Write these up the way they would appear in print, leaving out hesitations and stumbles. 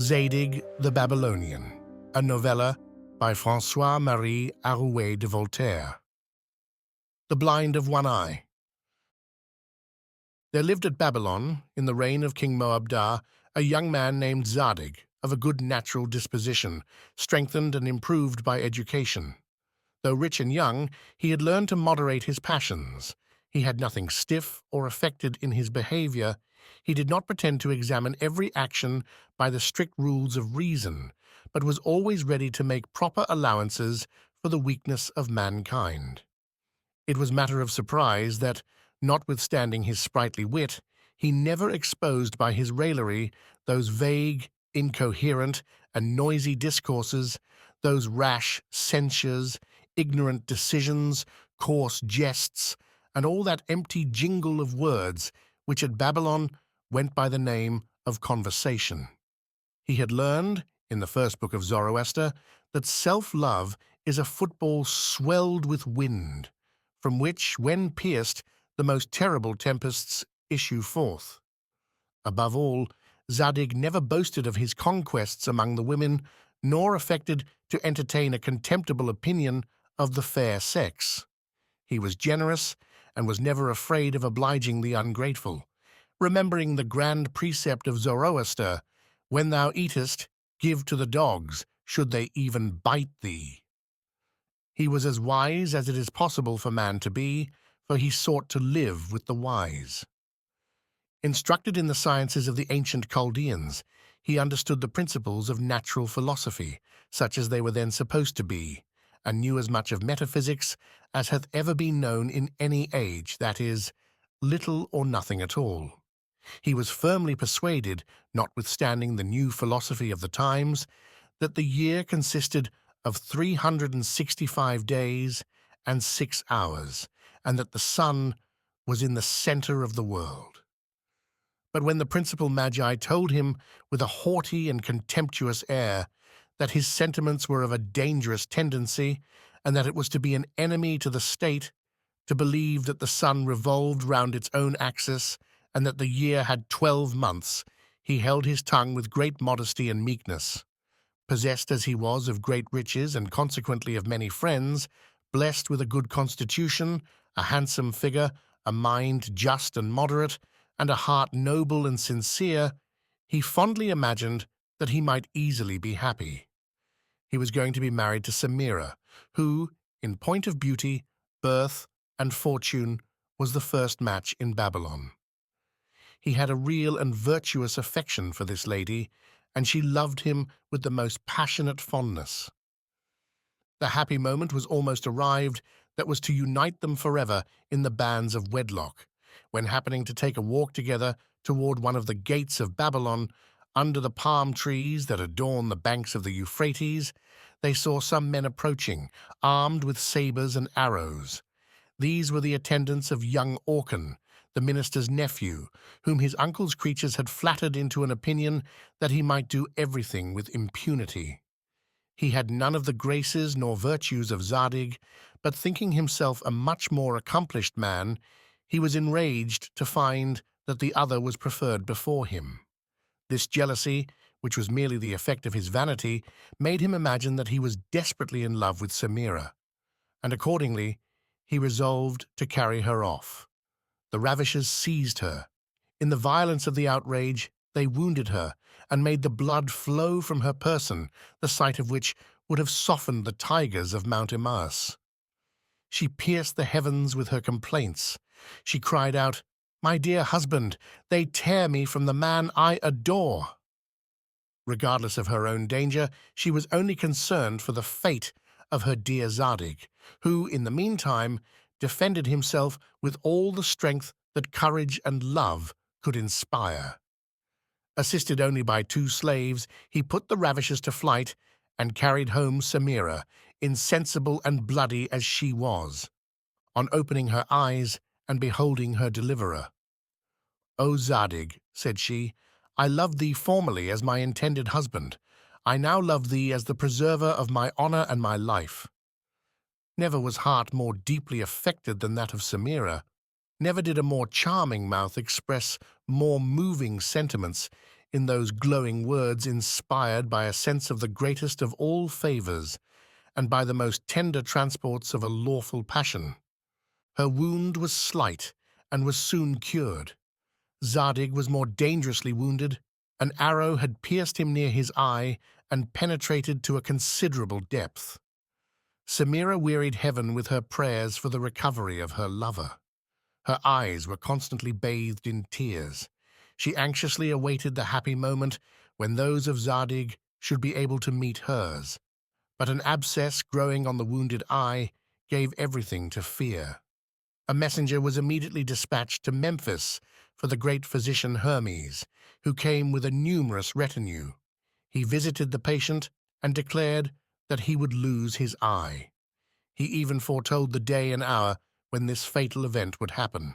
Zadig the Babylonian, a novella by François-Marie Arouet de Voltaire. The Blind of One Eye. There lived at Babylon, in the reign of King Moabdar, a young man named Zadig, of a good natural disposition, strengthened and improved by education. Though rich and young, he had learned to moderate his passions. He had nothing stiff or affected in his behavior. He did not pretend to examine every action by the strict rules of reason, but was always ready to make proper allowances for the weakness of mankind. It was matter of surprise that, notwithstanding his sprightly wit, he never exposed by his raillery those vague, incoherent, and noisy discourses, those rash censures, ignorant decisions, coarse jests, and all that empty jingle of words which at Babylon went by the name of conversation. He had learned, in the first book of Zoroaster, that self-love is a football swelled with wind, from which, when pierced, the most terrible tempests issue forth. Above all, Zadig never boasted of his conquests among the women, nor affected to entertain a contemptible opinion of the fair sex. He was generous, and was never afraid of obliging the ungrateful, remembering the grand precept of Zoroaster, "When thou eatest, give to the dogs, should they even bite thee." He was as wise as it is possible for man to be, for he sought to live with the wise. Instructed in the sciences of the ancient Chaldeans, he understood the principles of natural philosophy, such as they were then supposed to be, and knew as much of metaphysics as hath ever been known in any age, that is, little or nothing at all. He was firmly persuaded, notwithstanding the new philosophy of the times, that the year consisted of 365 days and 6 hours, and that the sun was in the center of the world. But when the principal magi told him, with a haughty and contemptuous air, that his sentiments were of a dangerous tendency, and that it was to be an enemy to the state, to believe that the sun revolved round its own axis, and that the year had 12 months, he held his tongue with great modesty and meekness. Possessed as he was of great riches, and consequently of many friends, blessed with a good constitution, a handsome figure, a mind just and moderate, and a heart noble and sincere, he fondly imagined that he might easily be happy. He was going to be married to Semira, who, in point of beauty, birth, and fortune, was the first match in Babylon. He had a real and virtuous affection for this lady, and she loved him with the most passionate fondness. The happy moment was almost arrived that was to unite them forever in the bands of wedlock, when happening to take a walk together toward one of the gates of Babylon, under the palm trees that adorn the banks of the Euphrates, they saw some men approaching, armed with sabers and arrows. These were the attendants of young Orcan, the minister's nephew, whom his uncle's creatures had flattered into an opinion that he might do everything with impunity. He had none of the graces nor virtues of Zadig, but thinking himself a much more accomplished man, he was enraged to find that the other was preferred before him. This jealousy, which was merely the effect of his vanity, made him imagine that he was desperately in love with Semira, and accordingly he resolved to carry her off. The ravishers seized her. In the violence of the outrage, they wounded her, and made the blood flow from her person, the sight of which would have softened the tigers of Mount Emmaus. She pierced the heavens with her complaints. She cried out, "My dear husband, they tear me from the man I adore." Regardless of her own danger, she was only concerned for the fate of her dear Zadig, who, in the meantime, defended himself with all the strength that courage and love could inspire. Assisted only by 2 slaves, he put the ravishers to flight and carried home Semira, insensible and bloody as she was, on opening her eyes and beholding her deliverer. "O Zadig," said she, "I loved thee formerly as my intended husband. I now love thee as the preserver of my honor and my life." Never was heart more deeply affected than that of Semira. Never did a more charming mouth express more moving sentiments. in those glowing words inspired by a sense of the greatest of all favours and by the most tender transports of a lawful passion. Her wound was slight and was soon cured. Zadig was more dangerously wounded. An arrow had pierced him near his eye and penetrated to a considerable depth. Semira wearied heaven with her prayers for the recovery of her lover. Her eyes were constantly bathed in tears. She anxiously awaited the happy moment when those of Zadig should be able to meet hers. But an abscess growing on the wounded eye gave everything to fear. A messenger was immediately dispatched to Memphis for the great physician Hermes, who came with a numerous retinue. He visited the patient and declared that he would lose his eye. He even foretold the day and hour when this fatal event would happen.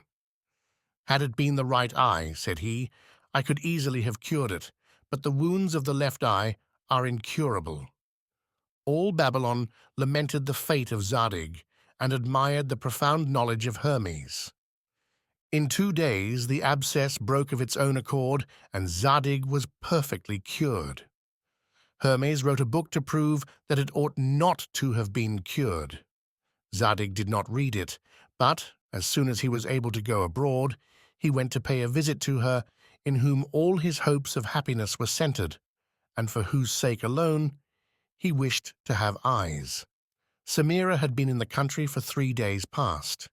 "Had it been the right eye," said he, "I could easily have cured it, but the wounds of the left eye are incurable." All Babylon lamented the fate of Zadig and admired the profound knowledge of Hermes. In 2 days the abscess broke of its own accord, and Zadig was perfectly cured. Hermes wrote a book to prove that it ought not to have been cured. Zadig did not read it, but, as soon as he was able to go abroad, he went to pay a visit to her, in whom all his hopes of happiness were centered, and for whose sake alone he wished to have eyes. Semira had been in the country for 3 days past.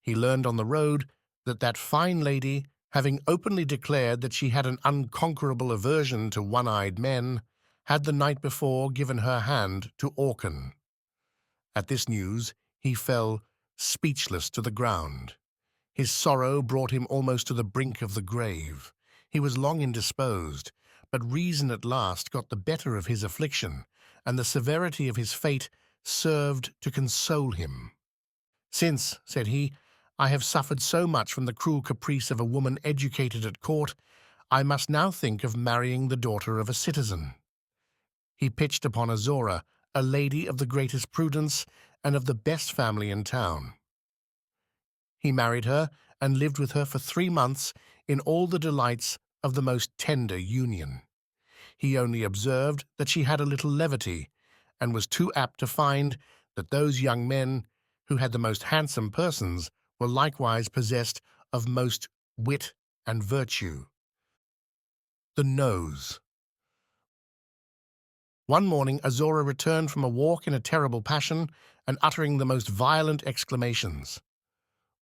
He learned on the road that that fine lady, having openly declared that she had an unconquerable aversion to one-eyed men, had the night before given her hand to Orcan. At this news he fell speechless to the ground. His sorrow brought him almost to the brink of the grave. He was long indisposed, but reason at last got the better of his affliction, and the severity of his fate served to console him. "Since," said he, "I have suffered so much from the cruel caprice of a woman educated at court, I must now think of marrying the daughter of a citizen." He pitched upon Azora, a lady of the greatest prudence and of the best family in town. He married her and lived with her for 3 months in all the delights of the most tender union. He only observed that she had a little levity, and was too apt to find that those young men who had the most handsome persons were likewise possessed of most wit and virtue. The nose. One morning Azora returned from a walk in a terrible passion, and uttering the most violent exclamations.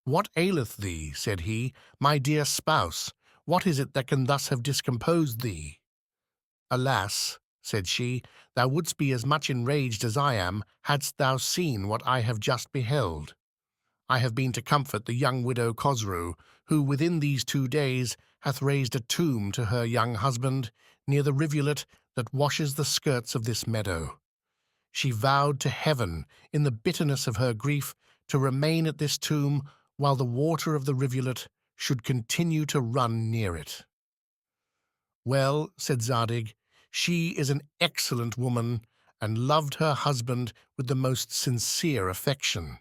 "What aileth thee?" said he, "my dear spouse? What is it that can thus have discomposed thee?" "Alas," said she, "thou wouldst be as much enraged as I am, hadst thou seen what I have just beheld. I have been to comfort the young widow Khosroo, who within these 2 days hath raised a tomb to her young husband near the rivulet that washes the skirts of this meadow. She vowed to heaven, in the bitterness of her grief, to remain at this tomb while the water of the rivulet should continue to run near it." "Well," said Zadig, "she is an excellent woman, and loved her husband with the most sincere affection."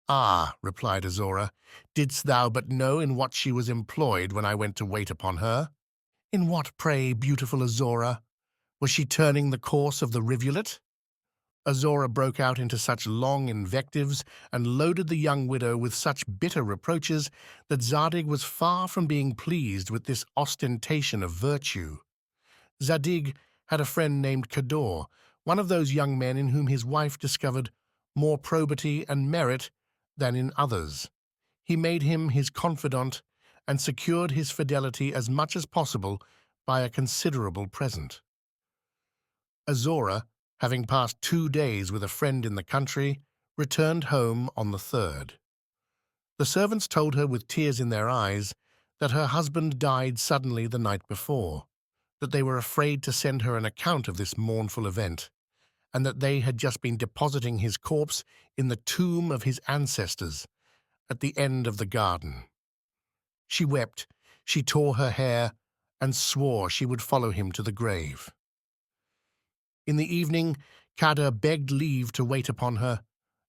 "Ah," replied Azora, "didst thou but know in what she was employed when I went to wait upon her?" "In what, pray, beautiful Azora? Was she turning the course of the rivulet?" Azora broke out into such long invectives and loaded the young widow with such bitter reproaches that Zadig was far from being pleased with this ostentation of virtue. Zadig had a friend named Cador, one of those young men in whom his wife discovered more probity and merit than in others. He made him his confidant and secured his fidelity as much as possible by a considerable present. Azora, having passed 2 days with a friend in the country, returned home on the 3rd. The servants told her with tears in their eyes that her husband died suddenly the night before, that they were afraid to send her an account of this mournful event, and that they had just been depositing his corpse in the tomb of his ancestors at the end of the garden. She wept, she tore her hair, and swore she would follow him to the grave. In the evening, Cador begged leave to wait upon her,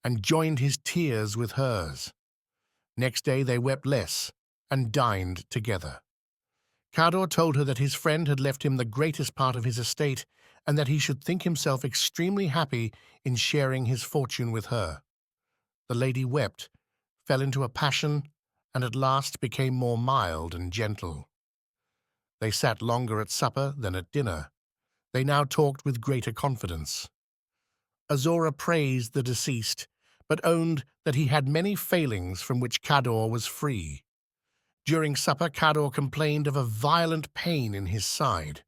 and joined his tears with hers. Next day they wept less, and dined together. Cador told her that his friend had left him the greatest part of his estate, and that he should think himself extremely happy in sharing his fortune with her. The lady wept, fell into a passion, and at last became more mild and gentle. They sat longer at supper than at dinner. They now talked with greater confidence. Azora praised the deceased, but owned that he had many failings from which Cador was free. During supper, Cador complained of a violent pain in his side.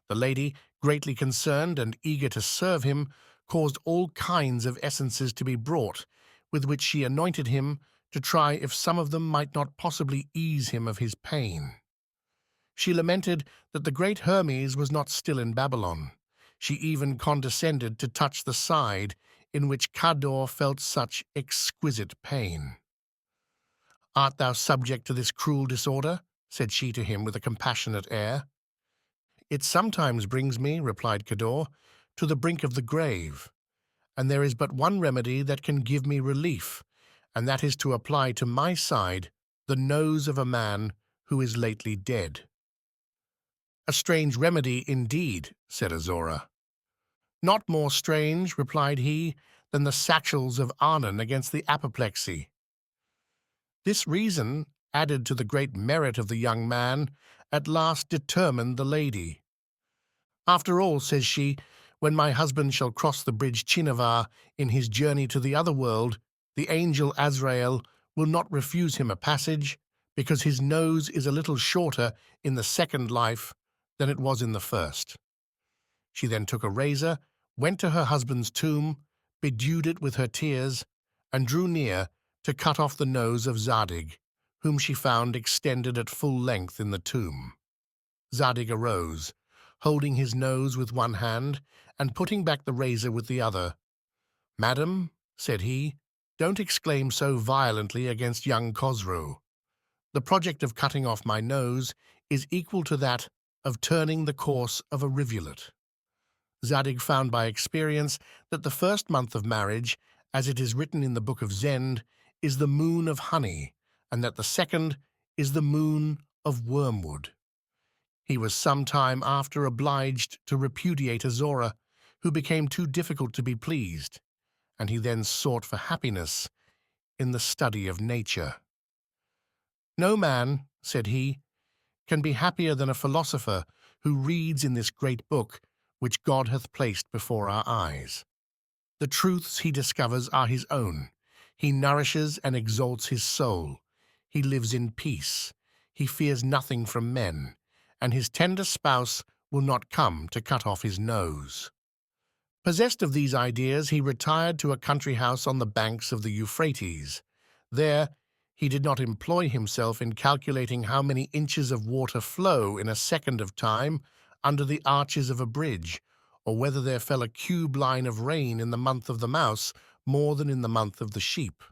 The lady, greatly concerned and eager to serve him, caused all kinds of essences to be brought, with which she anointed him to try if some of them might not possibly ease him of his pain. She lamented that the great Hermes was not still in Babylon. She even condescended to touch the side in which Cador felt such exquisite pain. "Art thou subject to this cruel disorder?" said she to him with a compassionate air. "It sometimes brings me," replied Cador, "to the brink of the grave, and there is but one remedy that can give me relief, and that is to apply to my side the nose of a man who is lately dead." "A strange remedy indeed," said Azora. "Not more strange," replied he, "than the satchels of Arnon against the apoplexy." This reason, added to the great merit of the young man, at last determined the lady. "After all," says she, "when my husband shall cross the bridge Chinavar in his journey to the other world, the angel Azrael will not refuse him a passage, because his nose is a little shorter in the second life than it was in the first." She then took a razor, went to her husband's tomb, bedewed it with her tears, and drew near to cut off the nose of Zadig, whom she found extended at full length in the tomb. Zadig arose, holding his nose with one hand and putting back the razor with the other. "Madam," said he, "don't exclaim so violently against young Khosrow. The project of cutting off my nose is equal to that of turning the course of a rivulet." Zadig found by experience that the first month of marriage, as it is written in the book of Zend, is the moon of honey, and that the second is the moon of wormwood. He was some time after obliged to repudiate Azora, who became too difficult to be pleased, and he then sought for happiness in the study of nature. "No man," said he, "can be happier than a philosopher who reads in this great book which God hath placed before our eyes. The truths he discovers are his own. He nourishes and exalts his soul. He lives in peace. He fears nothing from men, and his tender spouse will not come to cut off his nose." Possessed of these ideas, he retired to a country house on the banks of the Euphrates. There, he did not employ himself in calculating how many inches of water flow in a second of time under the arches of a bridge, or whether there fell a cube line of rain in the month of the mouse more than in the month of the sheep.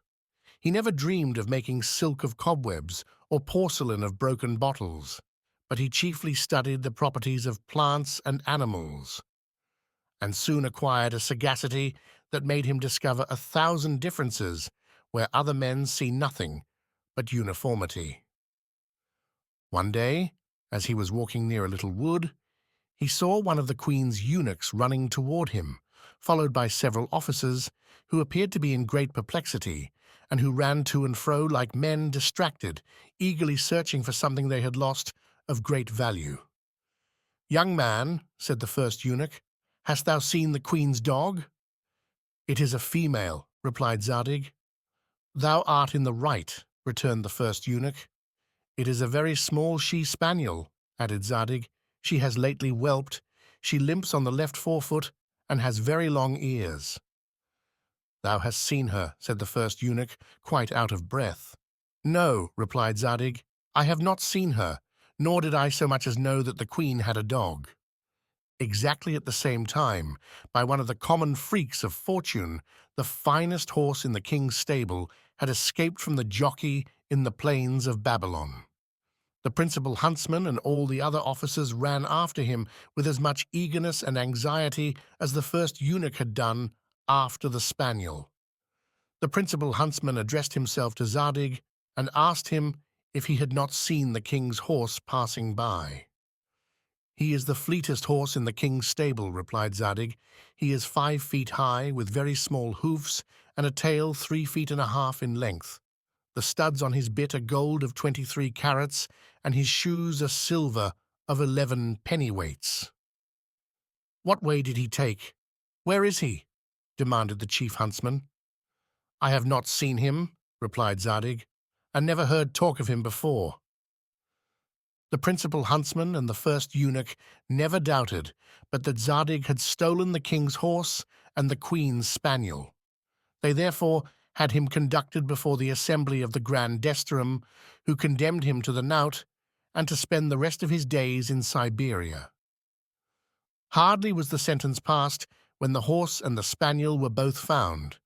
He never dreamed of making silk of cobwebs or porcelain of broken bottles, but he chiefly studied the properties of plants and animals, and soon acquired a sagacity that made him discover 1,000 differences where other men see nothing but uniformity. One day, as he was walking near a little wood, he saw one of the queen's eunuchs running toward him, followed by several officers who appeared to be in great perplexity, and who ran to and fro like men distracted, eagerly searching for something they had lost of great value. "Young man," said the first eunuch, "hast thou seen the queen's dog?" "It is a female," replied Zadig. "Thou art in the right," returned the first eunuch. "It is a very small she-spaniel," added Zadig. "She has lately whelped. She limps on the left forefoot and has very long ears." "Thou hast seen her," said the first eunuch, quite out of breath. "No," replied Zadig, "I have not seen her, nor did I so much as know that the queen had a dog." Exactly at the same time, by one of the common freaks of fortune, the finest horse in the king's stable had escaped from the jockey in the plains of Babylon. The principal huntsman and all the other officers ran after him with as much eagerness and anxiety as the first eunuch had done after the spaniel. The principal huntsman addressed himself to Zadig and asked him if he had not seen the king's horse passing by. "He is the fleetest horse in the king's stable," replied Zadig. "He is 5 feet high, with very small hoofs, and a tail 3 feet and a half in length. The studs on his bit are gold of 23 carats, and his shoes are silver of 11 pennyweights." "What way did he take? Where is he?" demanded the chief huntsman. "I have not seen him," replied Zadig, "and never heard talk of him before." The principal huntsman and the first eunuch never doubted but that Zadig had stolen the king's horse and the queen's spaniel. They therefore had him conducted before the assembly of the Grand Desterham, who condemned him to the knout and to spend the rest of his days in Siberia. Hardly was the sentence passed when the horse and the spaniel were both found.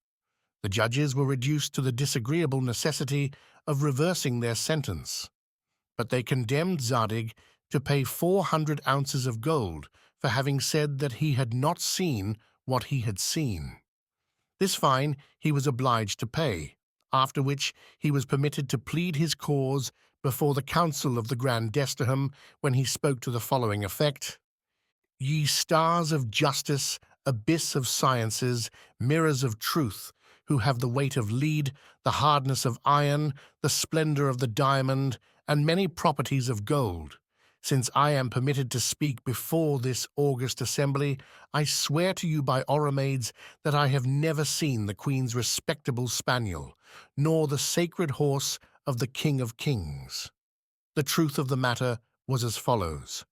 The judges were reduced to the disagreeable necessity of reversing their sentence, but they condemned Zadig to pay 400 ounces of gold for having said that he had not seen what he had seen. This fine he was obliged to pay, after which he was permitted to plead his cause before the council of the Grand Desterham, when he spoke to the following effect: "Ye stars of justice, abyss of sciences, mirrors of truth, who have the weight of lead, the hardness of iron, the splendor of the diamond, and many properties of gold, since I am permitted to speak before this august assembly, I swear to you by Oromades that I have never seen the queen's respectable spaniel, nor the sacred horse of the King of Kings." The truth of the matter was as follows.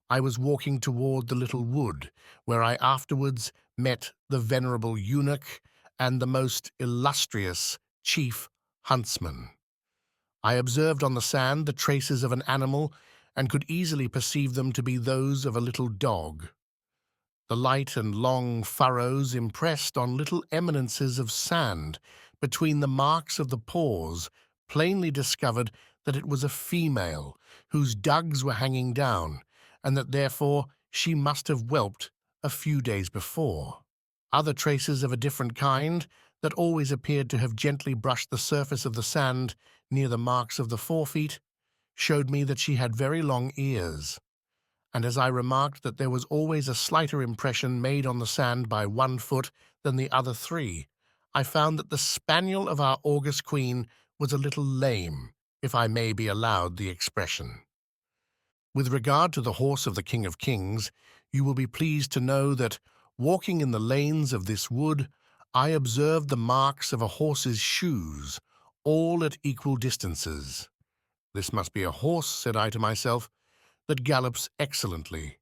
I was walking toward the little wood, where I afterwards met the venerable eunuch and the most illustrious chief huntsman. I observed on the sand the traces of an animal, and could easily perceive them to be those of a little dog. The light and long furrows impressed on little eminences of sand between the marks of the paws plainly discovered that it was a female whose dugs were hanging down, and that therefore she must have whelped a few days before. Other traces of a different kind, that always appeared to have gently brushed the surface of the sand near the marks of the forefeet, showed me that she had very long ears, and as I remarked that there was always a slighter impression made on the sand by one foot than the other 3, I found that the spaniel of our august queen was a little lame, if I may be allowed the expression. With regard to the horse of the King of Kings, you will be pleased to know that, walking in the lanes of this wood, I observed the marks of a horse's shoes, all at equal distances. "This must be a horse," said I to myself, "that gallops excellently."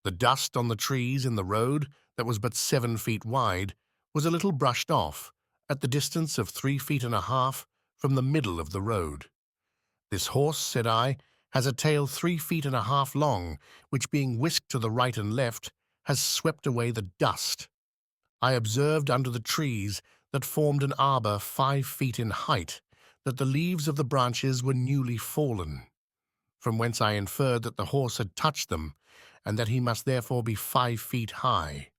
The dust on the trees in the road, that was but 7 feet wide, was a little brushed off, at the distance of 3 feet and a half from the middle of the road. "This horse," said I, "has a tail 3 feet and a half long, which, being whisked to the right and left, has swept away the dust." I observed under the trees that formed an arbor 5 feet in height, that the leaves of the branches were newly fallen, from whence I inferred that the horse had touched them, and that he must therefore be 5 feet high.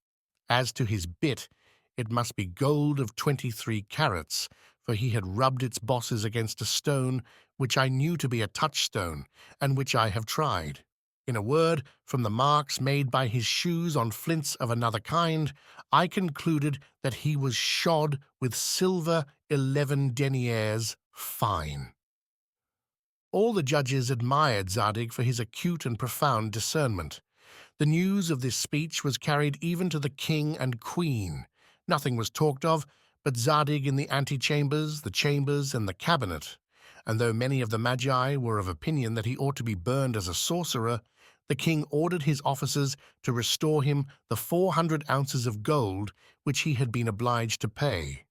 As to his bit, it must be gold of 23 carats, for he had rubbed its bosses against a stone which I knew to be a touchstone, and which I have tried. In a word, from the marks made by his shoes on flints of another kind, I concluded that he was shod with silver 11 deniers fine. All the judges admired Zadig for his acute and profound discernment. The news of this speech was carried even to the king and queen. Nothing was talked of but Zadig in the antechambers, the chambers, and the cabinet, and though many of the magi were of opinion that he ought to be burned as a sorcerer, the king ordered his officers to restore him the 400 ounces of gold which he had been obliged to pay.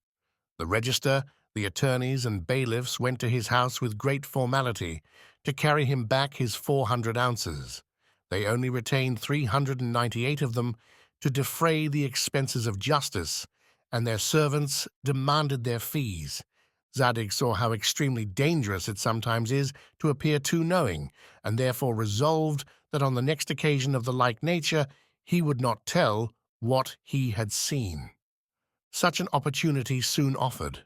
The register, the attorneys, and bailiffs went to his house with great formality to carry him back his 400 ounces. They only retained 398 of them to defray the expenses of justice, and their servants demanded their fees. Zadig saw how extremely dangerous it sometimes is to appear too knowing, and therefore resolved that on the next occasion of the like nature he would not tell what he had seen. Such an opportunity soon offered.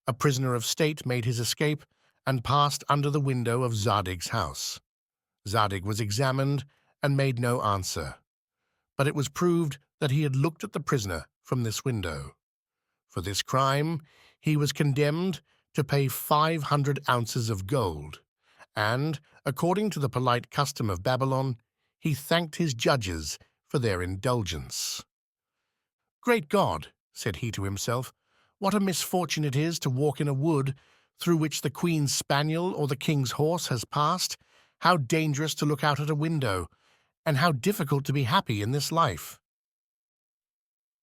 A prisoner of state made his escape, and passed under the window of Zadig's house. Zadig was examined and made no answer, but it was proved that he had looked at the prisoner from this window. For this crime, he was condemned to pay 500 ounces of gold, and, according to the polite custom of Babylon, he thanked his judges for their indulgence. "Great God," said he to himself, "what a misfortune it is to walk in a wood through which the queen's spaniel or the king's horse has passed. How dangerous to look out at a window, and how difficult to be happy in this life."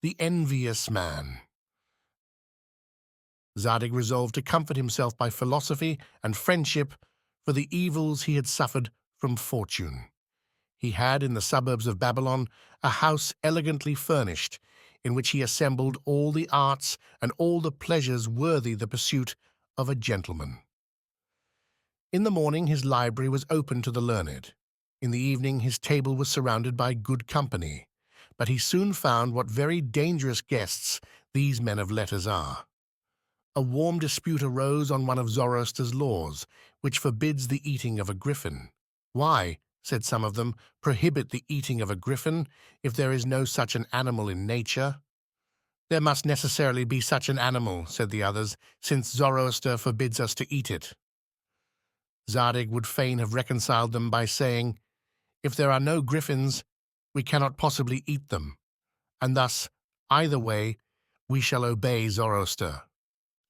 The envious man. Zadig resolved to comfort himself by philosophy and friendship for the evils he had suffered from fortune. He had in the suburbs of Babylon a house elegantly furnished, in which he assembled all the arts and all the pleasures worthy the pursuit of a gentleman. In the morning his library was open to the learned. In the evening his table was surrounded by good company, but he soon found what very dangerous guests these men of letters are. A warm dispute arose on one of Zoroaster's laws, which forbids the eating of a griffin. "Why," said some of them, "prohibit the eating of a griffin if there is no such an animal in nature?" "There must necessarily be such an animal," said the others, "since Zoroaster forbids us to eat it." Zadig would fain have reconciled them by saying, "If there are no griffins, we cannot possibly eat them, and thus, either way, we shall obey Zoroaster."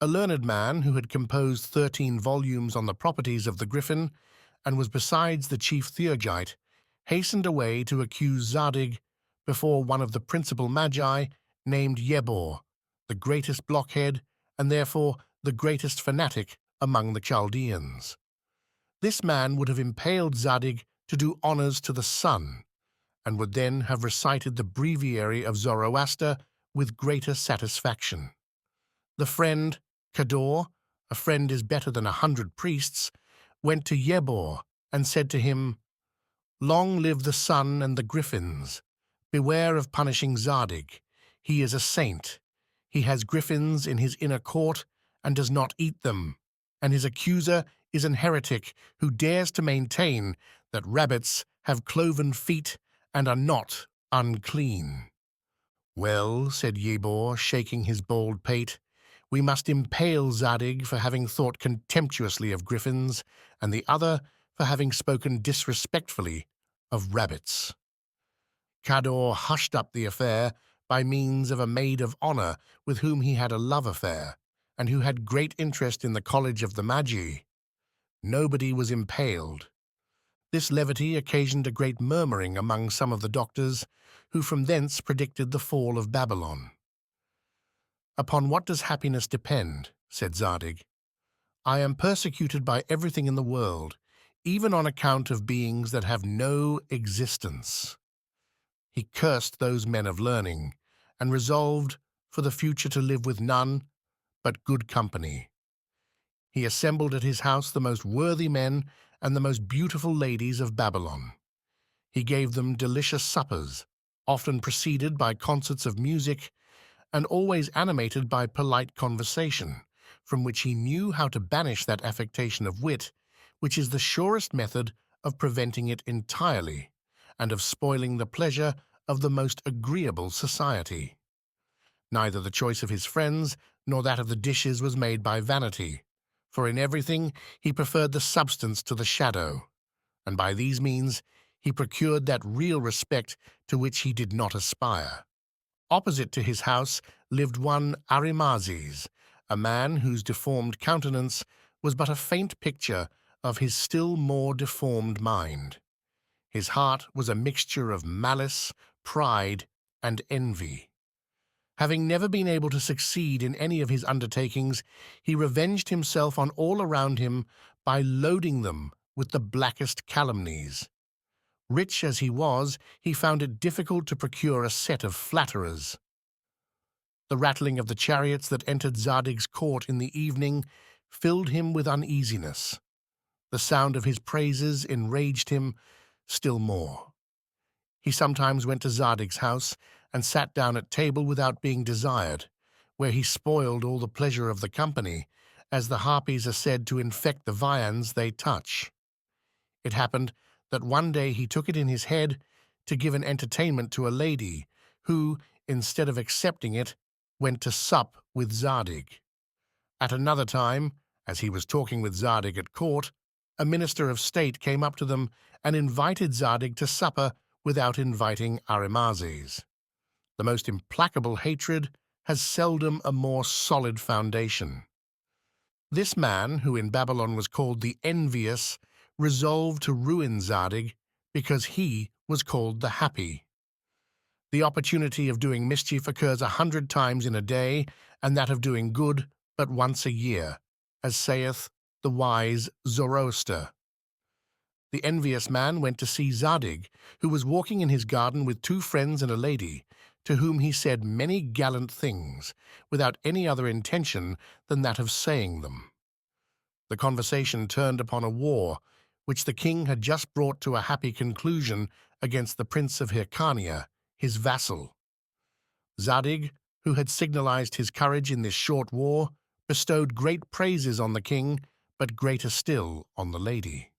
A learned man who had composed 13 volumes on the properties of the griffin, and was besides the chief theurgite, hastened away to accuse Zadig before one of the principal magi, named Yebor, the greatest blockhead, and therefore the greatest fanatic among the Chaldeans. This man would have impaled Zadig to do honors to the sun, and would then have recited the breviary of Zoroaster with greater satisfaction. The friend, Cador, "A friend is better than 100 priests," went to Yebor and said to him, "Long live the sun and the griffins. Beware of punishing Zadig. He is a saint. He has griffins in his inner court and does not eat them, and his accuser is an heretic who dares to maintain that rabbits have cloven feet and are not unclean." "Well," said Yebor, shaking his bald pate, "we must impale Zadig for having thought contemptuously of griffins, and the other for having spoken disrespectfully of rabbits." Cador hushed up the affair by means of a maid of honor with whom he had a love affair, and who had great interest in the College of the Magi. Nobody was impaled. This levity occasioned a great murmuring among some of the doctors, who from thence predicted the fall of Babylon. "Upon what does happiness depend?" said Zadig. "I am persecuted by everything in the world, even on account of beings that have no existence." He cursed those men of learning, and resolved for the future to live with none but good company. He assembled at his house the most worthy men and the most beautiful ladies of Babylon. He gave them delicious suppers, often preceded by concerts of music, and always animated by polite conversation, from which he knew how to banish that affectation of wit which is the surest method of preventing it entirely, and of spoiling the pleasure of the most agreeable society. Neither the choice of his friends nor that of the dishes was made by vanity, for in everything he preferred the substance to the shadow, and by these means he procured that real respect to which he did not aspire. Opposite to his house lived one Arimazes, a man whose deformed countenance was but a faint picture of his still more deformed mind. His heart was a mixture of malice, pride, and envy. Having never been able to succeed in any of his undertakings, he revenged himself on all around him by loading them with the blackest calumnies. Rich as he was, he found it difficult to procure a set of flatterers. The rattling of the chariots that entered Zadig's court in the evening filled him with uneasiness. The sound of his praises enraged him still more. He sometimes went to Zadig's house and sat down at table without being desired, where he spoiled all the pleasure of the company, as the harpies are said to infect the viands they touch. It happened that one day he took it in his head to give an entertainment to a lady, who, instead of accepting it, went to sup with Zadig. At another time, as he was talking with Zadig at court, a minister of state came up to them and invited Zadig to supper without inviting Arimazes. The most implacable hatred has seldom a more solid foundation. This man, who in Babylon was called the envious, resolved to ruin Zadig because he was called the happy. The opportunity of doing mischief occurs 100 times in a day, and that of doing good but once a year, as saith the wise Zoroaster. The envious man went to see Zadig, who was walking in his garden with 2 friends and a lady, to whom he said many gallant things, without any other intention than that of saying them. The conversation turned upon a war, which the king had just brought to a happy conclusion against the prince of Hyrcania, his vassal. Zadig, who had signalized his courage in this short war, bestowed great praises on the king, but greater still on the lady.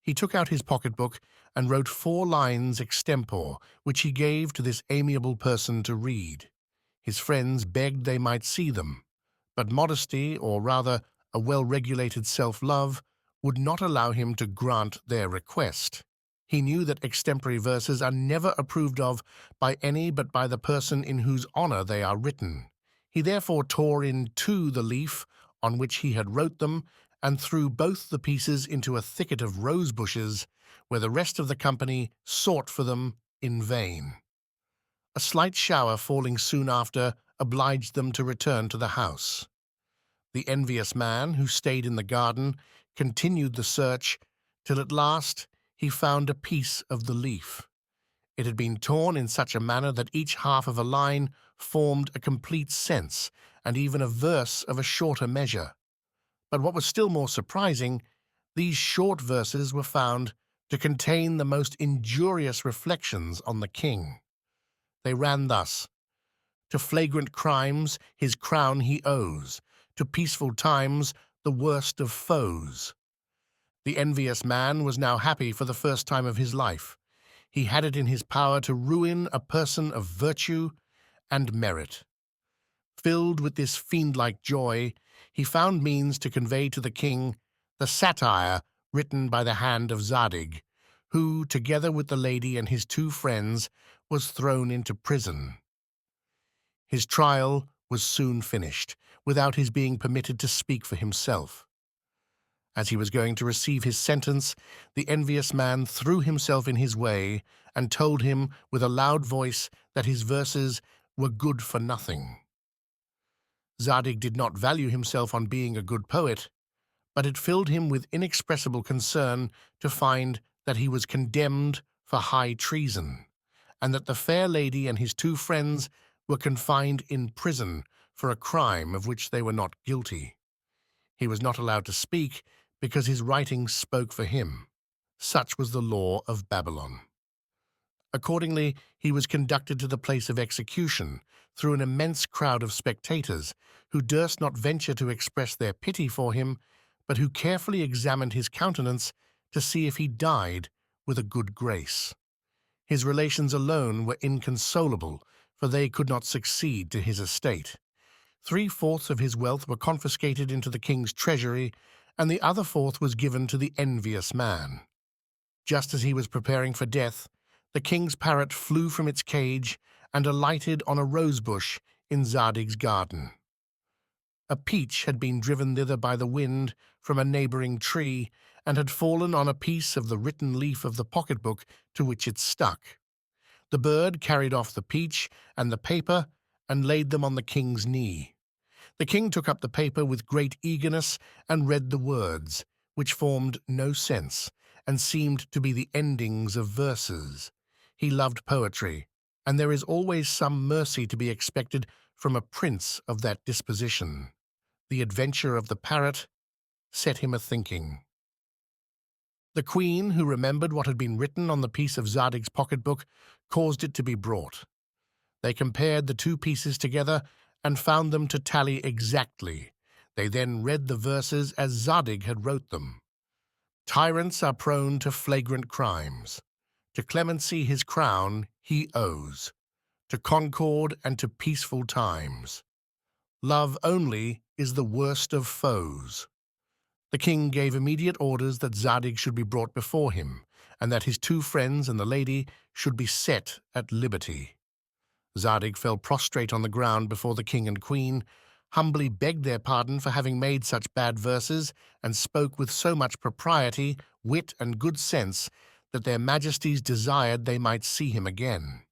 He took out his pocketbook and wrote 4 lines extempore, which he gave to this amiable person to read. His friends begged they might see them, but modesty, or rather a well-regulated self-love, would not allow him to grant their request. He knew that extempore verses are never approved of by any but by the person in whose honor they are written. He therefore tore in 2 the leaf on which he had wrote them, and threw both the pieces into a thicket of rose bushes, where the rest of the company sought for them in vain. A slight shower falling soon after obliged them to return to the house. The envious man, who stayed in the garden, continued the search, till at last he found a piece of the leaf. It had been torn in such a manner that each half of a line formed a complete sense, and even a verse of a shorter measure. But what was still more surprising, these short verses were found to contain the most injurious reflections on the king. They ran thus: "To flagrant crimes his crown he owes, to peaceful times the worst of foes." The envious man was now happy for the first time of his life. He had it in his power to ruin a person of virtue and merit. Filled with this fiend-like joy, he found means to convey to the king the satire written by the hand of Zadig, who, together with the lady and his 2 friends, was thrown into prison. His trial was soon finished, without his being permitted to speak for himself. As he was going to receive his sentence, the envious man threw himself in his way and told him with a loud voice that his verses were good for nothing. Zadig did not value himself on being a good poet, but it filled him with inexpressible concern to find that he was condemned for high treason, and that the fair lady and his 2 friends were confined in prison for a crime of which they were not guilty. He was not allowed to speak because his writings spoke for him. Such was the law of Babylon. Accordingly, he was conducted to the place of execution through an immense crowd of spectators, who durst not venture to express their pity for him, but who carefully examined his countenance to see if he died with a good grace. His relations alone were inconsolable, for they could not succeed to his estate. 3/4 of his wealth were confiscated into the king's treasury, and the other 1/4 was given to the envious man. Just as he was preparing for death, the king's parrot flew from its cage and alighted on a rosebush in Zadig's garden. A peach had been driven thither by the wind from a neighboring tree, and had fallen on a piece of the written leaf of the pocketbook to which it stuck. The bird carried off the peach and the paper and laid them on the king's knee. The king took up the paper with great eagerness and read the words, which formed no sense, and seemed to be the endings of verses. He loved poetry, and there is always some mercy to be expected from a prince of that disposition. The adventure of the parrot set him a-thinking. The queen, who remembered what had been written on the piece of Zadig's pocketbook, caused it to be brought. They compared the 2 pieces together and found them to tally exactly. They then read the verses as Zadig had wrote them. Tyrants are prone to flagrant crimes. To clemency his crown he owes, to concord and to peaceful times. Love only is the worst of foes. The king gave immediate orders that Zadig should be brought before him, and that his two friends and the lady should be set at liberty. Zadig fell prostrate on the ground before the king and queen, humbly begged their pardon for having made such bad verses, and spoke with so much propriety, wit, and good sense that their majesties desired they might see him again.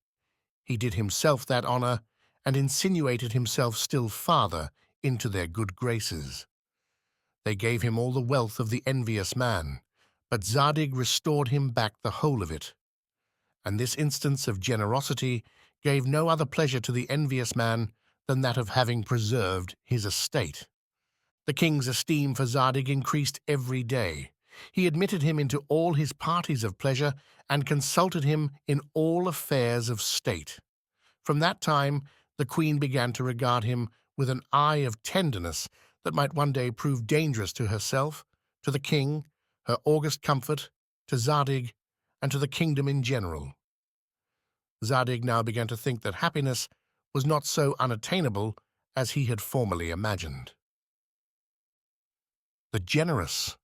He did himself that honour, and insinuated himself still farther into their good graces. They gave him all the wealth of the envious man, but Zadig restored him back the whole of it. And this instance of generosity gave no other pleasure to the envious man than that of having preserved his estate. The king's esteem for Zadig increased every day. He admitted him into all his parties of pleasure and consulted him in all affairs of state. From that time, the queen began to regard him with an eye of tenderness that might one day prove dangerous to herself, to the king, her august comfort, to Zadig, and to the kingdom in general. Zadig now began to think that happiness was not so unattainable as he had formerly imagined. The generous.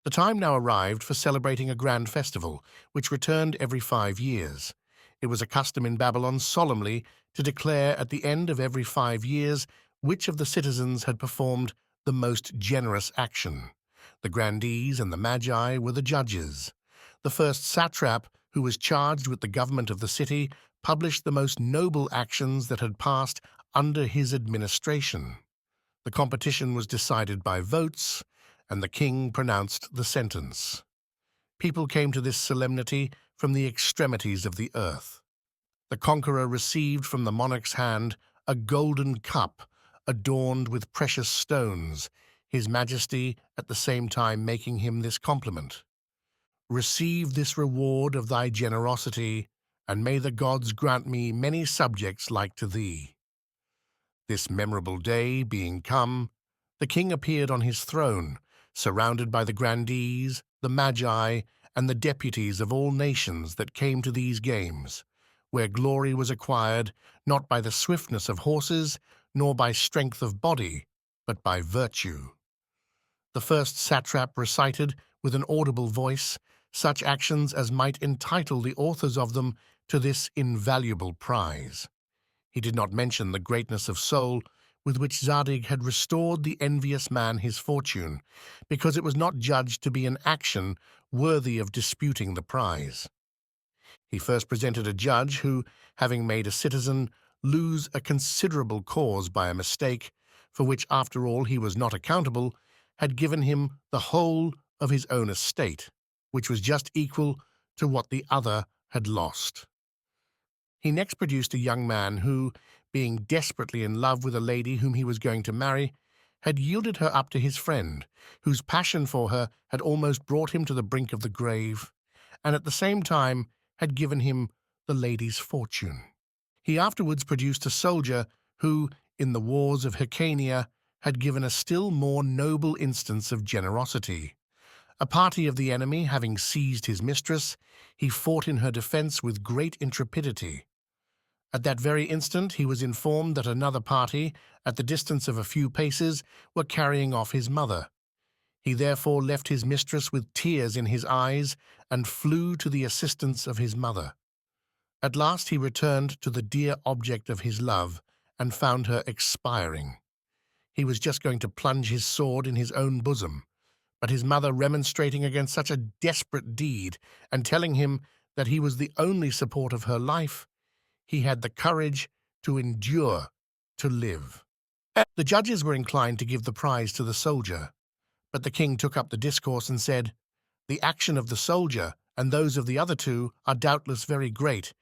The time now arrived for celebrating a grand festival, which returned every 5 years. It was a custom in Babylon solemnly to declare at the end of every 5 years which of the citizens had performed the most generous action. The grandees and the magi were the judges. The first satrap, who was charged with the government of the city, published the most noble actions that had passed under his administration. The competition was decided by votes, and the king pronounced the sentence. People came to this solemnity from the extremities of the earth. The conqueror received from the monarch's hand a golden cup adorned with precious stones, his majesty at the same time making him this compliment: "Receive this reward of thy generosity, and may the gods grant me many subjects like to thee." This memorable day being come, the king appeared on his throne, surrounded by the grandees, the magi, and the deputies of all nations that came to these games, where glory was acquired not by the swiftness of horses, nor by strength of body, but by virtue. The first satrap recited, with an audible voice, such actions as might entitle the authors of them to this invaluable prize. He did not mention the greatness of soul with which Zadig had restored the envious man his fortune, because it was not judged to be an action worthy of disputing the prize. He first presented a judge who, having made a citizen lose a considerable cause by a mistake, for which after all he was not accountable, had given him the whole of his own estate, which was just equal to what the other had lost. He next produced a young man who, being desperately in love with a lady whom he was going to marry, had yielded her up to his friend, whose passion for her had almost brought him to the brink of the grave, and at the same time had given him the lady's fortune. He afterwards produced a soldier who, in the wars of Hyrcania, had given a still more noble instance of generosity. A party of the enemy having seized his mistress, he fought in her defense with great intrepidity. At that very instant he was informed that another party, at the distance of a few paces, were carrying off his mother. He therefore left his mistress with tears in his eyes and flew to the assistance of his mother. At last he returned to the dear object of his love and found her expiring. He was just going to plunge his sword in his own bosom, but his mother, remonstrating against such a desperate deed and telling him that he was the only support of her life, he had the courage to endure to live. The judges were inclined to give the prize to the soldier, but the king took up the discourse and said, "The action of the soldier and those of the other two are doubtless very great,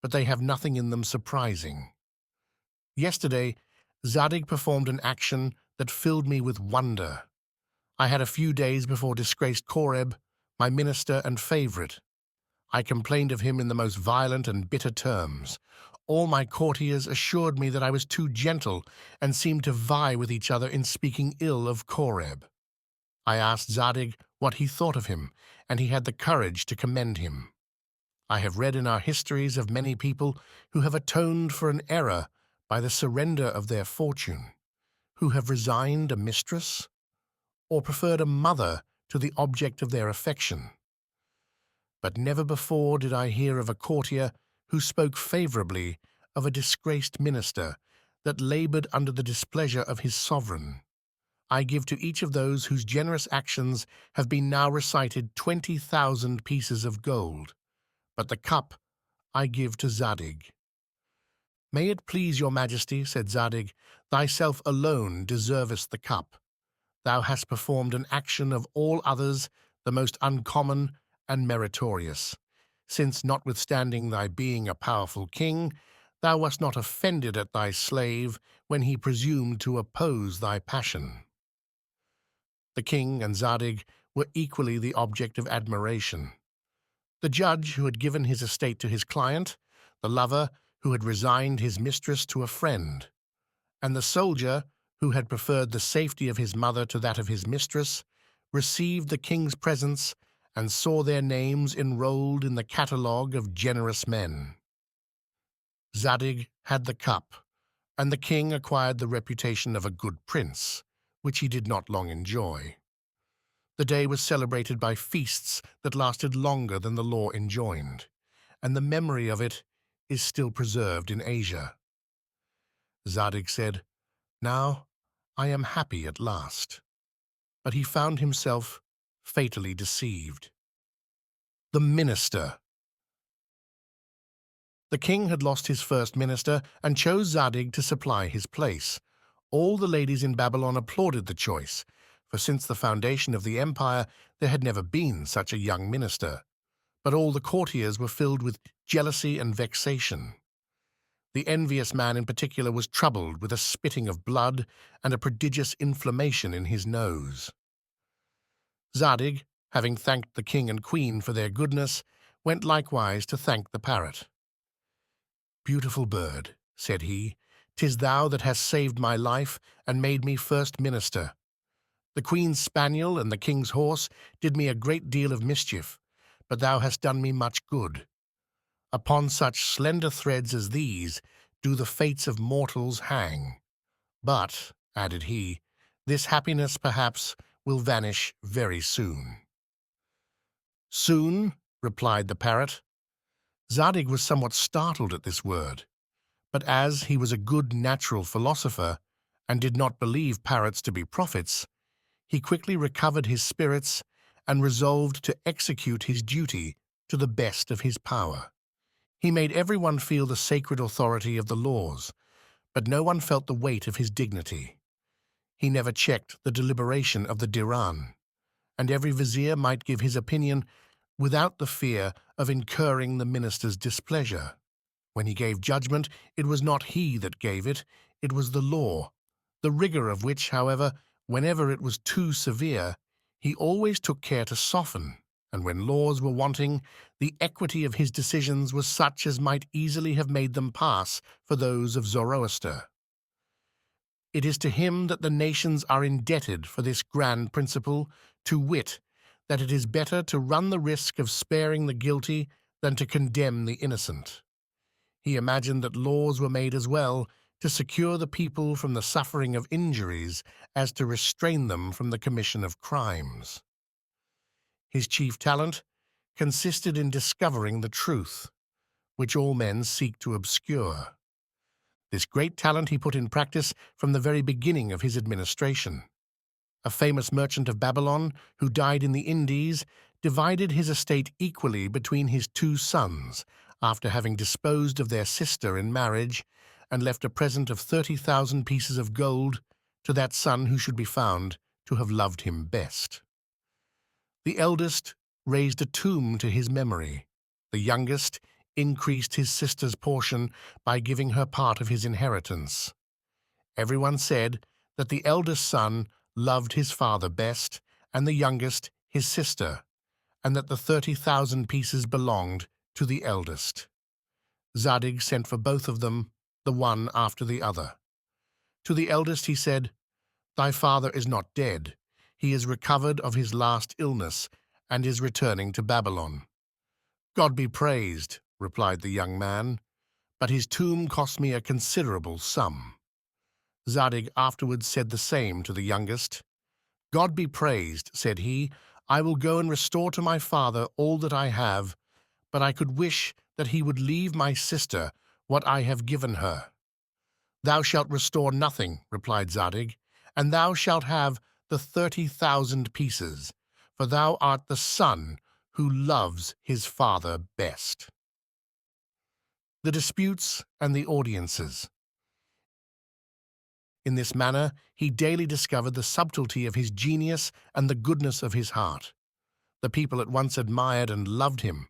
but they have nothing in them surprising. Yesterday, Zadig performed an action that filled me with wonder. I had a few days before disgraced Koreb, my minister and favorite. I complained of him in the most violent and bitter terms. All my courtiers assured me that I was too gentle and seemed to vie with each other in speaking ill of Koreb. I asked Zadig what he thought of him, and he had the courage to commend him. I have read in our histories of many people who have atoned for an error by the surrender of their fortune, who have resigned a mistress, or preferred a mother to the object of their affection. But never before did I hear of a courtier who spoke favorably of a disgraced minister that labored under the displeasure of his sovereign. I give to each of those whose generous actions have been now recited 20,000 pieces of gold, but the cup I give to Zadig. May it please your majesty, said Zadig, thyself alone deservest the cup. Thou hast performed an action of all others the most uncommon and meritorious, since, notwithstanding thy being a powerful king, thou wast not offended at thy slave when he presumed to oppose thy passion. The king and Zadig were equally the object of admiration. The judge who had given his estate to his client, the lover who had resigned his mistress to a friend, and the soldier who had preferred the safety of his mother to that of his mistress, received the king's presents and saw their names enrolled in the catalogue of generous men. Zadig had the cup, and the king acquired the reputation of a good prince, which he did not long enjoy. The day was celebrated by feasts that lasted longer than the law enjoined, and the memory of it is still preserved in Asia. Zadig said, "Now I am happy at last." But he found himself fatally deceived. The minister. The king had lost his first minister and chose Zadig to supply his place. All the ladies in Babylon applauded the choice, for since the foundation of the empire there had never been such a young minister. But all the courtiers were filled with jealousy and vexation. The envious man in particular was troubled with a spitting of blood and a prodigious inflammation in his nose. Zadig, having thanked the king and queen for their goodness, went likewise to thank the parrot. "Beautiful bird," said he, "'tis thou that hast saved my life and made me first minister. The queen's spaniel and the king's horse did me a great deal of mischief, but thou hast done me much good. Upon such slender threads as these do the fates of mortals hang. But," added he, "this happiness perhaps will vanish very soon." "Soon?" replied the parrot. Zadig was somewhat startled at this word, but as he was a good natural philosopher and did not believe parrots to be prophets, he quickly recovered his spirits and resolved to execute his duty to the best of his power. He made everyone feel the sacred authority of the laws, but no one felt the weight of his dignity. He never checked the deliberation of the divan, and every vizier might give his opinion without the fear of incurring the minister's displeasure. When he gave judgment, it was not he that gave it, it was the law, the rigor of which, however, whenever it was too severe, he always took care to soften, and when laws were wanting, the equity of his decisions was such as might easily have made them pass for those of Zoroaster. It is to him that the nations are indebted for this grand principle, to wit, that it is better to run the risk of sparing the guilty than to condemn the innocent. He imagined that laws were made as well to secure the people from the suffering of injuries as to restrain them from the commission of crimes. His chief talent consisted in discovering the truth, which all men seek to obscure. This great talent he put in practice from the very beginning of his administration. A famous merchant of Babylon, who died in the Indies, divided his estate equally between his two sons, after having disposed of their sister in marriage, and left a present of 30,000 pieces of gold to that son who should be found to have loved him best. The eldest raised a tomb to his memory. The youngest increased his sister's portion by giving her part of his inheritance. Everyone said that the eldest son loved his father best, and the youngest his sister, and that the 30,000 pieces belonged to the eldest. Zadig sent for both of them, the one after the other. To the eldest he said, "Thy father is not dead. He is recovered of his last illness, and is returning to Babylon." "God be praised," replied the young man, "but his tomb cost me a considerable sum." Zadig afterwards said the same to the youngest. "God be praised," said he, "I will go and restore to my father all that I have, but I could wish that he would leave my sister what I have given her." "Thou shalt restore nothing," replied Zadig, "and thou shalt have the 30,000 pieces, for thou art the son who loves his father best." The disputes and the audiences. In this manner he daily discovered the subtlety of his genius and the goodness of his heart. The people at once admired and loved him.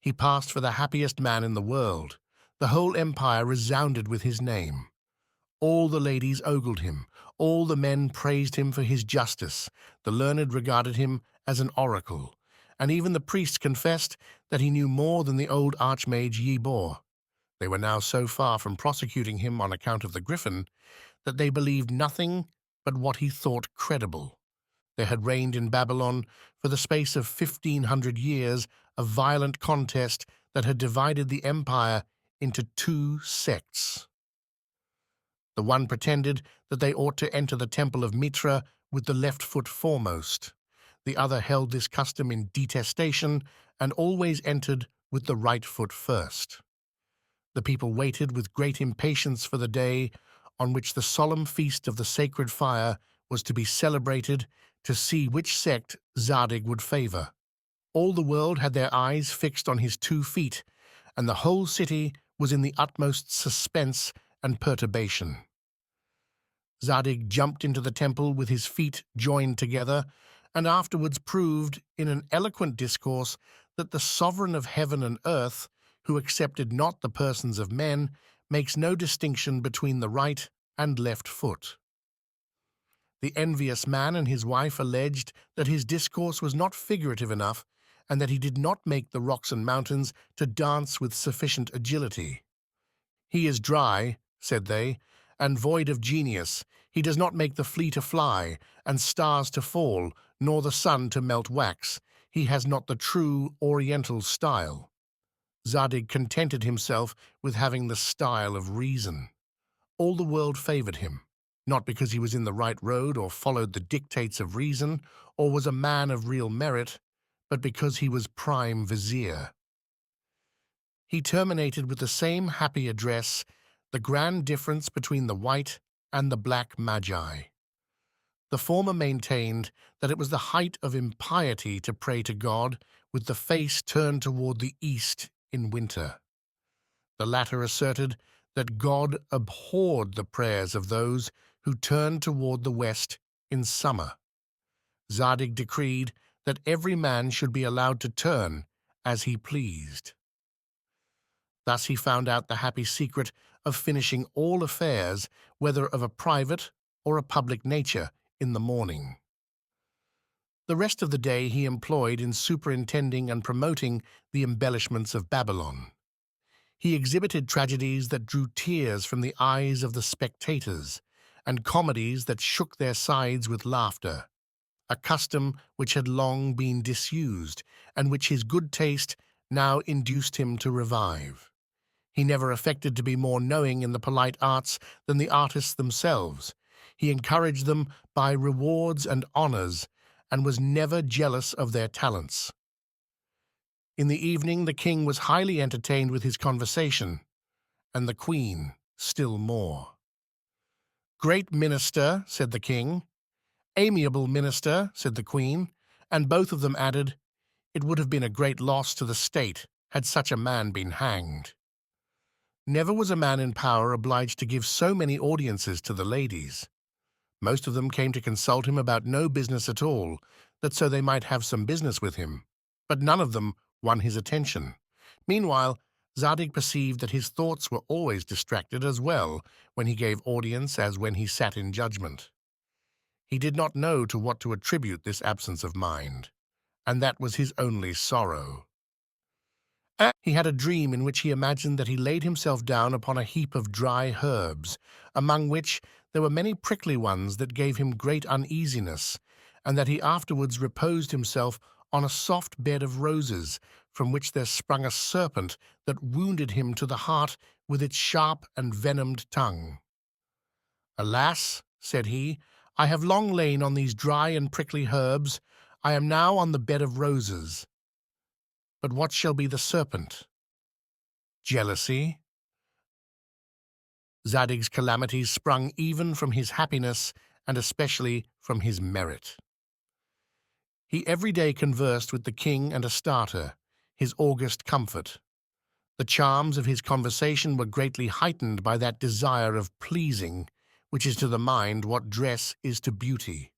He passed for the happiest man in the world. The whole empire resounded with his name. All the ladies ogled him. All the men praised him for his justice. The learned regarded him as an oracle. And even the priests confessed that he knew more than the old archmage Yebor. They were now so far from prosecuting him on account of the griffin that they believed nothing but what he thought credible. There had reigned in Babylon, for the space of 1,500 years, a violent contest that had divided the empire into two sects. The one pretended that they ought to enter the temple of Mitra with the left foot foremost. The other held this custom in detestation and always entered with the right foot first. The people waited with great impatience for the day on which the solemn feast of the sacred fire was to be celebrated, to see which sect Zadig would favor. All the world had their eyes fixed on his 2 feet, and the whole city was in the utmost suspense and perturbation. Zadig jumped into the temple with his feet joined together, and afterwards proved in an eloquent discourse that the sovereign of heaven and earth, who accepted not the persons of men, makes no distinction between the right and left foot. The envious man and his wife alleged that his discourse was not figurative enough, and that he did not make the rocks and mountains to dance with sufficient agility. "He is dry," said they, "and void of genius. He does not make the flea to fly, and stars to fall, nor the sun to melt wax. He has not the true oriental style." Zadig contented himself with having the style of reason. All the world favored him, not because he was in the right road or followed the dictates of reason, or was a man of real merit, but because he was prime vizier. He terminated with the same happy address the grand difference between the white and the black magi. The former maintained that it was the height of impiety to pray to God with the face turned toward the east in winter. The latter asserted that God abhorred the prayers of those who turned toward the west in summer. Zadig decreed that every man should be allowed to turn as he pleased. Thus he found out the happy secret of finishing all affairs, whether of a private or a public nature, in the morning. The rest of the day he employed in superintending and promoting the embellishments of Babylon. He exhibited tragedies that drew tears from the eyes of the spectators, and comedies that shook their sides with laughter, a custom which had long been disused, and which his good taste now induced him to revive. He never affected to be more knowing in the polite arts than the artists themselves. He encouraged them by rewards and honors, and was never jealous of their talents. In the evening the king was highly entertained with his conversation, and the queen still more. "Great minister," said the king. "Amiable minister," said the queen, and both of them added, "It would have been a great loss to the state had such a man been hanged." Never was a man in power obliged to give so many audiences to the ladies. Most of them came to consult him about no business at all, that so they might have some business with him, but none of them won his attention. Meanwhile, Zadig perceived that his thoughts were always distracted as well when he gave audience as when he sat in judgment. He did not know to what to attribute this absence of mind, and that was his only sorrow. He had a dream in which he imagined that he laid himself down upon a heap of dry herbs, among which there were many prickly ones that gave him great uneasiness, and that he afterwards reposed himself on a soft bed of roses, from which there sprung a serpent that wounded him to the heart with its sharp and venomed tongue. "Alas," said he, "I have long lain on these dry and prickly herbs. I am now on the bed of roses. But what shall be the serpent? Jealousy?" Zadig's calamities sprung even from his happiness, and especially from his merit. He every day conversed with the king and Astarte, his august comfort. The charms of his conversation were greatly heightened by that desire of pleasing, which is to the mind what dress is to beauty.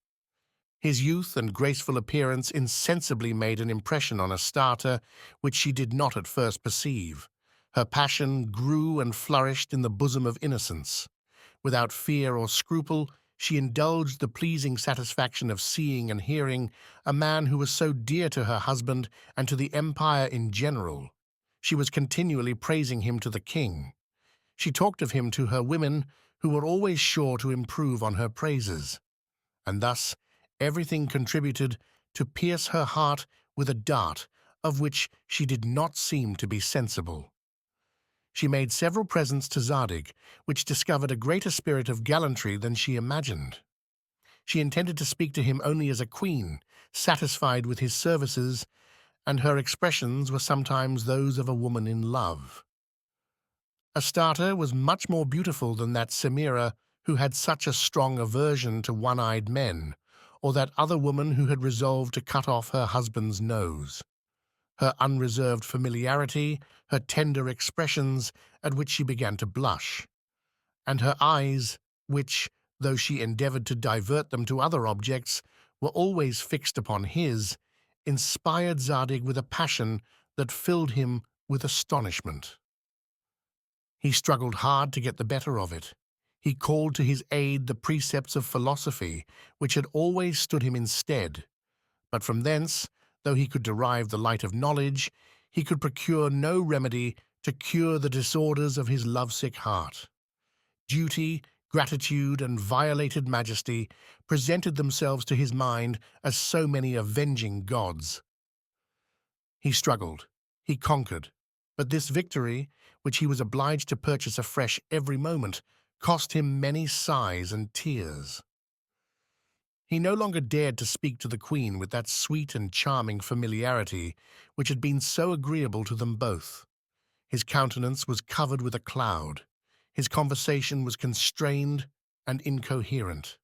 His youth and graceful appearance insensibly made an impression on Astarte, which she did not at first perceive. Her passion grew and flourished in the bosom of innocence. Without fear or scruple, she indulged the pleasing satisfaction of seeing and hearing a man who was so dear to her husband and to the empire in general. She was continually praising him to the king. She talked of him to her women, who were always sure to improve on her praises. And thus everything contributed to pierce her heart with a dart of which she did not seem to be sensible. She made several presents to Zadig, which discovered a greater spirit of gallantry than she imagined. She intended to speak to him only as a queen, satisfied with his services, and her expressions were sometimes those of a woman in love. Astarte was much more beautiful than that Semira who had such a strong aversion to one-eyed men, or that other woman who had resolved to cut off her husband's nose. Her unreserved familiarity, her tender expressions, at which she began to blush, and her eyes, which, though she endeavored to divert them to other objects, were always fixed upon his, inspired Zadig with a passion that filled him with astonishment. He struggled hard to get the better of it. He called to his aid the precepts of philosophy, which had always stood him in stead. But from thence, though he could derive the light of knowledge, he could procure no remedy to cure the disorders of his lovesick heart. Duty, gratitude, and violated majesty presented themselves to his mind as so many avenging gods. He struggled, he conquered, but this victory, which he was obliged to purchase afresh every moment, cost him many sighs and tears. He no longer dared to speak to the queen with that sweet and charming familiarity which had been so agreeable to them both. His countenance was covered with a cloud. His conversation was constrained and incoherent.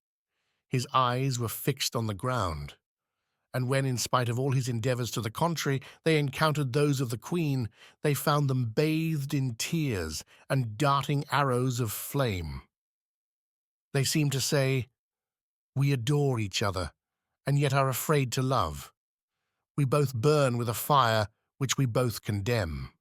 His eyes were fixed on the ground. And when, in spite of all his endeavors to the contrary, they encountered those of the queen, they found them bathed in tears and darting arrows of flame. They seemed to say, "We adore each other, and yet are afraid to love. We both burn with a fire which we both condemn."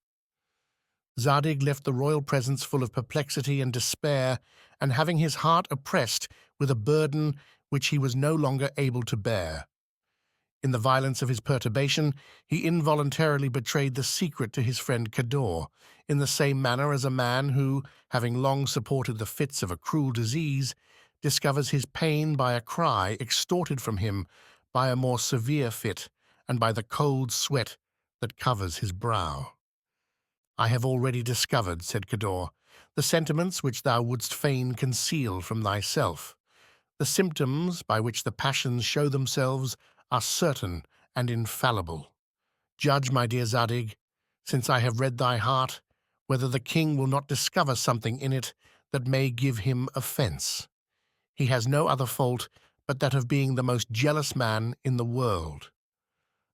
Zadig left the royal presence full of perplexity and despair, and having his heart oppressed with a burden which he was no longer able to bear. In the violence of his perturbation, he involuntarily betrayed the secret to his friend Cador, in the same manner as a man who, having long supported the fits of a cruel disease, discovers his pain by a cry extorted from him by a more severe fit and by the cold sweat that covers his brow. "I have already discovered," said Cador, "the sentiments which thou wouldst fain conceal from thyself. The symptoms by which the passions show themselves are certain and infallible. Judge, my dear Zadig, since I have read thy heart, whether the king will not discover something in it that may give him offense. He has no other fault but that of being the most jealous man in the world.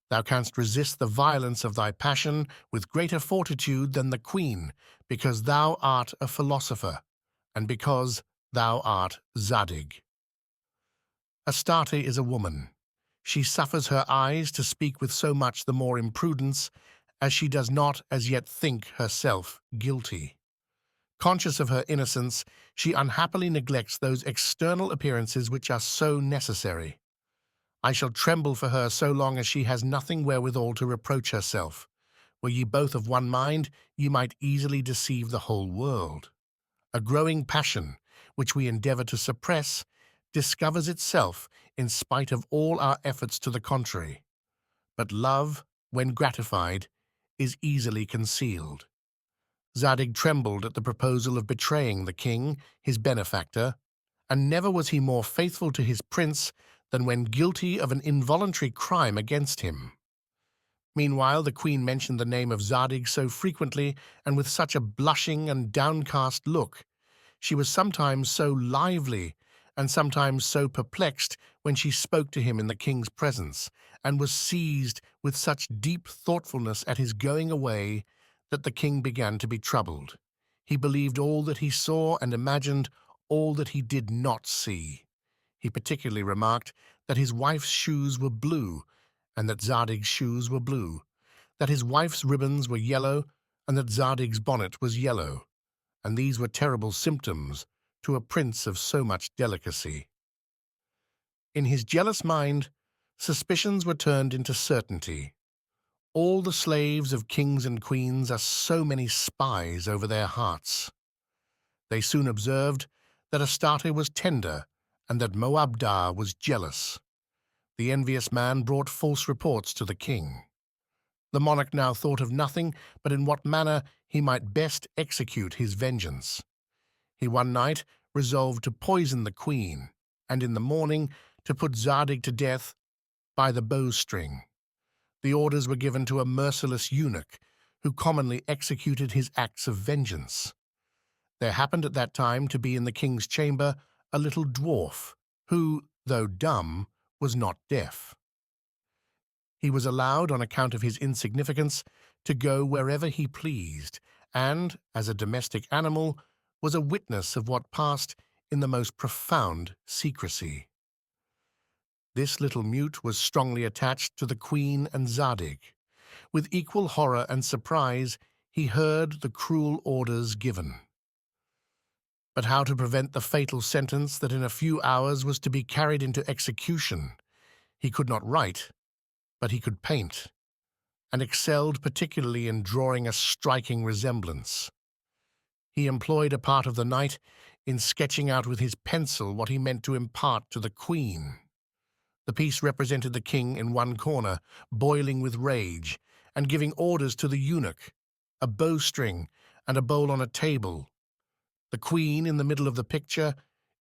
Thou canst resist the violence of thy passion with greater fortitude than the queen, because thou art a philosopher, and because thou art Zadig. Astarte is a woman. She suffers her eyes to speak with so much the more imprudence, as she does not as yet think herself guilty. Conscious of her innocence, she unhappily neglects those external appearances which are so necessary. I shall tremble for her so long as she has nothing wherewithal to reproach herself. Were ye both of one mind, ye might easily deceive the whole world. A growing passion, which we endeavour to suppress, discovers itself in spite of all our efforts to the contrary. But love, when gratified, is easily concealed. Zadig trembled at the proposal of betraying the king, his benefactor, and never was he more faithful to his prince than when guilty of an involuntary crime against him. Meanwhile, the queen mentioned the name of Zadig so frequently and with such a blushing and downcast look. She was sometimes so lively and sometimes so perplexed when she spoke to him in the king's presence, and was seized with such deep thoughtfulness at his going away that the king began to be troubled. He believed all that he saw and imagined all that he did not see. He particularly remarked that his wife's shoes were blue, and that Zadig's shoes were blue, that his wife's ribbons were yellow, and that Zadig's bonnet was yellow, and these were terrible symptoms to a prince of so much delicacy. In his jealous mind, suspicions were turned into certainty. All the slaves of kings and queens are so many spies over their hearts. They soon observed that Astarte was tender, and that Moabdar was jealous. The envious man brought false reports to the king. The monarch now thought of nothing but in what manner he might best execute his vengeance. He one night resolved to poison the queen, and in the morning to put Zadig to death by the bowstring. The orders were given to a merciless eunuch, who commonly executed his acts of vengeance. There happened at that time to be in the king's chamber a little dwarf, who, though dumb, was not deaf. He was allowed, on account of his insignificance, to go wherever he pleased, and, as a domestic animal, was a witness of what passed in the most profound secrecy. This little mute was strongly attached to the queen and Zadig. With equal horror and surprise, he heard the cruel orders given. But how to prevent the fatal sentence that in a few hours was to be carried into execution? He could not write, but he could paint, and excelled particularly in drawing a striking resemblance. He employed a part of the night in sketching out with his pencil what he meant to impart to the queen. The piece represented the king in one corner, boiling with rage, and giving orders to the eunuch, a bowstring and a bowl on a table. The queen in the middle of the picture,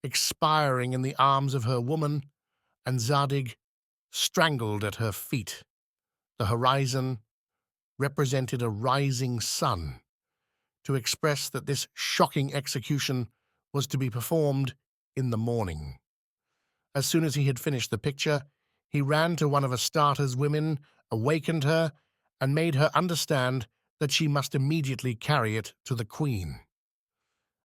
expiring in the arms of her woman, and Zadig strangled at her feet. The horizon represented a rising sun, to express that this shocking execution was to be performed in the morning. As soon as he had finished the picture, he ran to one of Astarte's women, awakened her, and made her understand that she must immediately carry it to the queen.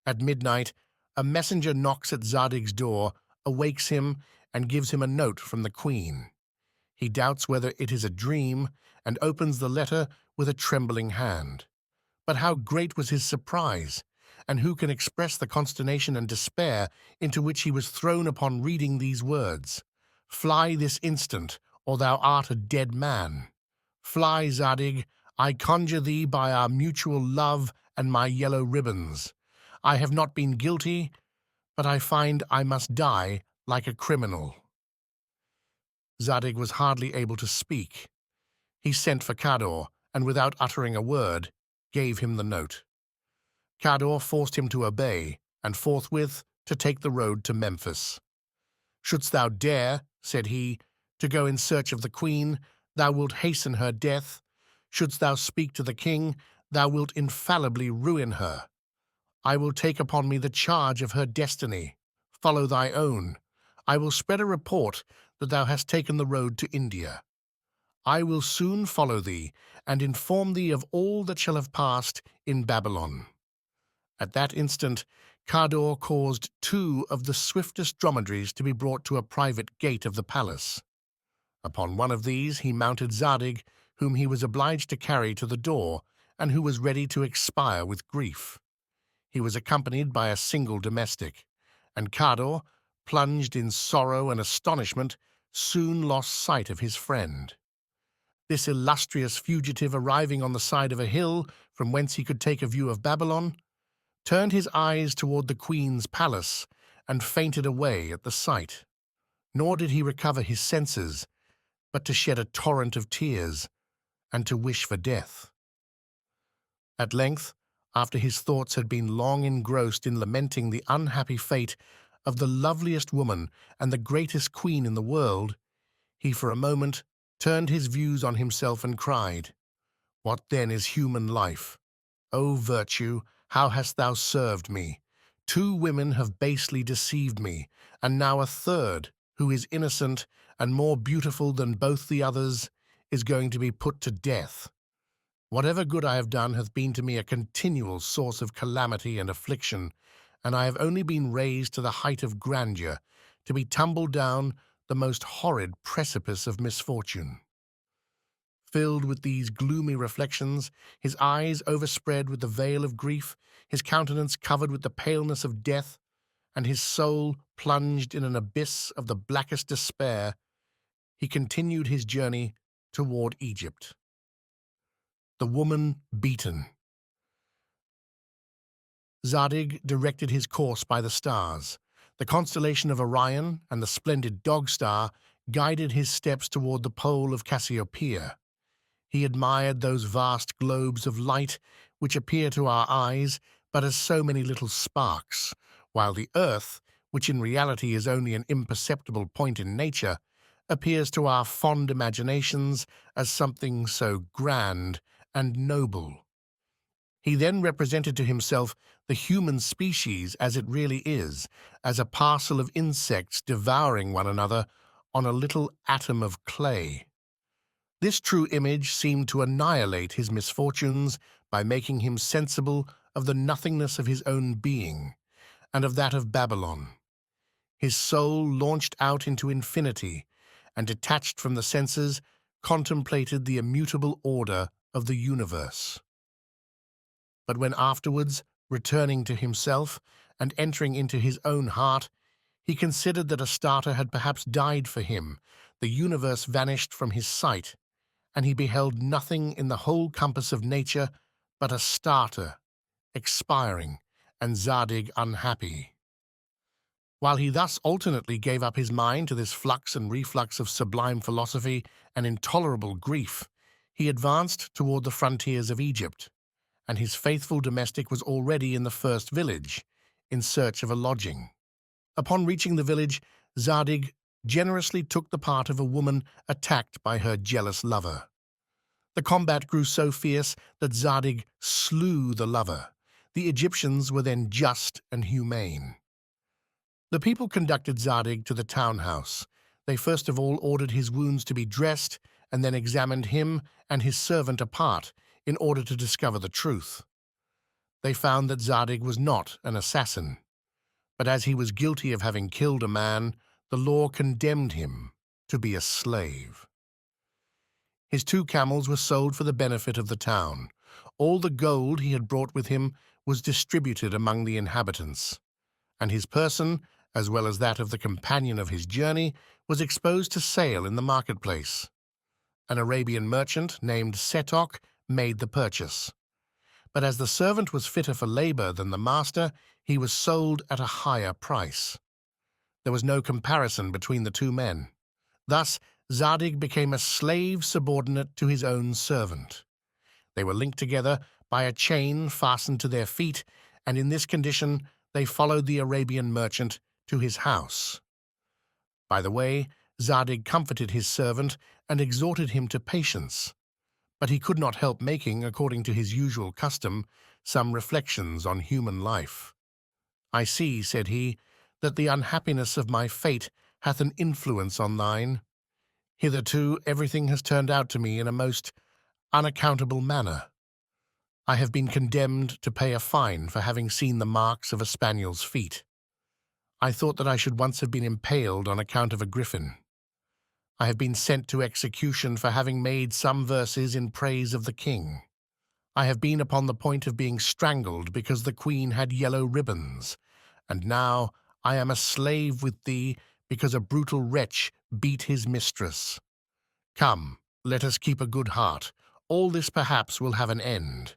At midnight, a messenger knocks at Zadig's door, awakes him, and gives him a note from the queen. He doubts whether it is a dream, and opens the letter with a trembling hand. But how great was his surprise, and who can express the consternation and despair into which he was thrown upon reading these words: "Fly this instant, or thou art a dead man. Fly, Zadig, I conjure thee by our mutual love and my yellow ribbons. I have not been guilty, but I find I must die like a criminal." Zadig was hardly able to speak. He sent for Cador, and without uttering a word, gave him the note. Cador forced him to obey, and forthwith to take the road to Memphis. "Shouldst thou dare," said he, "to go in search of the queen, thou wilt hasten her death. Shouldst thou speak to the king, thou wilt infallibly ruin her. I will take upon me the charge of her destiny. Follow thy own. I will spread a report that thou hast taken the road to India. I will soon follow thee, and inform thee of all that shall have passed in Babylon." At that instant, Cador caused 2 of the swiftest dromedaries to be brought to a private gate of the palace. Upon one of these he mounted Zadig, whom he was obliged to carry to the door, and who was ready to expire with grief. He was accompanied by a single domestic, and Cador, plunged in sorrow and astonishment, soon lost sight of his friend. This illustrious fugitive, arriving on the side of a hill from whence he could take a view of Babylon, turned his eyes toward the queen's palace and fainted away at the sight. Nor did he recover his senses, but to shed a torrent of tears and to wish for death. At length, after his thoughts had been long engrossed in lamenting the unhappy fate of the loveliest woman and the greatest queen in the world, he for a moment turned his views on himself and cried, "What then is human life? O virtue, how hast thou served me? 2 women have basely deceived me, and now a third, who is innocent and more beautiful than both the others, is going to be put to death. Whatever good I have done hath been to me a continual source of calamity and affliction, and I have only been raised to the height of grandeur, to be tumbled down the most horrid precipice of misfortune." Filled with these gloomy reflections, his eyes overspread with the veil of grief, his countenance covered with the paleness of death, and his soul plunged in an abyss of the blackest despair, he continued his journey toward Egypt. The woman beaten. Zadig directed his course by the stars. The constellation of Orion and the splendid Dog Star guided his steps toward the pole of Cassiopeia. He admired those vast globes of light which appear to our eyes but as so many little sparks, while the earth, which in reality is only an imperceptible point in nature, appears to our fond imaginations as something so grand and noble. He then represented to himself the human species as it really is, as a parcel of insects devouring one another on a little atom of clay. This true image seemed to annihilate his misfortunes by making him sensible of the nothingness of his own being and of that of Babylon. His soul launched out into infinity and, detached from the senses, contemplated the immutable order of the universe. But when afterwards, returning to himself and entering into his own heart, he considered that Astarte had perhaps died for him, the universe vanished from his sight, and he beheld nothing in the whole compass of nature but Astarte, expiring, and Zadig unhappy. While he thus alternately gave up his mind to this flux and reflux of sublime philosophy and intolerable grief, he advanced toward the frontiers of Egypt, and his faithful domestic was already in the first village, in search of a lodging. Upon reaching the village, Zadig generously took the part of a woman attacked by her jealous lover. The combat grew so fierce that Zadig slew the lover. The Egyptians were then just and humane. The people conducted Zadig to the townhouse. They first of all ordered his wounds to be dressed, and then examined him and his servant apart in order to discover the truth. They found that Zadig was not an assassin, but as he was guilty of having killed a man, the law condemned him to be a slave. His 2 camels were sold for the benefit of the town. All the gold he had brought with him was distributed among the inhabitants, and his person, as well as that of the companion of his journey, was exposed to sale in the marketplace. An Arabian merchant named Setok made the purchase. But as the servant was fitter for labor than the master, he was sold at a higher price. There was no comparison between the 2 men. Thus, Zadig became a slave subordinate to his own servant. They were linked together by a chain fastened to their feet, and in this condition they followed the Arabian merchant to his house. By the way, Zadig comforted his servant and exhorted him to patience, but he could not help making, according to his usual custom, some reflections on human life. "I see," said he, "that the unhappiness of my fate hath an influence on thine. Hitherto everything has turned out to me in a most unaccountable manner. I have been condemned to pay a fine for having seen the marks of a spaniel's feet. I thought that I should once have been impaled on account of a griffin. I have been sent to execution for having made some verses in praise of the king. I have been upon the point of being strangled because the queen had yellow ribbons, and now I am a slave with thee because a brutal wretch beat his mistress. Come, let us keep a good heart. All this perhaps will have an end.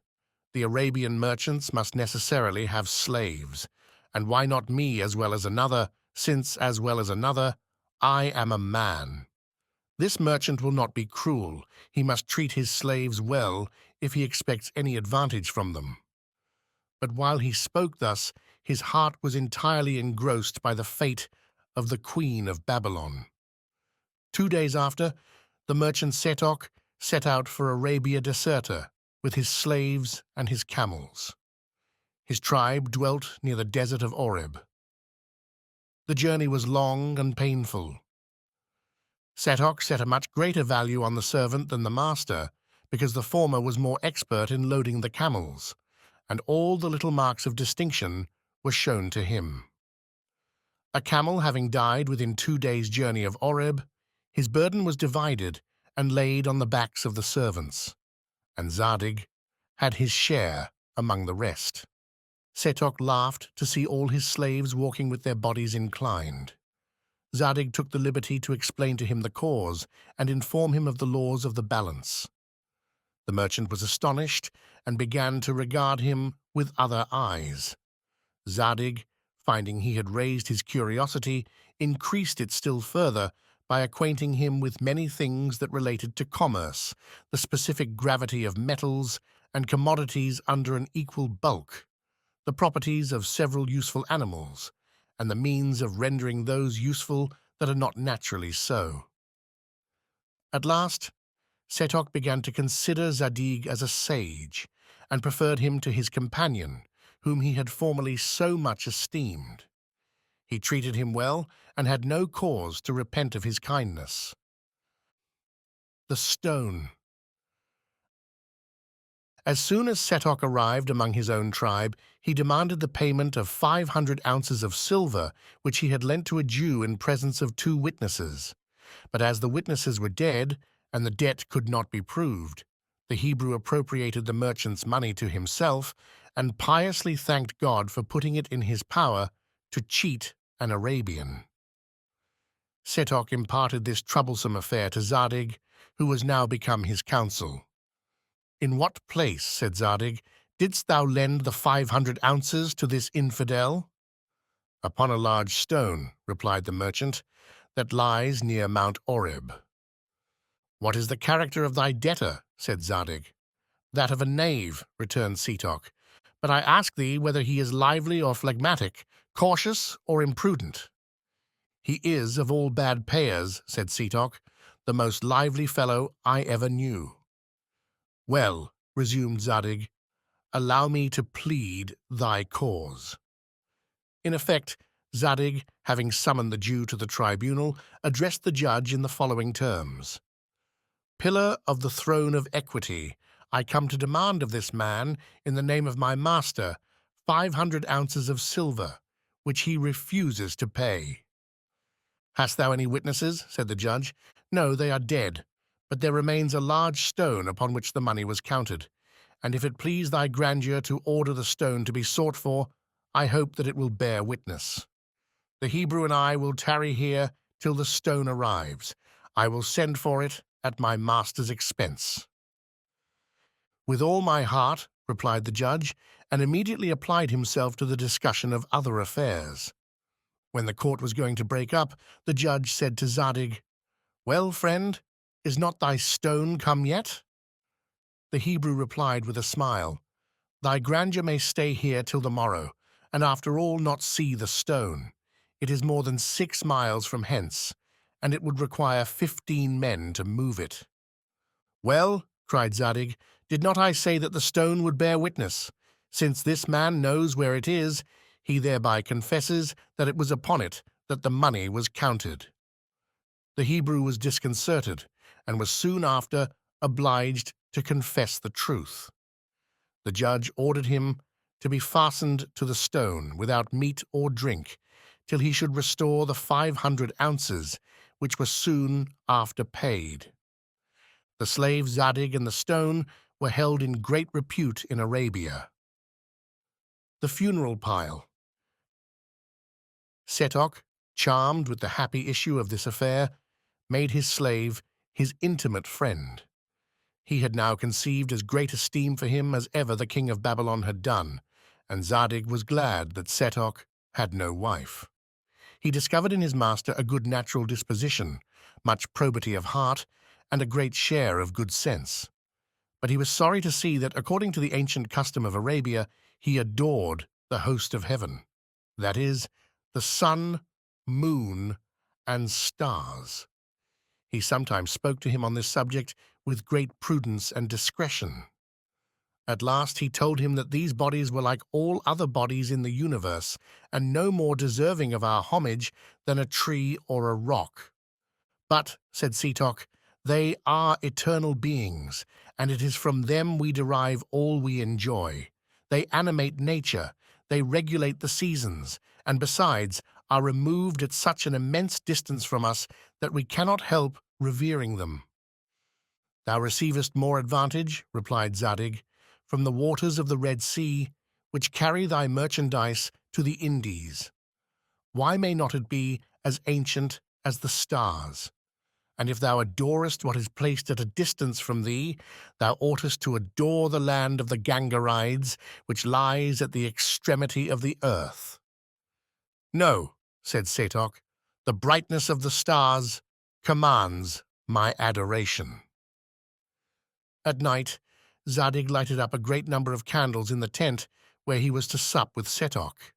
The Arabian merchants must necessarily have slaves, and why not me as well as another, since, as well as another, I am a man. This merchant will not be cruel. He must treat his slaves well if he expects any advantage from them. But while he spoke thus, his heart was entirely engrossed by the fate of the Queen of Babylon. 2 days after, the merchant Zadig set out for Arabia Deserta with his slaves and his camels. His tribe dwelt near the desert of Oreb. The journey was long and painful. Zadig set a much greater value on the servant than the master, because the former was more expert in loading the camels, and all the little marks of distinction were shown to him. A camel having died within 2 days' journey of Oreb, his burden was divided and laid on the backs of the servants, and Zadig had his share among the rest. Zadig laughed to see all his slaves walking with their bodies inclined. Zadig took the liberty to explain to him the cause and inform him of the laws of the balance. The merchant was astonished and began to regard him with other eyes. Zadig, finding he had raised his curiosity, increased it still further by acquainting him with many things that related to commerce, the specific gravity of metals and commodities under an equal bulk, the properties of several useful animals, and the means of rendering those useful that are not naturally so. At last, Zadig began to consider Zadig as a sage, and preferred him to his companion, whom he had formerly so much esteemed. He treated him well, and had no cause to repent of his kindness. The stone. As soon as Zadig arrived among his own tribe, he demanded the payment of 500 ounces of silver, which he had lent to a Jew in presence of 2 witnesses. But as the witnesses were dead, and the debt could not be proved, the Hebrew appropriated the merchant's money to himself, and piously thanked God for putting it in his power to cheat an Arabian. Zadig imparted this troublesome affair to Zadig, who was now become his counsel. "In what place," said Zadig, "didst thou lend the 500 ounces to this infidel?" "Upon a large stone," replied the merchant, "that lies near Mount Oreb." "What is the character of thy debtor?" said Zadig. "That of a knave," returned Zadig. "But I ask thee whether he is lively or phlegmatic, cautious or imprudent." "He is, of all bad payers," said Zadig, "the most lively fellow I ever knew." "Well," resumed Zadig, "allow me to plead thy cause." In effect, Zadig, having summoned the Jew to the tribunal, addressed the judge in the following terms: "Pillar of the throne of equity, I come to demand of this man, in the name of my master, 500 ounces of silver, which he refuses to pay." "Hast thou any witnesses?" said the judge. "No, they are dead, but there remains a large stone upon which the money was counted, and if it please thy grandeur to order the stone to be sought for, I hope that it will bear witness. The Hebrew and I will tarry here till the stone arrives. I will send for it at my master's expense." "With all my heart," replied the judge, and immediately applied himself to the discussion of other affairs. When the court was going to break up, the judge said to Zadig, "Well, friend, is not thy stone come yet?" The Hebrew replied with a smile, "Thy grandeur may stay here till the morrow, and after all not see the stone. It is more than 6 miles from hence, and it would require 15 men to move it." "Well," cried Zadig, "did not I say that the stone would bear witness? Since this man knows where it is, he thereby confesses that it was upon it that the money was counted." The Hebrew was disconcerted, and was soon after obliged to confess the truth. The judge ordered him to be fastened to the stone without meat or drink, till he should restore the 500 ounces, which were soon after paid. The slave Zadig and the stone were held in great repute in Arabia. The funeral pile. Zadig, charmed with the happy issue of this affair, made his slave his intimate friend. He had now conceived as great esteem for him as ever the king of Babylon had done, and Zadig was glad that Setok had no wife. He discovered in his master a good natural disposition, much probity of heart, and a great share of good sense. But he was sorry to see that, according to the ancient custom of Arabia, he adored the host of heaven, that is, the sun, moon, and stars. He sometimes spoke to him on this subject with great prudence and discretion. At last he told him that these bodies were like all other bodies in the universe, and no more deserving of our homage than a tree or a rock. But, said Setok, they are eternal beings, and it is from them we derive all we enjoy. They animate nature, they regulate the seasons, and besides are removed at such an immense distance from us that we cannot help revering them. Thou receivest more advantage, replied Zadig, from the waters of the Red Sea, which carry thy merchandise to the Indies. Why may not it be as ancient as the stars? And if thou adorest what is placed at a distance from thee, thou oughtest to adore the land of the Gangarides, which lies at the extremity of the earth. No, said Setok, the brightness of the stars commands my adoration. At night, Zadig lighted up a great number of candles in the tent where he was to sup with Setok,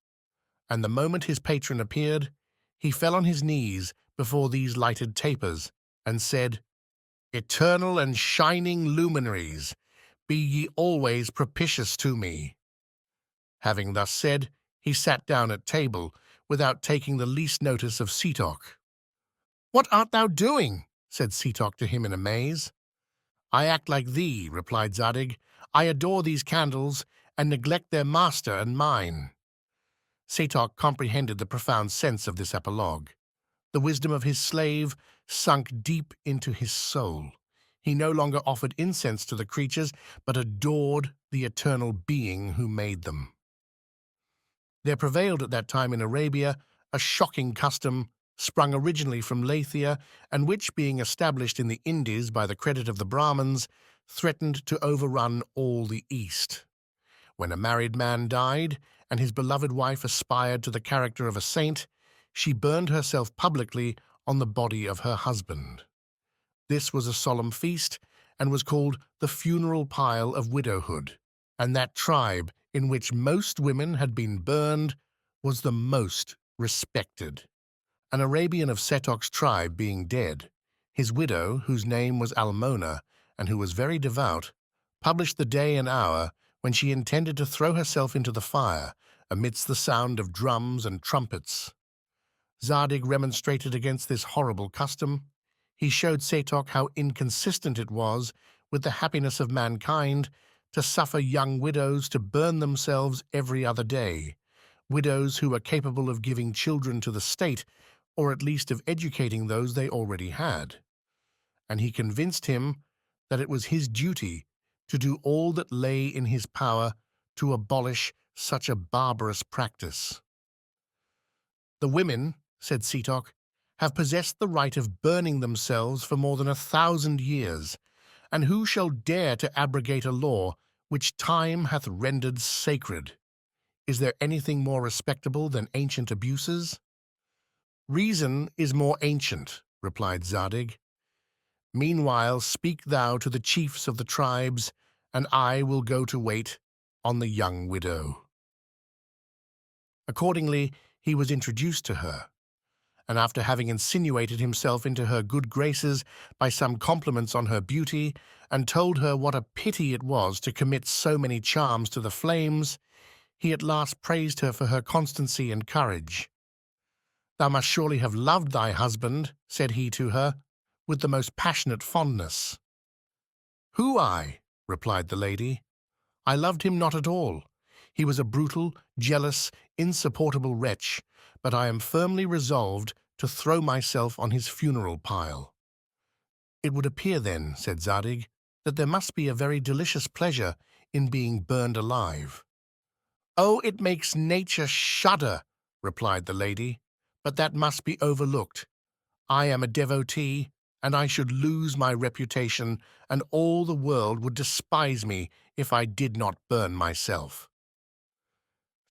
and the moment his patron appeared, he fell on his knees before these lighted tapers, and said, Eternal and shining luminaries, be ye always propitious to me. Having thus said, he sat down at table, without taking the least notice of Setok. What art thou doing? Said Setok to him in amaze. I act like thee, replied Zadig. I adore these candles, and neglect their master and mine. Setok comprehended the profound sense of this apologue. The wisdom of his slave sunk deep into his soul. He no longer offered incense to the creatures, but adored the eternal being who made them. There prevailed at that time in Arabia a shocking custom sprung originally from Lathia, and which, being established in the Indies by the credit of the Brahmins, threatened to overrun all the East. When a married man died, and his beloved wife aspired to the character of a saint, she burned herself publicly on the body of her husband. This was a solemn feast, and was called the funeral pile of widowhood, and that tribe in which most women had been burned was the most respected. An Arabian of Setok's tribe being dead, his widow, whose name was Almona, and who was very devout, published the day and hour when she intended to throw herself into the fire, amidst the sound of drums and trumpets. Zadig remonstrated against this horrible custom. He showed Setok how inconsistent it was with the happiness of mankind to suffer young widows to burn themselves every other day, widows who were capable of giving children to the state, or at least of educating those they already had. And he convinced him that it was his duty to do all that lay in his power to abolish such a barbarous practice. The women, said Setok, have possessed the right of burning themselves for more than 1,000 years, and who shall dare to abrogate a law which time hath rendered sacred? Is there anything more respectable than ancient abuses? Reason is more ancient, replied Zadig. Meanwhile speak thou to the chiefs of the tribes, and I will go to wait on the young widow. Accordingly, he was introduced to her, and after having insinuated himself into her good graces by some compliments on her beauty, and told her what a pity it was to commit so many charms to the flames, he at last praised her for her constancy and courage. Thou must surely have loved thy husband, said he to her, with the most passionate fondness. Who I? Replied the lady. I loved him not at all. He was a brutal, jealous, insupportable wretch, but I am firmly resolved to throw myself on his funeral pile. It would appear then, said Zadig, that there must be a very delicious pleasure in being burned alive. Oh, it makes nature shudder, replied the lady, but that must be overlooked. I am a devotee, and I should lose my reputation, and all the world would despise me if I did not burn myself."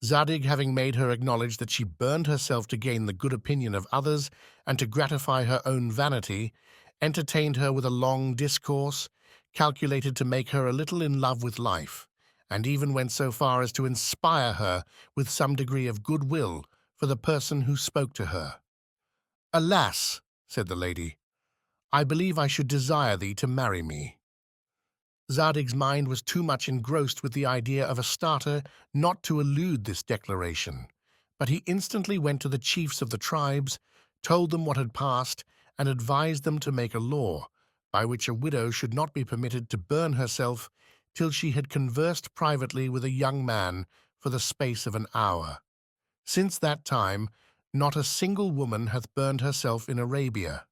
Zadig, having made her acknowledge that she burned herself to gain the good opinion of others and to gratify her own vanity, entertained her with a long discourse, calculated to make her a little in love with life, and even went so far as to inspire her with some degree of goodwill for the person who spoke to her. "Alas," said the lady, "I believe I should desire thee to marry me." Zadig's mind was too much engrossed with the idea of a starter not to elude this declaration, but he instantly went to the chiefs of the tribes, told them what had passed, and advised them to make a law by which a widow should not be permitted to burn herself till she had conversed privately with a young man for the space of an hour. Since that time, not a single woman hath burned herself in Arabia.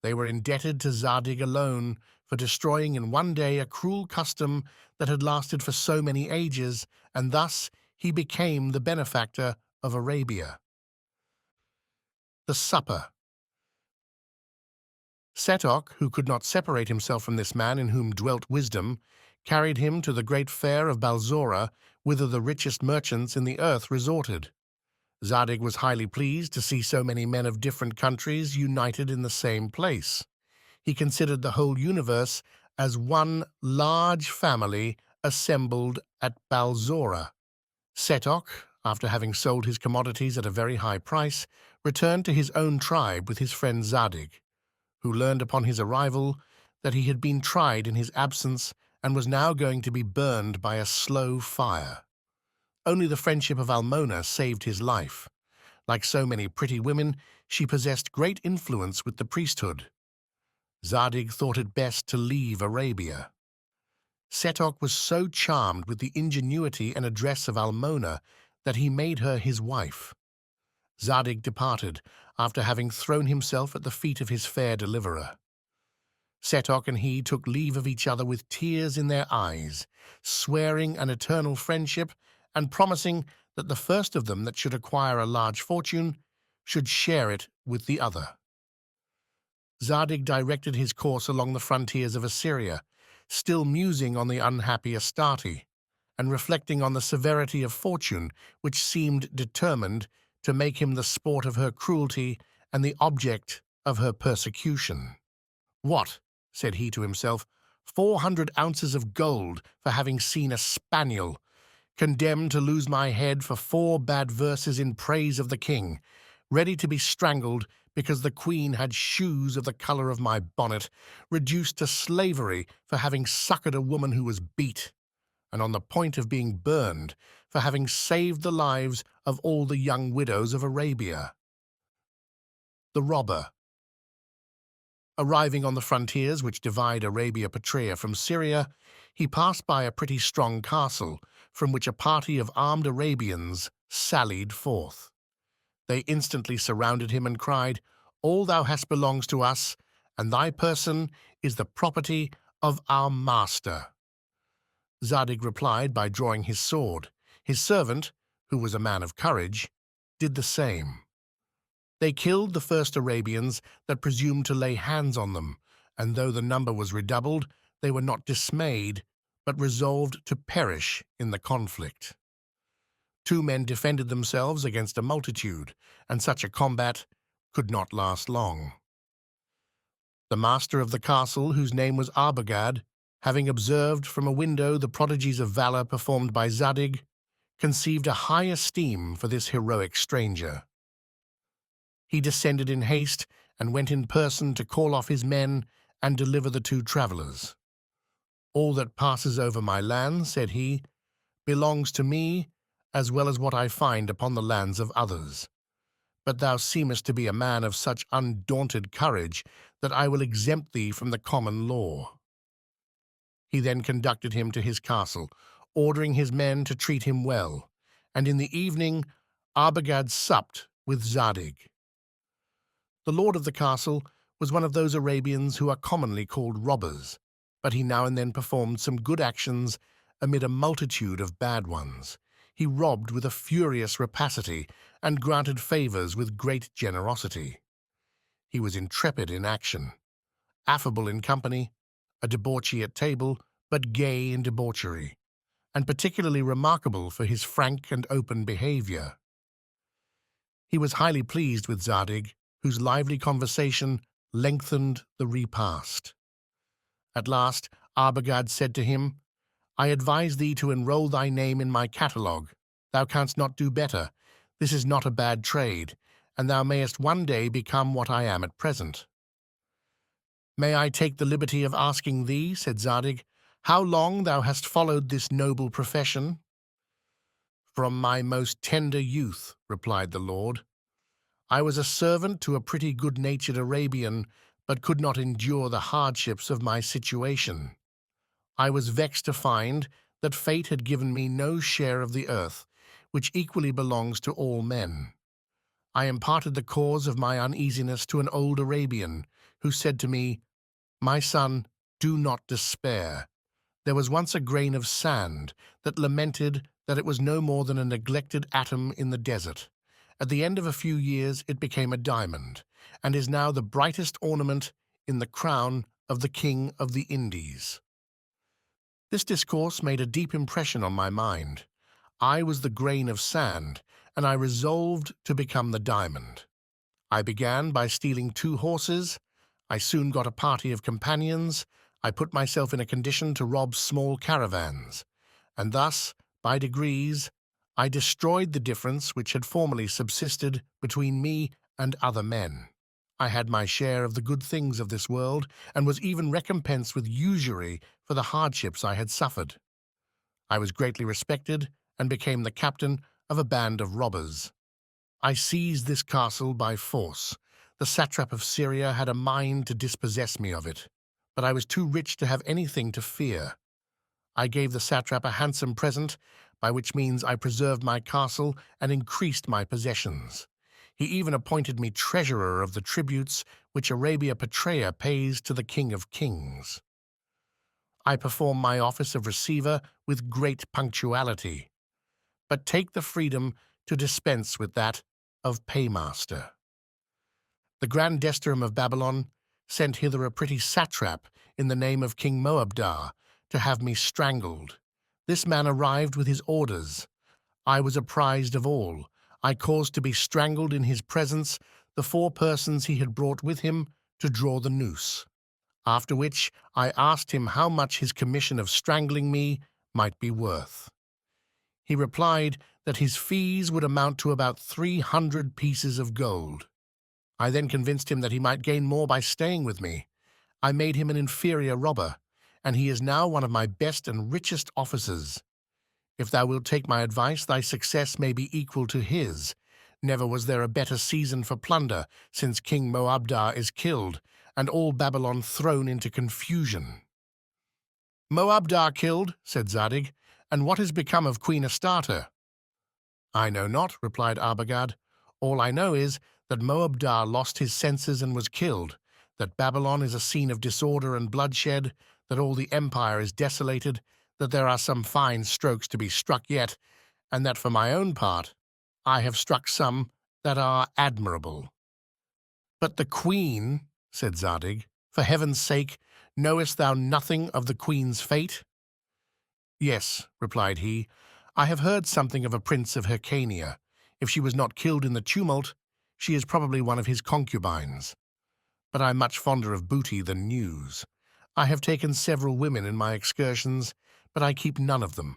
They were indebted to Zadig alone for destroying in one day a cruel custom that had lasted for so many ages, and thus he became the benefactor of Arabia. The supper. Setoc, who could not separate himself from this man in whom dwelt wisdom, carried him to the great fair of Balzora, whither the richest merchants in the earth resorted. Zadig was highly pleased to see so many men of different countries united in the same place. He considered the whole universe as one large family assembled at Balzora. Setoc, after having sold his commodities at a very high price, returned to his own tribe with his friend Zadig, who learned upon his arrival that he had been tried in his absence and was now going to be burned by a slow fire. Only the friendship of Almona saved his life. Like so many pretty women, she possessed great influence with the priesthood. Zadig thought it best to leave Arabia. Setoc was so charmed with the ingenuity and address of Almona that he made her his wife. Zadig departed after having thrown himself at the feet of his fair deliverer. Setoc and he took leave of each other with tears in their eyes, swearing an eternal friendship and promising that the first of them that should acquire a large fortune should share it with the other. Zadig directed his course along the frontiers of Assyria, still musing on the unhappy Astarte, and reflecting on the severity of fortune which seemed determined to make him the sport of her cruelty and the object of her persecution. "What," said he to himself, 400 ounces of gold for having seen a spaniel, condemned to lose my head for 4 bad verses in praise of the king, ready to be strangled because the queen had shoes of the color of my bonnet, reduced to slavery for having succored a woman who was beat, and on the point of being burned for having saved the lives of all the young widows of Arabia." The robber. Arriving on the frontiers which divide Arabia Petraea from Syria, he passed by a pretty strong castle, from which a party of armed Arabians sallied forth. They instantly surrounded him and cried, "All thou hast belongs to us, and thy person is the property of our master." Zadig replied by drawing his sword. His servant, who was a man of courage, did the same. They killed the first Arabians that presumed to lay hands on them, and though the number was redoubled, they were not dismayed, but resolved to perish in the conflict. 2 men defended themselves against a multitude, and such a combat could not last long. The master of the castle, whose name was Arbogad, having observed from a window the prodigies of valor performed by Zadig, conceived a high esteem for this heroic stranger. He descended in haste and went in person to call off his men and deliver the 2 travelers. "All that passes over my lands," said he, "belongs to me, as well as what I find upon the lands of others. But thou seemest to be a man of such undaunted courage that I will exempt thee from the common law." He then conducted him to his castle, ordering his men to treat him well, and in the evening Arbogad supped with Zadig. The lord of the castle was one of those Arabians who are commonly called robbers, but he now and then performed some good actions amid a multitude of bad ones. He robbed with a furious rapacity and granted favors with great generosity. He was intrepid in action, affable in company, a debauchee at table, but gay in debauchery, and particularly remarkable for his frank and open behavior. He was highly pleased with Zadig, whose lively conversation lengthened the repast. At last, Arbogad said to him, I advise thee to enroll thy name in my catalogue. Thou canst not do better. This is not a bad trade, and thou mayest one day become what I am at present. May I take the liberty of asking thee, said Zadig, how long thou hast followed this noble profession? From my most tender youth, replied the lord. I was a servant to a pretty good-natured Arabian, but could not endure the hardships of my situation. I was vexed to find that fate had given me no share of the earth, which equally belongs to all men. I imparted the cause of my uneasiness to an old Arabian, who said to me, My son, do not despair. There was once a grain of sand that lamented that it was no more than a neglected atom in the desert. At the end of a few years it became a diamond, and is now the brightest ornament in the crown of the King of the Indies. This discourse made a deep impression on my mind. I was the grain of sand, and I resolved to become the diamond. I began by stealing 2 horses. I soon got a party of companions. I put myself in a condition to rob small caravans, and thus, by degrees, I destroyed the difference which had formerly subsisted between me and other men. I had my share of the good things of this world, and was even recompensed with usury for the hardships I had suffered. I was greatly respected, and became the captain of a band of robbers. I seized this castle by force. The satrap of Syria had a mind to dispossess me of it, but I was too rich to have anything to fear. I gave the satrap a handsome present, by which means I preserved my castle and increased my possessions. He even appointed me treasurer of the tributes which Arabia Petraea pays to the King of Kings. I perform my office of receiver with great punctuality, but take the freedom to dispense with that of paymaster. The Grand Desterham of Babylon sent hither a pretty satrap in the name of King Moabdar to have me strangled. This man arrived with his orders. I was apprised of all. I caused to be strangled in his presence the 4 persons he had brought with him to draw the noose, after which I asked him how much his commission of strangling me might be worth. He replied that his fees would amount to about 300 pieces of gold. I then convinced him that he might gain more by staying with me. I made him an inferior robber, and he is now one of my best and richest officers. If thou wilt take my advice, thy success may be equal to his. Never was there a better season for plunder, since King Moabdar is killed, and all Babylon thrown into confusion. Moabdar killed, said Zadig, and what has become of Queen Astarte? I know not, replied Arbogad. All I know is that Moabdar lost his senses and was killed, that Babylon is a scene of disorder and bloodshed, that all the empire is desolated, that there are some fine strokes to be struck yet, and that for my own part I have struck some that are admirable. But the queen, said Zadig, for heaven's sake, knowest thou nothing of the queen's fate? Yes, replied he, I have heard something of a prince of Hyrcania. If she was not killed in the tumult, she is probably one of his concubines. But I am much fonder of booty than news. I have taken several women in my excursions, but I keep none of them.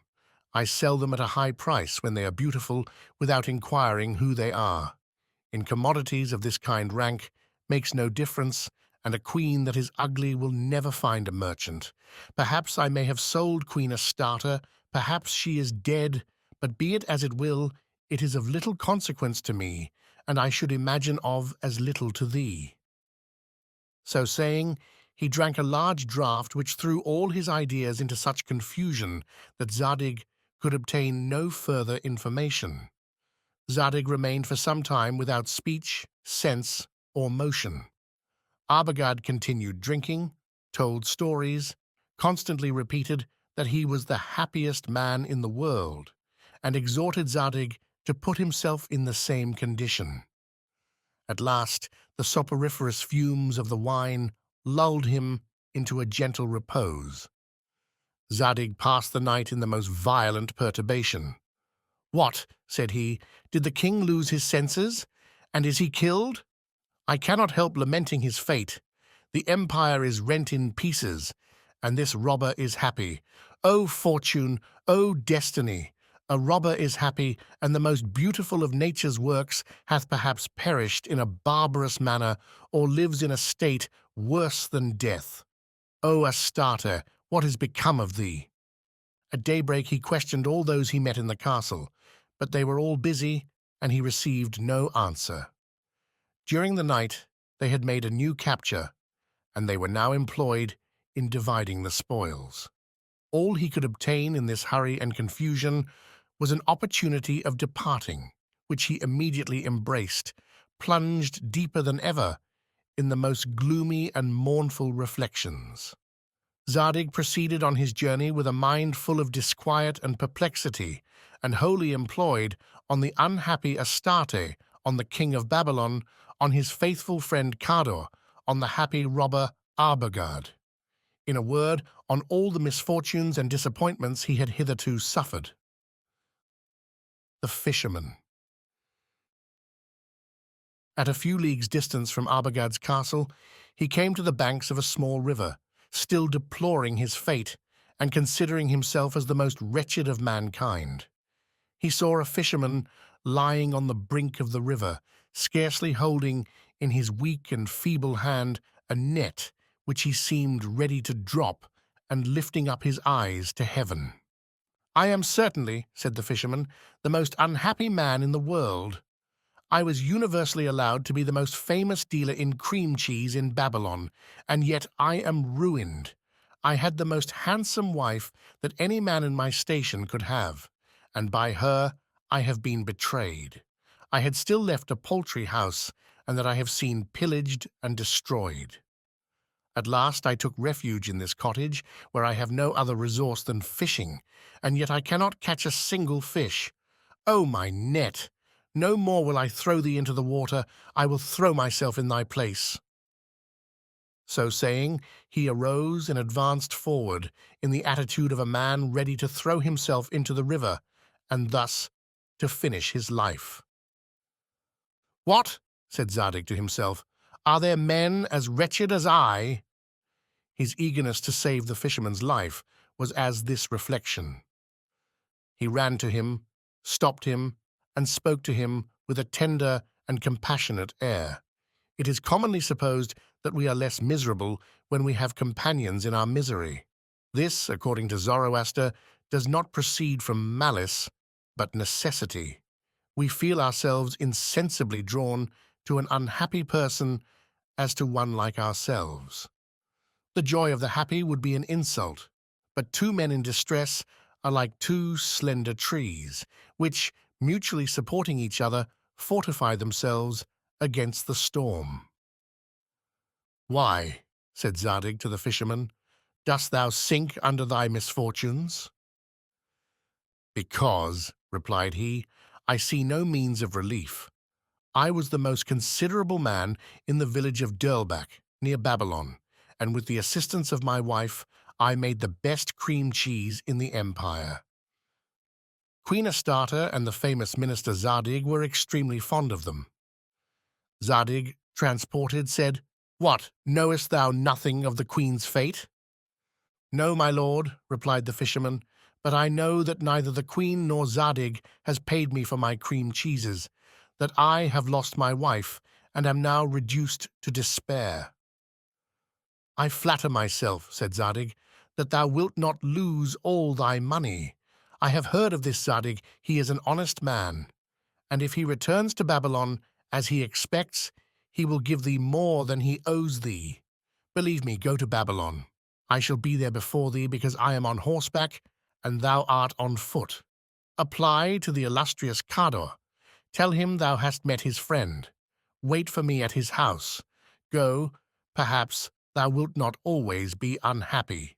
I sell them at a high price when they are beautiful, without inquiring who they are. In commodities of this kind rank makes no difference, and a queen that is ugly will never find a merchant. Perhaps I may have sold Queen Astarte, perhaps she is dead, but be it as it will, it is of little consequence to me, and I should imagine of as little to thee. So saying, he drank a large draught which threw all his ideas into such confusion that Zadig could obtain no further information. Zadig remained for some time without speech, sense, or motion. Arbogad continued drinking, told stories, constantly repeated that he was the happiest man in the world, and exhorted Zadig to put himself in the same condition. At last, the soporiferous fumes of the wine lulled him into a gentle repose. Zadig passed the night in the most violent perturbation. "What," said he, "did the king lose his senses? And is he killed? I cannot help lamenting his fate. The empire is rent in pieces, and this robber is happy. O fortune, O destiny! A robber is happy, and the most beautiful of nature's works hath perhaps perished in a barbarous manner, or lives in a state worse than death. O Astarte, what is become of thee?" At daybreak he questioned all those he met in the castle, but they were all busy, and he received no answer. During the night they had made a new capture, and they were now employed in dividing the spoils. All he could obtain in this hurry and confusion was an opportunity of departing, which he immediately embraced, plunged deeper than ever in the most gloomy and mournful reflections. Zadig proceeded on his journey with a mind full of disquiet and perplexity, and wholly employed on the unhappy Astarte, on the king of Babylon, on his faithful friend Cador, on the happy robber Arbogad. In a word, on all the misfortunes and disappointments he had hitherto suffered. The fisherman. At a few leagues' distance from Arbogad's castle, he came to the banks of a small river, still deploring his fate, and considering himself as the most wretched of mankind. He saw a fisherman lying on the brink of the river, scarcely holding in his weak and feeble hand a net which he seemed ready to drop, and lifting up his eyes to heaven. "I am certainly," said the fisherman, "the most unhappy man in the world. I was universally allowed to be the most famous dealer in cream cheese in Babylon, and yet I am ruined. I had the most handsome wife that any man in my station could have, and by her I have been betrayed. I had still left a paltry house, and that I have seen pillaged and destroyed. At last I took refuge in this cottage, where I have no other resource than fishing, and yet I cannot catch a single fish. O my net! No more will I throw thee into the water, I will throw myself in thy place." So saying, he arose and advanced forward in the attitude of a man ready to throw himself into the river, and thus to finish his life. "What," said Zadig to himself, "are there men as wretched as I?" His eagerness to save the fisherman's life was as this reflection. He ran to him, stopped him, and spoke to him with a tender and compassionate air. It is commonly supposed that we are less miserable when we have companions in our misery. This, according to Zoroaster, does not proceed from malice, but necessity. We feel ourselves insensibly drawn to an unhappy person as to one like ourselves. The joy of the happy would be an insult, but two men in distress are like two slender trees, which, mutually supporting each other, fortify themselves against the storm. "Why," said Zadig to the fisherman, "dost thou sink under thy misfortunes?" "Because," replied he, "I see no means of relief. I was the most considerable man in the village of Derlbach, near Babylon, and with the assistance of my wife, I made the best cream cheese in the empire. Queen Astarte and the famous minister Zadig were extremely fond of them." Zadig, transported, said, "What, knowest thou nothing of the queen's fate?" "No, my lord," replied the fisherman, "but I know that neither the queen nor Zadig has paid me for my cream cheeses, that I have lost my wife, and am now reduced to despair." "I flatter myself," said Zadig, "that thou wilt not lose all thy money. I have heard of this Zadig, he is an honest man, and if he returns to Babylon, as he expects, he will give thee more than he owes thee. Believe me, go to Babylon. I shall be there before thee, because I am on horseback, and thou art on foot. Apply to the illustrious Cador. Tell him thou hast met his friend. Wait for me at his house. Go, perhaps thou wilt not always be unhappy."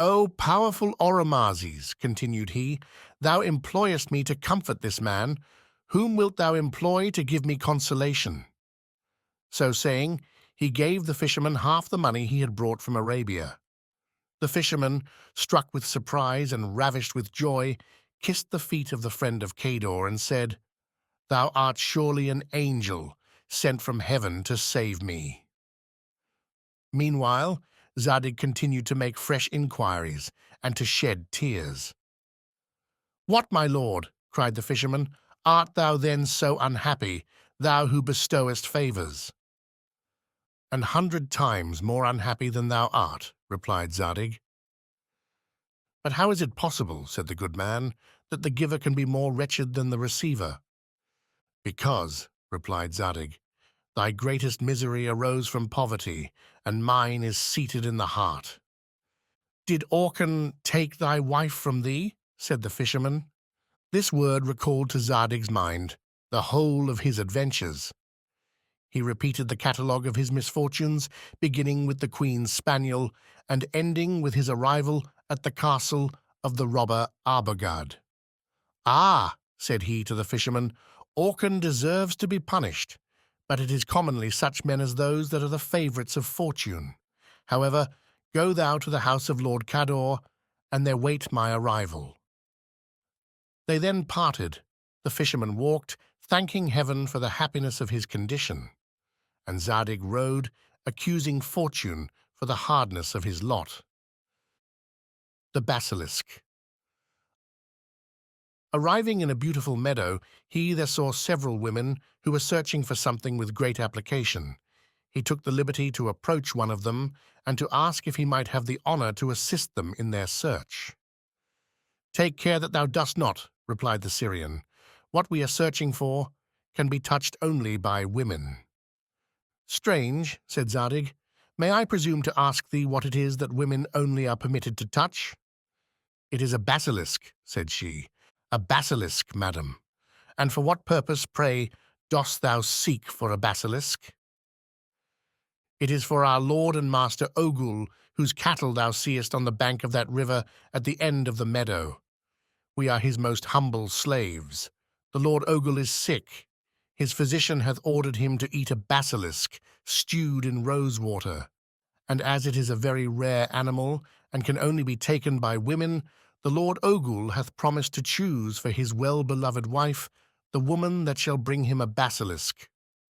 "O powerful Oromazes," continued he, "thou employest me to comfort this man. Whom wilt thou employ to give me consolation?" So saying, He gave the fisherman half the money he had brought from Arabia. The fisherman, struck with surprise and ravished with joy, kissed the feet of the friend of Cador and said, "Thou art surely an angel, sent from heaven to save me." Meanwhile, Zadig continued to make fresh inquiries and to shed tears. "What, my lord," cried the fisherman, "art thou then so unhappy, thou who bestowest favors?" "An 100 times more unhappy than thou art," replied Zadig. "But how is it possible," said the good man, "that the giver can be more wretched than the receiver?" "Because," replied Zadig, "thy greatest misery arose from poverty, and mine is seated in the heart." "Did Orcan take thy wife from thee?" said the fisherman. This word recalled to Zadig's mind the whole of his adventures. He repeated the catalogue of his misfortunes, beginning with the queen's spaniel and ending with his arrival at the castle of the robber Arbogad. "Ah," said he to the fisherman, "Orcan deserves to be punished, but it is commonly such men as those that are the favourites of fortune. However, go thou to the house of Lord Cador, and there wait my arrival." They then parted. The fisherman walked, thanking heaven for the happiness of his condition, and Zadig rode, accusing fortune for the hardness of his lot. The Basilisk. Arriving in a beautiful meadow, he there saw several women who were searching for something with great application. He took the liberty to approach one of them and to ask if he might have the honor to assist them in their search. "Take care that thou dost not," replied the Syrian. "What we are searching for can be touched only by women." "Strange," said Zadig. "May I presume to ask thee what it is that women only are permitted to touch?" "It is a basilisk," said she. "A basilisk, madam. And for what purpose, pray, dost thou seek for a basilisk?" "It is for our lord and master Ogul, whose cattle thou seest on the bank of that river at the end of the meadow. We are his most humble slaves. The Lord Ogul is sick. His physician hath ordered him to eat a basilisk, stewed in rose water. And as it is a very rare animal, and can only be taken by women, the Lord Ogul hath promised to choose for his well-beloved wife the woman that shall bring him a basilisk.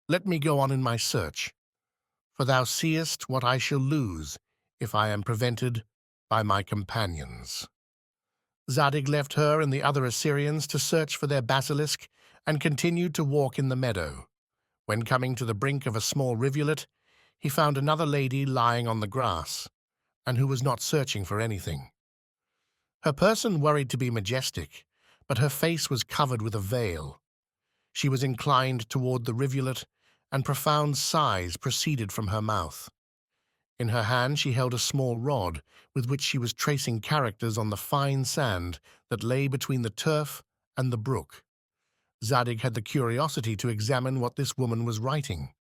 Let me go on in my search, for thou seest what I shall lose if I am prevented by my companions." Zadig left her and the other Assyrians to search for their basilisk and continued to walk in the meadow. When coming to the brink of a small rivulet, he found another lady lying on the grass, and who was not searching for anything. Her person worried to be majestic, but her face was covered with a veil. She was inclined toward the rivulet, and profound sighs proceeded from her mouth. In her hand she held a small rod, with which she was tracing characters on the fine sand that lay between the turf and the brook. Zadig had the curiosity to examine what this woman was writing.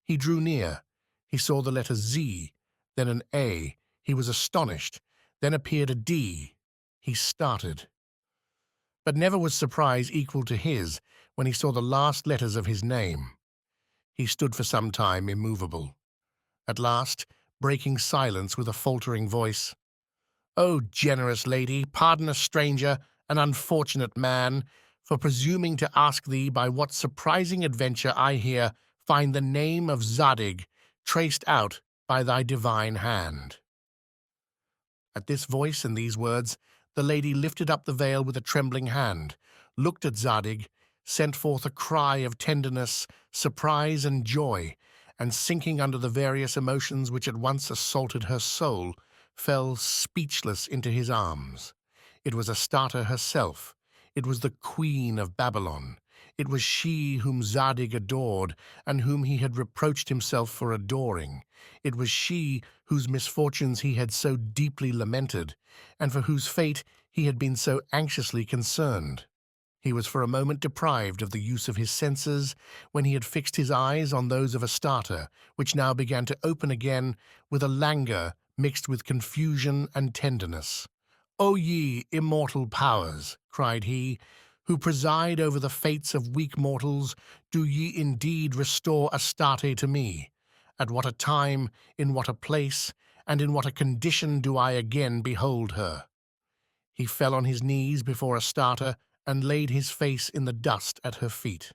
He drew near. He saw the letter Z, then an A. He was astonished. Then appeared a D. He started. But never was surprise equal to his when he saw the last letters of his name. He stood for some time immovable. At last, breaking silence with a faltering voice, "O generous lady, pardon a stranger, an unfortunate man, for presuming to ask thee by what surprising adventure I here find the name of Zadig traced out by thy divine hand." At this voice and these words, the lady lifted up the veil with a trembling hand, looked at Zadig, sent forth a cry of tenderness, surprise, and joy, and sinking under the various emotions which at once assaulted her soul, fell speechless into his arms. It was Astarte herself. It was the queen of Babylon. It was she whom Zadig adored, and whom he had reproached himself for adoring. It was she whose misfortunes he had so deeply lamented, and for whose fate he had been so anxiously concerned. He was for a moment deprived of the use of his senses when he had fixed his eyes on those of Astarte, which now began to open again with a languor mixed with confusion and tenderness. "O ye immortal powers," cried he, "who preside over the fates of weak mortals, do ye indeed restore Astarte to me? At what a time, in what a place, and in what a condition do I again behold her? He fell on his knees before Astarte and laid his face in the dust at her feet.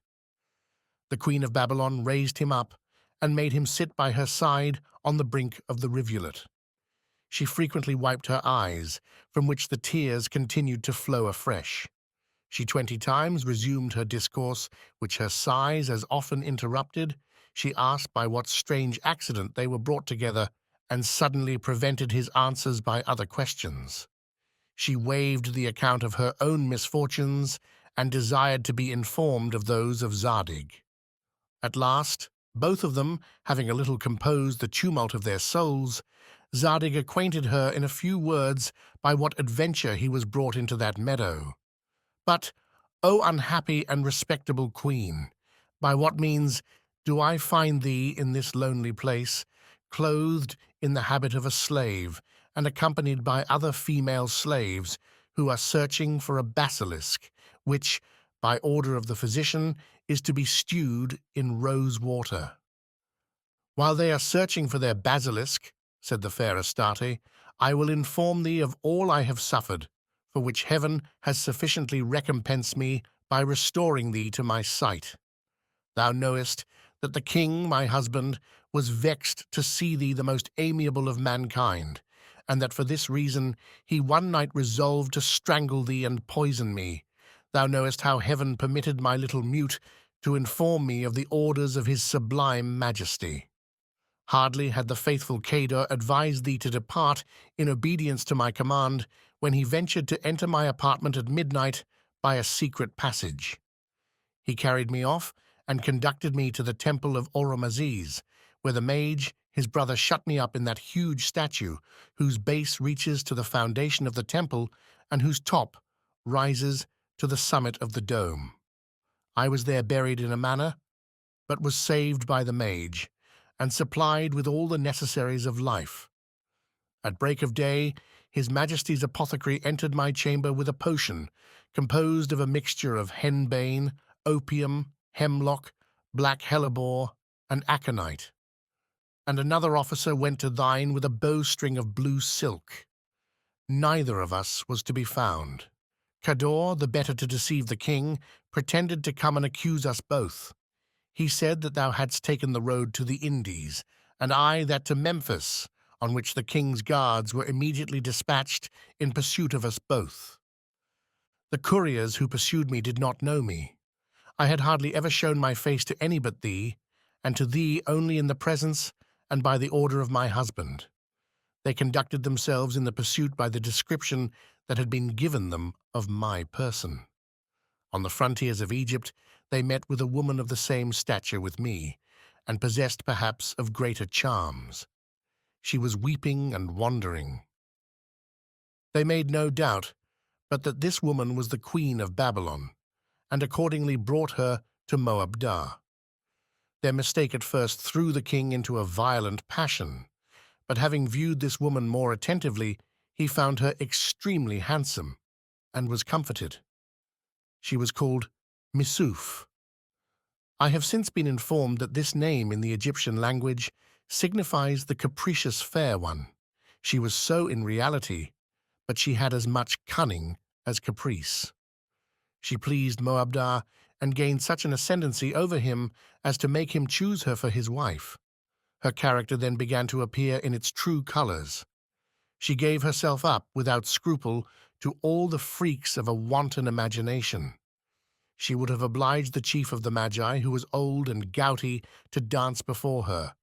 The queen of Babylon raised him up and made him sit by her side on the brink of the rivulet. She frequently wiped her eyes, from which the tears continued to flow afresh. She 20 times resumed her discourse, which her sighs as often interrupted. She asked by what strange accident they were brought together, and suddenly prevented his answers by other questions. She waived the account of her own misfortunes, and desired to be informed of those of Zadig. At last, both of them, having a little composed the tumult of their souls, Zadig acquainted her in a few words by what adventure he was brought into that meadow. But, O unhappy and respectable queen, by what means do I find thee in this lonely place, clothed in the habit of a slave, and accompanied by other female slaves, who are searching for a basilisk, which, by order of the physician, is to be stewed in rose water? While they are searching for their basilisk, said the fair Astarte, I will inform thee of all I have suffered, for which heaven has sufficiently recompensed me by restoring thee to my sight. Thou knowest that the king, my husband, was vexed to see thee the most amiable of mankind, and that for this reason he one night resolved to strangle thee and poison me. Thou knowest how heaven permitted my little mute to inform me of the orders of his sublime majesty. Hardly had the faithful Cador advised thee to depart in obedience to my command, when he ventured to enter my apartment at midnight by a secret passage. He carried me off and conducted me to the temple of Oromaziz, where the mage, his brother, shut me up in that huge statue, whose base reaches to the foundation of the temple and whose top rises to the summit of the dome. I was there buried in a manner, but was saved by the mage, and supplied with all the necessaries of life. At break of day, His Majesty's apothecary entered my chamber with a potion composed of a mixture of henbane, opium, hemlock, black hellebore, and aconite. And another officer went to thine with a bowstring of blue silk. Neither of us was to be found. Cador, the better to deceive the king, pretended to come and accuse us both. He said that thou hadst taken the road to the Indies, and I that to Memphis, on which the king's guards were immediately dispatched in pursuit of us both. The couriers who pursued me did not know me. I had hardly ever shown my face to any but thee, and to thee only in the presence and by the order of my husband. They conducted themselves in the pursuit by the description that had been given them of my person. On the frontiers of Egypt they met with a woman of the same stature with me, and possessed perhaps of greater charms. She was weeping and wandering. They made no doubt but that this woman was the queen of Babylon, and accordingly brought her to Moabdar. Their mistake at first threw the king into a violent passion, but having viewed this woman more attentively, he found her extremely handsome, and was comforted. She was called Missouf. I have since been informed that this name in the Egyptian language signifies the capricious fair one. She was so in reality, but she had as much cunning as caprice. She pleased Moabdar and gained such an ascendancy over him as to make him choose her for his wife. Her character then began to appear in its true colors. She gave herself up without scruple to all the freaks of a wanton imagination. She would have obliged the chief of the Magi, who was old and gouty, to dance before her,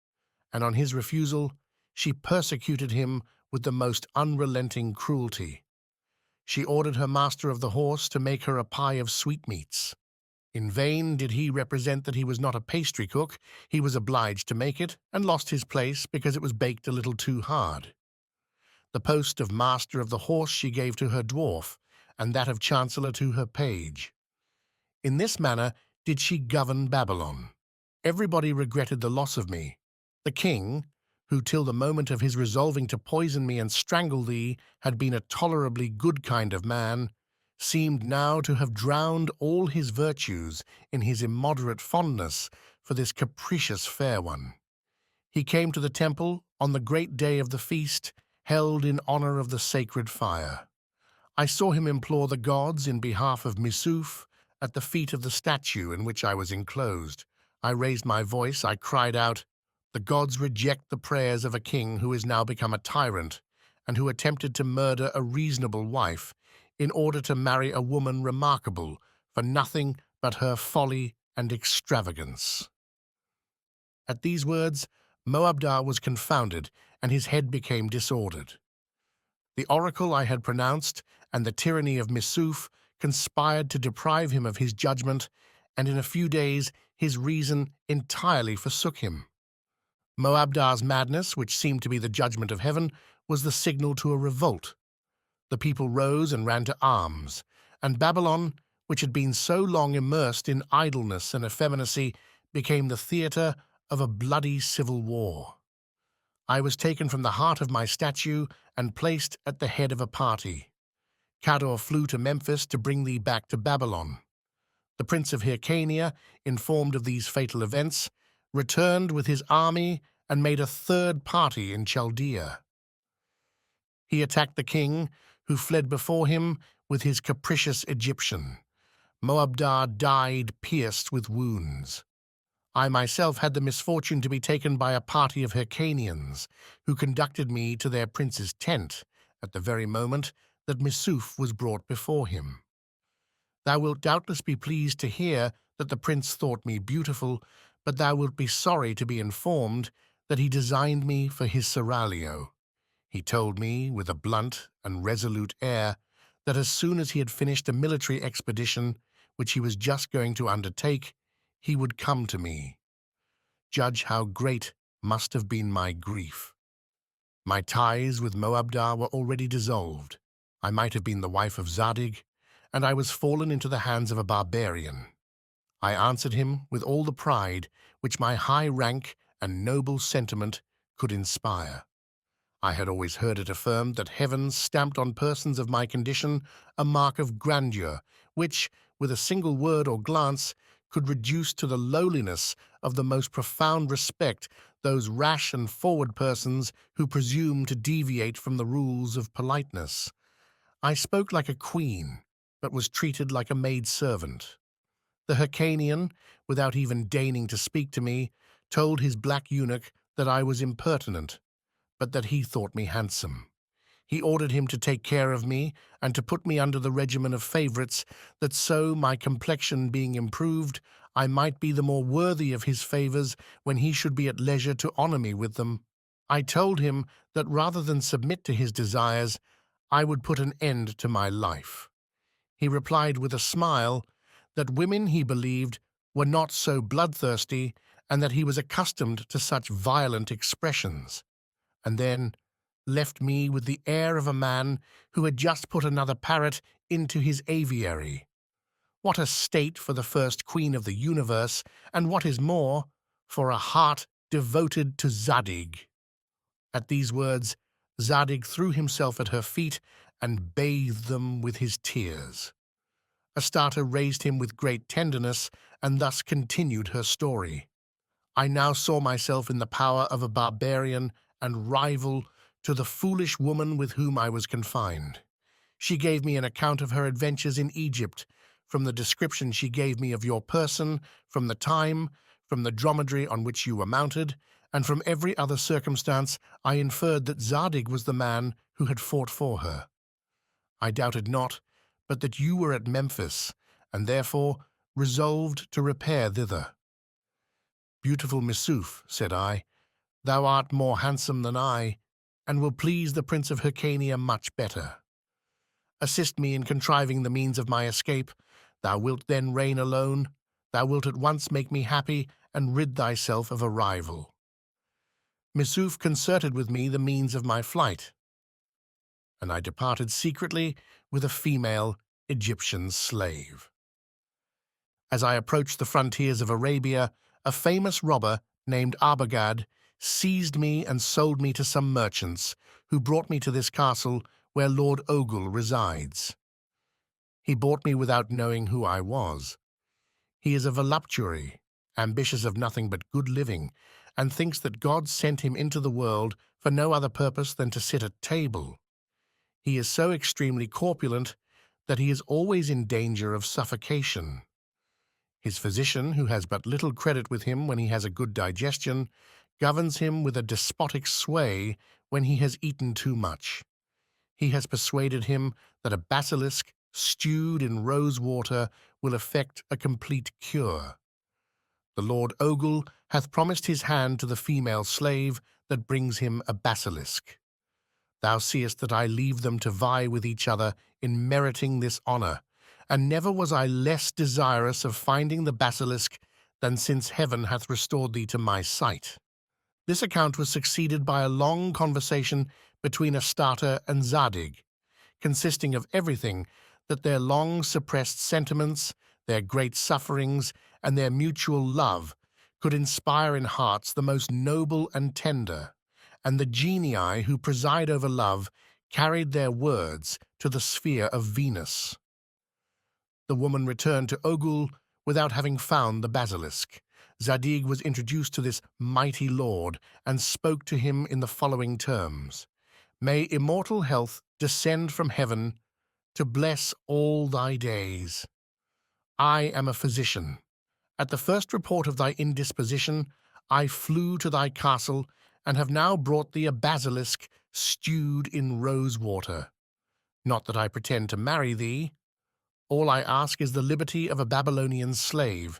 and on his refusal, she persecuted him with the most unrelenting cruelty. She ordered her master of the horse to make her a pie of sweetmeats. In vain did he represent that he was not a pastry cook. He was obliged to make it, and lost his place because it was baked a little too hard. The post of master of the horse she gave to her dwarf, and that of chancellor to her page. In this manner did she govern Babylon. Everybody regretted the loss of me. The king, who till the moment of his resolving to poison me and strangle thee had been a tolerably good kind of man, seemed now to have drowned all his virtues in his immoderate fondness for this capricious fair one. He came to the temple on the great day of the feast, held in honor of the sacred fire. I saw him implore the gods in behalf of Missouf at the feet of the statue in which I was enclosed. I raised my voice, I cried out, "The gods reject the prayers of a king who is now become a tyrant, and who attempted to murder a reasonable wife in order to marry a woman remarkable for nothing but her folly and extravagance." At these words, Moabdar was confounded, and his head became disordered. The oracle I had pronounced and the tyranny of Missouf conspired to deprive him of his judgment, and in a few days his reason entirely forsook him. Moabdar's madness, which seemed to be the judgment of heaven, was the signal to a revolt. The people rose and ran to arms, and Babylon, which had been so long immersed in idleness and effeminacy, became the theatre of a bloody civil war. I was taken from the heart of my statue and placed at the head of a party. Cador flew to Memphis to bring thee back to Babylon. The prince of Hyrcania, informed of these fatal events, returned with his army and made a third party in Chaldea. He attacked the king, who fled before him with his capricious Egyptian. Moabdar died pierced with wounds. I myself had the misfortune to be taken by a party of Hyrcanians, who conducted me to their prince's tent at the very moment that Missouf was brought before him. Thou wilt doubtless be pleased to hear that the prince thought me beautiful, but thou wilt be sorry to be informed that he designed me for his seraglio. He told me, with a blunt and resolute air, that as soon as he had finished a military expedition which he was just going to undertake, he would come to me. Judge how great must have been my grief. My ties with Moabdar were already dissolved. I might have been the wife of Zadig, and I was fallen into the hands of a barbarian. I answered him with all the pride which my high rank and noble sentiment could inspire. I had always heard it affirmed that heaven stamped on persons of my condition a mark of grandeur, which, with a single word or glance, could reduce to the lowliness of the most profound respect those rash and forward persons who presume to deviate from the rules of politeness. I spoke like a queen, but was treated like a maid-servant. The Hyrcanian, without even deigning to speak to me, told his black eunuch that I was impertinent, but that he thought me handsome. He ordered him to take care of me and to put me under the regimen of favorites, that so, my complexion being improved, I might be the more worthy of his favors when he should be at leisure to honor me with them. I told him that rather than submit to his desires, I would put an end to my life. He replied with a smile that women, he believed, were not so bloodthirsty, and that he was accustomed to such violent expressions, and then left me with the air of a man who had just put another parrot into his aviary. What a state for the first queen of the universe, and what is more, for a heart devoted to Zadig. At these words, Zadig threw himself at her feet and bathed them with his tears. Astarte raised him with great tenderness, and thus continued her story. I now saw myself in the power of a barbarian and rival to the foolish woman with whom I was confined. She gave me an account of her adventures in Egypt, from the description she gave me of your person, from the time, from the dromedary on which you were mounted, and from every other circumstance. I inferred that Zadig was the man who had fought for her. I doubted not but that you were at Memphis, and therefore resolved to repair thither. Beautiful Missouf, said I, thou art more handsome than I, and will please the Prince of Hyrcania much better. Assist me in contriving the means of my escape. Thou wilt then reign alone. Thou wilt at once make me happy and rid thyself of a rival. Missouf concerted with me the means of my flight, and I departed secretly with a female Egyptian slave. As I approached the frontiers of Arabia, a famous robber named Arbogad seized me and sold me to some merchants, who brought me to this castle where Lord Ogle resides. He bought me without knowing who I was. He is a voluptuary, ambitious of nothing but good living, and thinks that God sent him into the world for no other purpose than to sit at table. He is so extremely corpulent that he is always in danger of suffocation. His physician, who has but little credit with him when he has a good digestion, governs him with a despotic sway when he has eaten too much. He has persuaded him that a basilisk stewed in rose water will effect a complete cure. The Lord Ogle hath promised his hand to the female slave that brings him a basilisk. Thou seest that I leave them to vie with each other in meriting this honour, and never was I less desirous of finding the basilisk than since heaven hath restored thee to my sight. This account was succeeded by a long conversation between Astarte and Zadig, consisting of everything that their long suppressed sentiments, their great sufferings, and their mutual love could inspire in hearts the most noble and tender, and the genii who preside over love carried their words to the sphere of Venus. The woman returned to Ogle without having found the basilisk. Zadig was introduced to this mighty lord and spoke to him in the following terms: May immortal health descend from heaven to bless all thy days. I am a physician. At the first report of thy indisposition, I flew to thy castle and have now brought thee a basilisk stewed in rose water. Not that I pretend to marry thee. All I ask is the liberty of a Babylonian slave,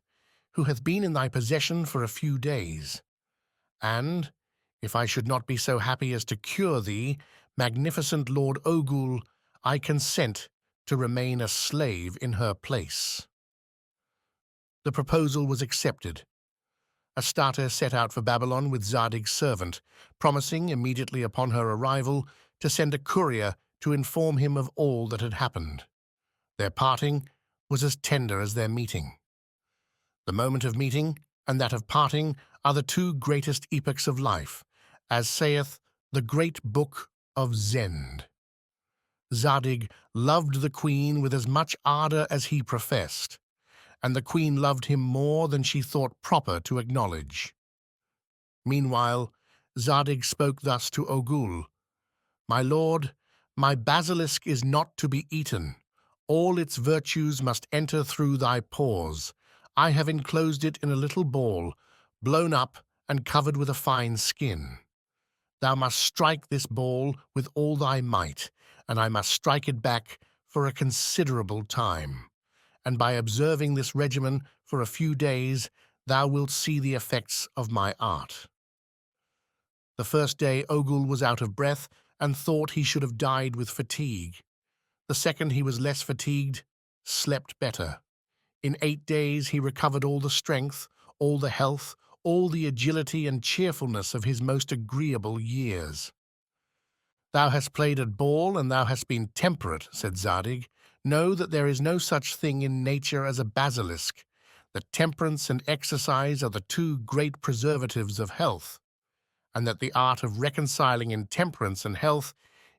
who hath been in thy possession for a few days. And, if I should not be so happy as to cure thee, magnificent Lord Ogle, I consent to remain a slave in her place. The proposal was accepted. Astarte set out for Babylon with Zadig's servant, promising immediately upon her arrival to send a courier to inform him of all that had happened. Their parting was as tender as their meeting. The moment of meeting and that of parting are the two greatest epochs of life, as saith the great book of Zend. Zadig loved the queen with as much ardour as he professed, and the queen loved him more than she thought proper to acknowledge. Meanwhile, Zadig spoke thus to Ogle: My lord, my basilisk is not to be eaten. All its virtues must enter through thy pores. I have enclosed it in a little ball, blown up and covered with a fine skin. Thou must strike this ball with all thy might, and I must strike it back for a considerable time. And by observing this regimen for a few days, thou wilt see the effects of my art. The first day Ogle was out of breath and thought he should have died with fatigue. The second he was less fatigued, slept better. In 8 days he recovered all the strength, all the health, all the agility and cheerfulness of his most agreeable years. Thou hast played at ball, and thou hast been temperate, said Zadig. Know that there is no such thing in nature as a basilisk, that temperance and exercise are the two great preservatives of health, and that the art of reconciling intemperance and health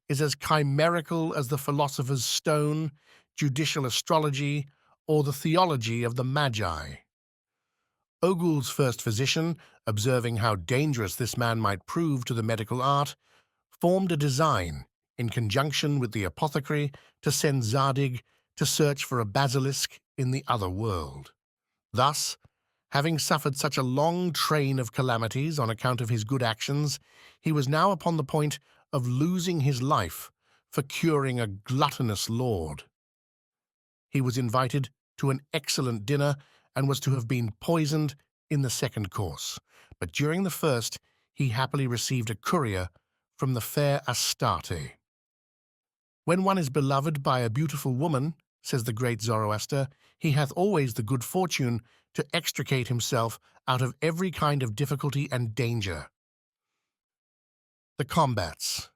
is as chimerical as the philosopher's stone, judicial astrology, or the theology of the Magi. Ogle's first physician, observing how dangerous this man might prove to the medical art, formed a design, in conjunction with the apothecary, to send Zadig to search for a basilisk in the other world. Thus, having suffered such a long train of calamities on account of his good actions, he was now upon the point of losing his life for curing a gluttonous lord. He was invited to an excellent dinner and was to have been poisoned in the second course, but during the first he happily received a courier from the fair Astarte. When one is beloved by a beautiful woman, says the great Zoroaster, he hath always the good fortune to extricate himself out of every kind of difficulty and danger. The combats.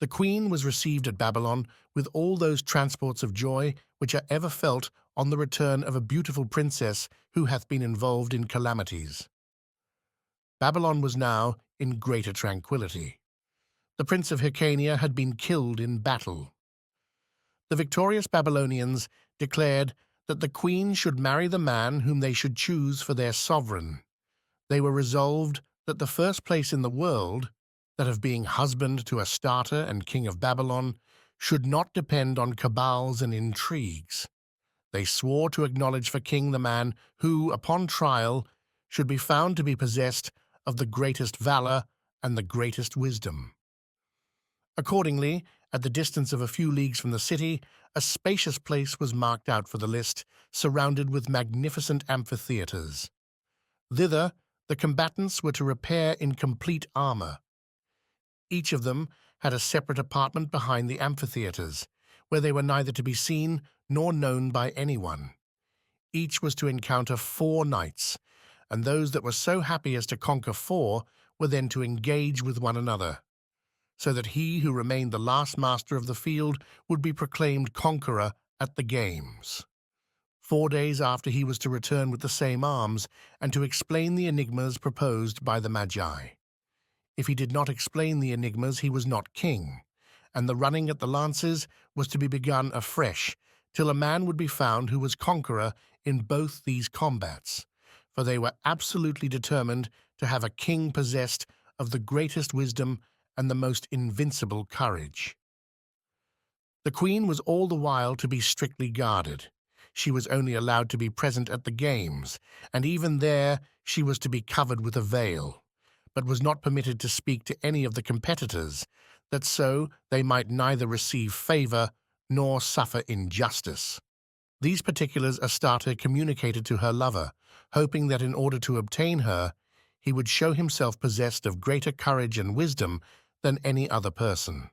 The queen was received at Babylon with all those transports of joy which are ever felt on the return of a beautiful princess who hath been involved in calamities. Babylon was now in greater tranquillity. The prince of Hyrcania had been killed in battle. The victorious Babylonians declared that the queen should marry the man whom they should choose for their sovereign, They were resolved that the first place in the world, that of being husband to Astarte and king of Babylon, should not depend on cabals and intrigues. They swore to acknowledge for king the man who, upon trial, should be found to be possessed of the greatest valor and the greatest wisdom. Accordingly, at the distance of a few leagues from the city, a spacious place was marked out for the list, surrounded with magnificent amphitheatres. Thither the combatants were to repair in complete armor. Each of them had a separate apartment behind the amphitheatres, where they were neither to be seen nor known by anyone. Each was to encounter 4 knights, and those that were so happy as to conquer 4 were then to engage with one another, so that he who remained the last master of the field would be proclaimed conqueror at the games. 4 days after he was to return with the same arms and to explain the enigmas proposed by the Magi. If he did not explain the enigmas, he was not king, and the running at the lances was to be begun afresh, till a man would be found who was conqueror in both these combats, for they were absolutely determined to have a king possessed of the greatest wisdom and the most invincible courage. The queen was all the while to be strictly guarded. She was only allowed to be present at the games, and even there she was to be covered with a veil, but was not permitted to speak to any of the competitors, that so they might neither receive favor nor suffer injustice. These particulars Astarte communicated to her lover, hoping that in order to obtain her, he would show himself possessed of greater courage and wisdom than any other person.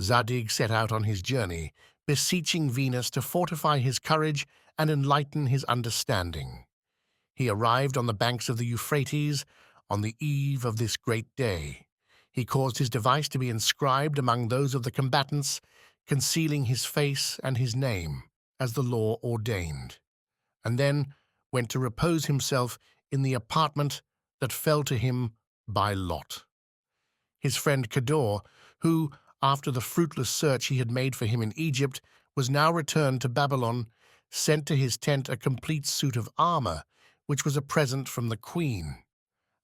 Zadig set out on his journey, beseeching Venus to fortify his courage and enlighten his understanding. He arrived on the banks of the Euphrates on the eve of this great day. He caused his device to be inscribed among those of the combatants, concealing his face and his name, as the law ordained, and then went to repose himself in the apartment that fell to him by lot. His friend Cador, who, after the fruitless search he had made for him in Egypt, was now returned to Babylon, sent to his tent a complete suit of armor, which was a present from the queen,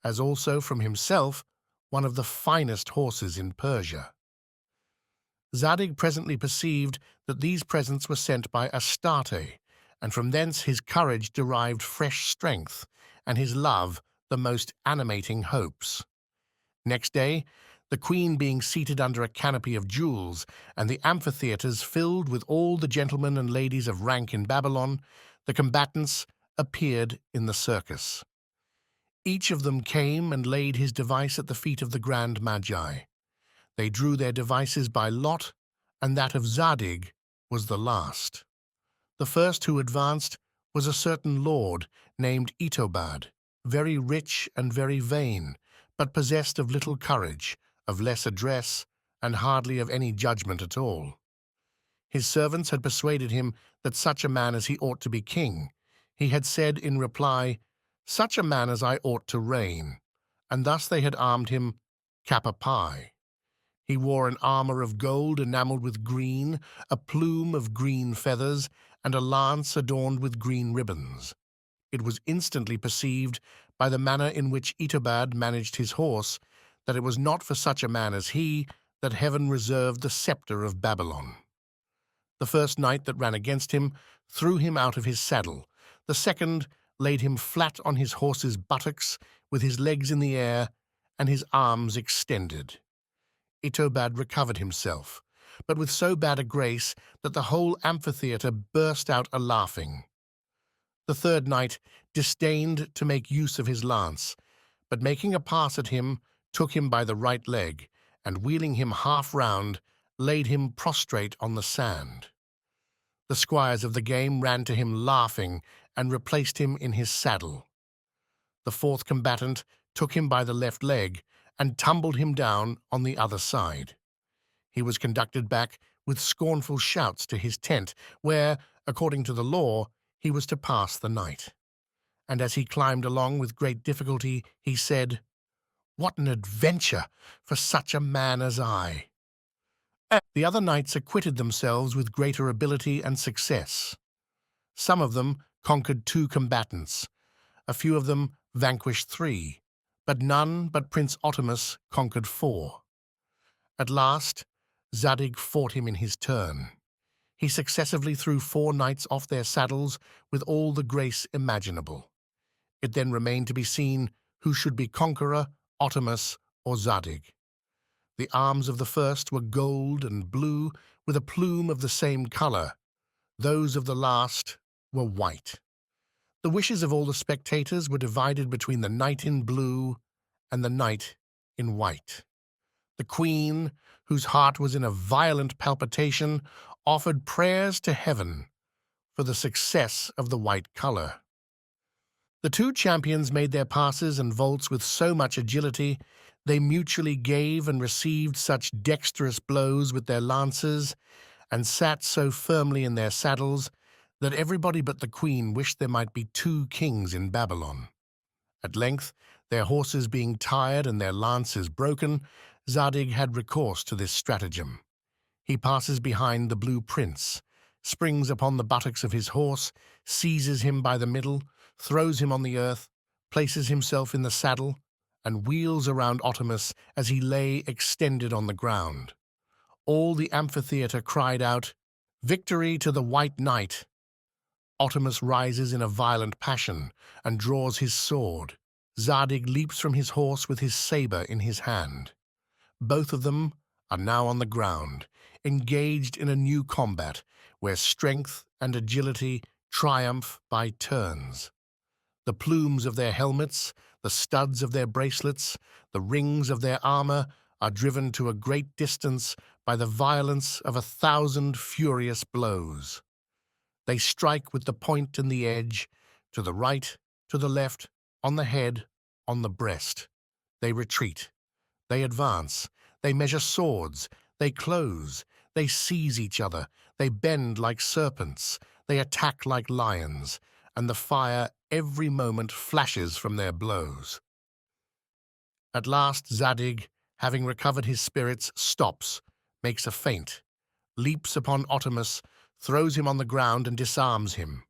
as also from himself one of the finest horses in Persia. Zadig presently perceived that these presents were sent by Astarte, and from thence his courage derived fresh strength, and his love the most animating hopes. Next day, the queen being seated under a canopy of jewels, and the amphitheatres filled with all the gentlemen and ladies of rank in Babylon, the combatants appeared in the circus. Each of them came and laid his device at the feet of the grand Magi. They drew their devices by lot, and that of Zadig was the last. The first who advanced was a certain lord named Itobad, very rich and very vain, but possessed of little courage, of less address, and hardly of any judgment at all. His servants had persuaded him that such a man as he ought to be king. He had said in reply, "Such a man as I ought to reign," and thus they had armed him cap a pie. He wore an armor of gold enameled with green, a plume of green feathers, and a lance adorned with green ribbons. It was instantly perceived, by the manner in which Itobad managed his horse, that it was not for such a man as he that heaven reserved the scepter of Babylon. The first knight that ran against him threw him out of his saddle. The second laid him flat on his horse's buttocks, with his legs in the air and his arms extended. Itobad recovered himself, but with so bad a grace that the whole amphitheatre burst out a-laughing. The third knight disdained to make use of his lance, but making a pass at him, took him by the right leg, and wheeling him half round, laid him prostrate on the sand. The squires of the game ran to him laughing, and replaced him in his saddle. The fourth combatant took him by the left leg, and tumbled him down on the other side. He was conducted back with scornful shouts to his tent, where, according to the law, he was to pass the night. And as he climbed along with great difficulty, he said, "What an adventure for such a man as I!" The other knights acquitted themselves with greater ability and success. Some of them conquered 2 combatants, a few of them vanquished 3, but none but Prince Otamus conquered 4. At last, Zadig fought him in his turn. He successively threw 4 knights off their saddles with all the grace imaginable. It then remained to be seen who should be conqueror, Otamus or Zadig. The arms of the first were gold and blue with a plume of the same color. Those of the last were white. The wishes of all the spectators were divided between the knight in blue and the knight in white. The queen, whose heart was in a violent palpitation, offered prayers to heaven for the success of the white color. The 2 champions made their passes and vaults with so much agility, they mutually gave and received such dexterous blows with their lances, and sat so firmly in their saddles, that everybody but the queen wished there might be 2 kings in Babylon. At length, their horses being tired and their lances broken, Zadig had recourse to this stratagem. He passes behind the blue prince, springs upon the buttocks of his horse, seizes him by the middle, throws him on the earth, places himself in the saddle, and wheels around Otamus as he lay extended on the ground. All the amphitheater cried out, "Victory to the White Knight!" Otamus rises in a violent passion and draws his sword. Zadig leaps from his horse with his saber in his hand. Both of them are now on the ground, engaged in a new combat where strength and agility triumph by turns. The plumes of their helmets, the studs of their bracelets, the rings of their armor are driven to a great distance by the violence of 1,000 furious blows. They strike with the point and the edge, to the right, to the left, on the head, on the breast. They retreat. They advance. They measure swords. They close. They seize each other. They bend like serpents. They attack like lions, and the fire every moment flashes from their blows. At last Zadig, having recovered his spirits, stops, makes a feint, leaps upon Otamus, throws him on the ground and disarms him.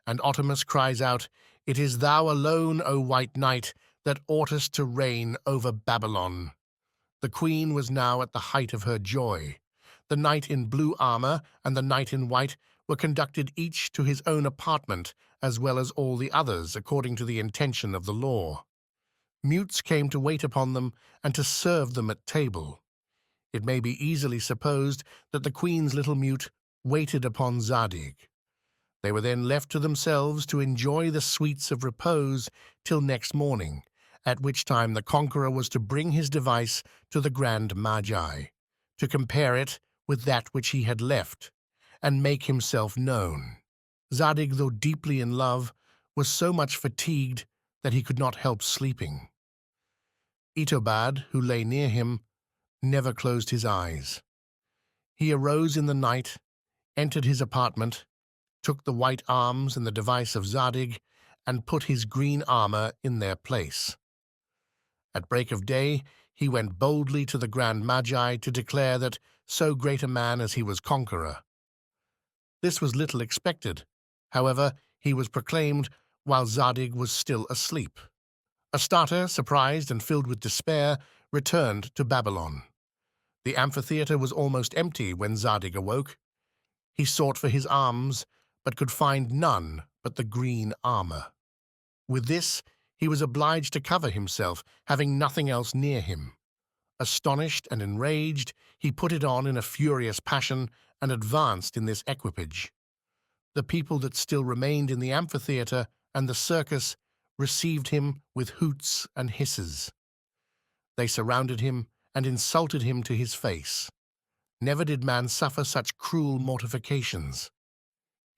And Otamus cries out, "It is thou alone, O White Knight, that oughtest to reign over Babylon." The queen was now at the height of her joy. The knight in blue armor and the knight in white were conducted each to his own apartment, as well as all the others, according to the intention of the law. Mutes came to wait upon them and to serve them at table. It may be easily supposed that the queen's little mute waited upon Zadig. They were then left to themselves to enjoy the sweets of repose till next morning, at which time the conqueror was to bring his device to the grand magi, to compare it with that which he had left, and make himself known. Zadig, though deeply in love, was so much fatigued that he could not help sleeping. Itobad, who lay near him, never closed his eyes. He arose in the night, entered his apartment, took the white arms and the device of Zadig, and put his green armor in their place. At break of day, he went boldly to the grand magi to declare that so great a man as he was conqueror. This was little expected. However, he was proclaimed while Zadig was still asleep. Astarte, surprised and filled with despair, returned to Babylon. The amphitheater was almost empty when Zadig awoke. He sought for his arms, but could find none but the green armor. With this, he was obliged to cover himself, having nothing else near him. Astonished and enraged, he put it on in a furious passion and advanced in this equipage. The people that still remained in the amphitheater and the circus received him with hoots and hisses. They surrounded him and insulted him to his face. Never did man suffer such cruel mortifications.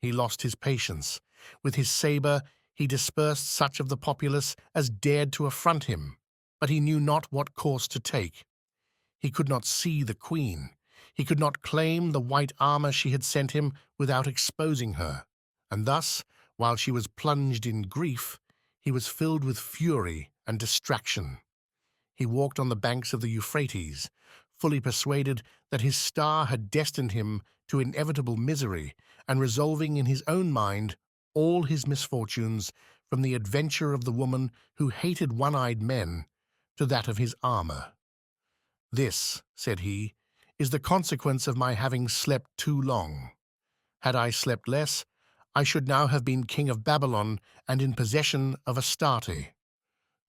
He lost his patience. With his saber he dispersed such of the populace as dared to affront him, but he knew not what course to take. He could not see the queen. He could not claim the white armor she had sent him without exposing her, and thus, while she was plunged in grief, he was filled with fury and distraction. He walked on the banks of the Euphrates, fully persuaded that his star had destined him to inevitable misery, and resolving in his own mind all his misfortunes from the adventure of the woman who hated one-eyed men to that of his armor. "This," said he, "is the consequence of my having slept too long. Had I slept less, I should now have been king of Babylon and in possession of Astarte.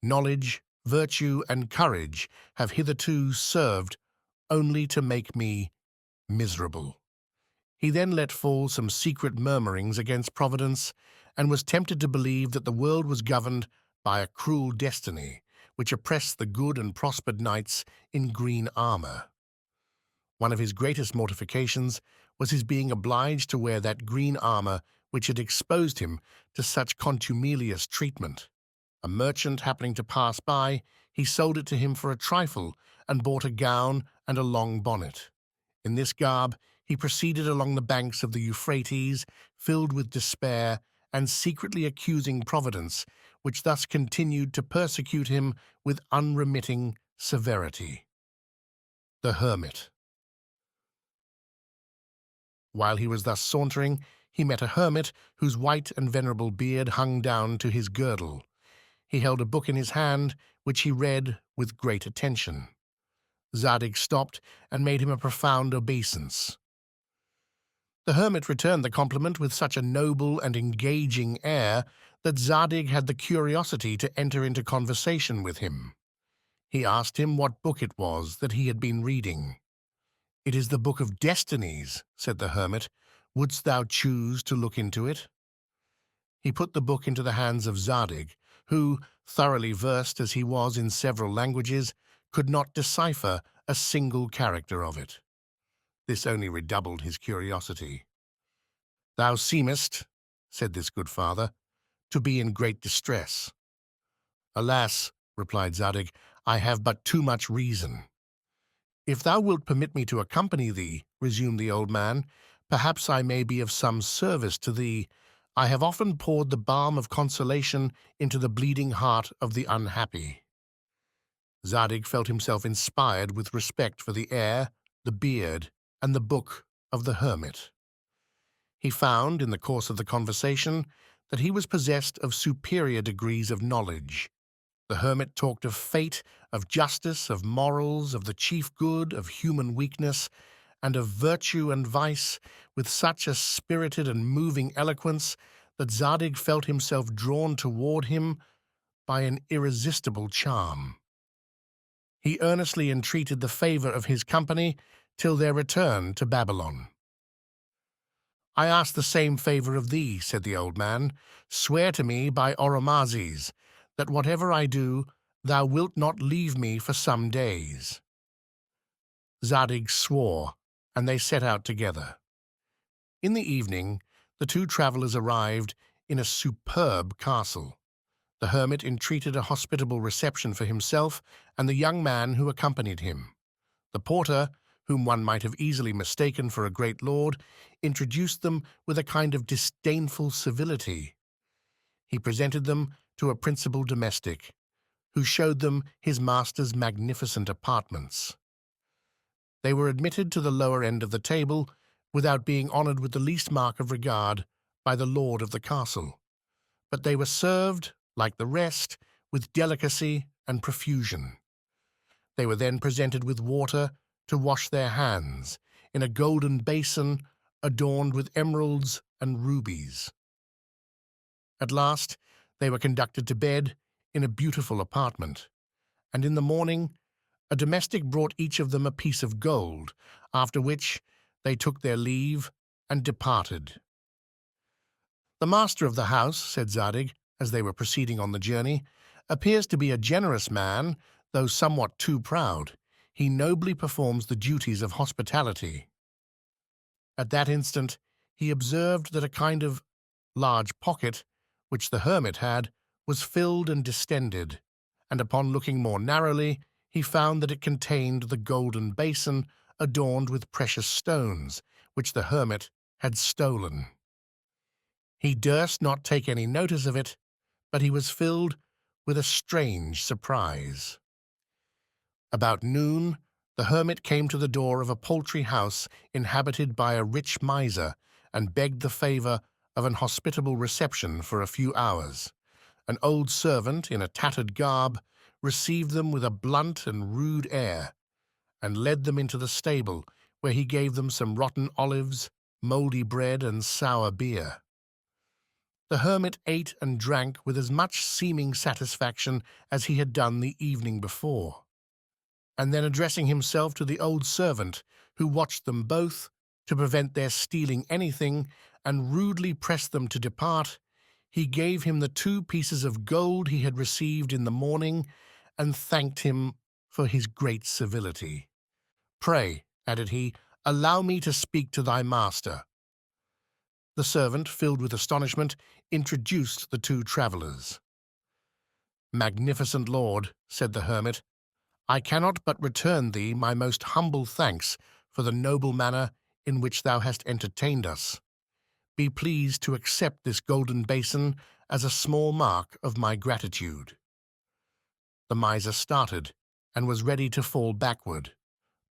Knowledge, virtue, and courage have hitherto served only to make me miserable." He then let fall some secret murmurings against Providence, and was tempted to believe that the world was governed by a cruel destiny, which oppressed the good and prospered knights in green armor. One of his greatest mortifications was his being obliged to wear that green armor which had exposed him to such contumelious treatment. A merchant happening to pass by, he sold it to him for a trifle, and bought a gown and a long bonnet. In this garb he proceeded along the banks of the Euphrates, filled with despair, and secretly accusing Providence, which thus continued to persecute him with unremitting severity. The Hermit. While he was thus sauntering, he met a hermit whose white and venerable beard hung down to his girdle. He held a book in his hand, which he read with great attention. Zadig stopped and made him a profound obeisance. The hermit returned the compliment with such a noble and engaging air that Zadig had the curiosity to enter into conversation with him. He asked him what book it was that he had been reading. "It is the Book of Destinies," said the hermit. "Wouldst thou choose to look into it?" He put the book into the hands of Zadig, who, thoroughly versed as he was in several languages, could not decipher a single character of it. This only redoubled his curiosity. "Thou seemest," said this good father, "to be in great distress." "Alas," replied Zadig, "I have but too much reason." "If thou wilt permit me to accompany thee," resumed the old man, "perhaps I may be of some service to thee. I have often poured the balm of consolation into the bleeding heart of the unhappy." Zadig felt himself inspired with respect for the air, the beard, and the book of the hermit. He found, in the course of the conversation, that he was possessed of superior degrees of knowledge. The hermit talked of fate, of justice, of morals, of the chief good, of human weakness, and of virtue and vice, with such a spirited and moving eloquence that Zadig felt himself drawn toward him by an irresistible charm. He earnestly entreated the favor of his company till their return to Babylon. "I ask the same favor of thee," said the old man. "Swear to me by Oromazes that whatever I do, thou wilt not leave me for some days." Zadig swore, and they set out together. In the evening, the two travelers arrived in a superb castle. The hermit entreated a hospitable reception for himself and the young man who accompanied him. The porter, whom one might have easily mistaken for a great lord, introduced them with a kind of disdainful civility. He presented them to a principal domestic, who showed them his master's magnificent apartments. They were admitted to the lower end of the table without being honored with the least mark of regard by the lord of the castle, but they were served, like the rest, with delicacy and profusion. They were then presented with water to wash their hands in a golden basin adorned with emeralds and rubies. At last, they were conducted to bed in a beautiful apartment, and in the morning a domestic brought each of them a piece of gold, after which they took their leave and departed. "The master of the house," said Zadig, as they were proceeding on the journey, "appears to be a generous man, though somewhat too proud. He nobly performs the duties of hospitality." At that instant he observed that a kind of large pocket, which the hermit had, was filled and distended, and upon looking more narrowly, he found that it contained the golden basin adorned with precious stones, which the hermit had stolen. He durst not take any notice of it, but he was filled with a strange surprise. About noon, the hermit came to the door of a paltry house inhabited by a rich miser, and begged the favor of an hospitable reception for a few hours. An old servant in a tattered garb received them with a blunt and rude air, and led them into the stable, where he gave them some rotten olives, mouldy bread, and sour beer. The hermit ate and drank with as much seeming satisfaction as he had done the evening before, and then addressing himself to the old servant, who watched them both to prevent their stealing anything, and rudely pressed them to depart, he gave him the 2 pieces of gold he had received in the morning, and thanked him for his great civility. "Pray," added he, "allow me to speak to thy master." The servant, filled with astonishment, introduced the 2 travellers. "Magnificent lord," said the hermit, "I cannot but return thee my most humble thanks for the noble manner in which thou hast entertained us. Be pleased to accept this golden basin as a small mark of my gratitude." The miser started, and was ready to fall backward,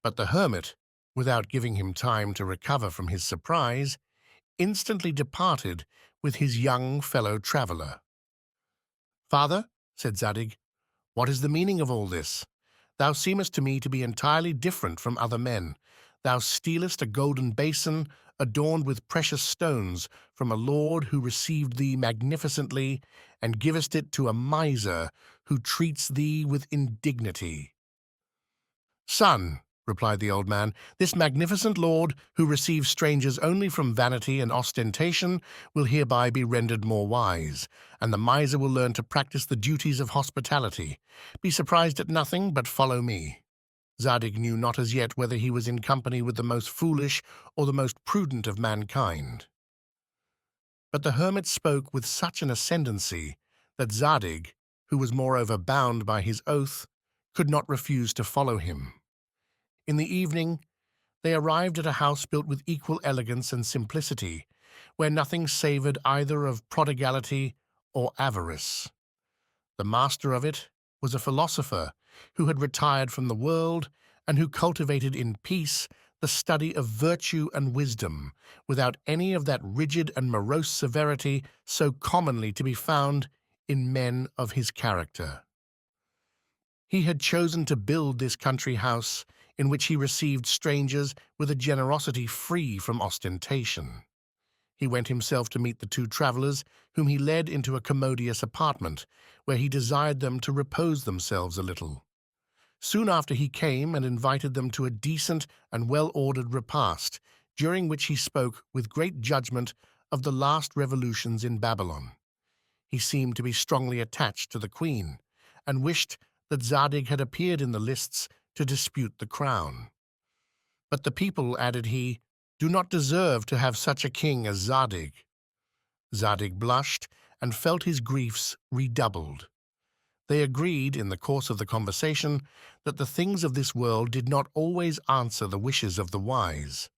but the hermit, without giving him time to recover from his surprise, instantly departed with his young fellow-traveller. "Father," said Zadig, "what is the meaning of all this? Thou seemest to me to be entirely different from other men. Thou stealest a golden basin adorned with precious stones from a lord who received thee magnificently, and givest it to a miser who treats thee with indignity." "Son," replied the old man, "this magnificent lord, who receives strangers only from vanity and ostentation, will hereby be rendered more wise, and the miser will learn to practice the duties of hospitality. Be surprised at nothing, but follow me." Zadig knew not as yet whether he was in company with the most foolish or the most prudent of mankind. But the hermit spoke with such an ascendancy that Zadig, who was moreover bound by his oath, could not refuse to follow him. In the evening, they arrived at a house built with equal elegance and simplicity, where nothing savored either of prodigality or avarice. The master of it was a philosopher who had retired from the world, and who cultivated in peace the study of virtue and wisdom, without any of that rigid and morose severity so commonly to be found in men of his character. He had chosen to build this country house, in which he received strangers with a generosity free from ostentation. He went himself to meet the 2 travellers, whom he led into a commodious apartment, where he desired them to repose themselves a little. Soon after he came and invited them to a decent and well-ordered repast, during which he spoke with great judgment of the last revolutions in Babylon. He seemed to be strongly attached to the queen, and wished that Zadig had appeared in the lists to dispute the crown. "But the people," added he, "do not deserve to have such a king as Zadig." Zadig blushed and felt his griefs redoubled. They agreed, in the course of the conversation, that the things of this world did not always answer the wishes of the wise.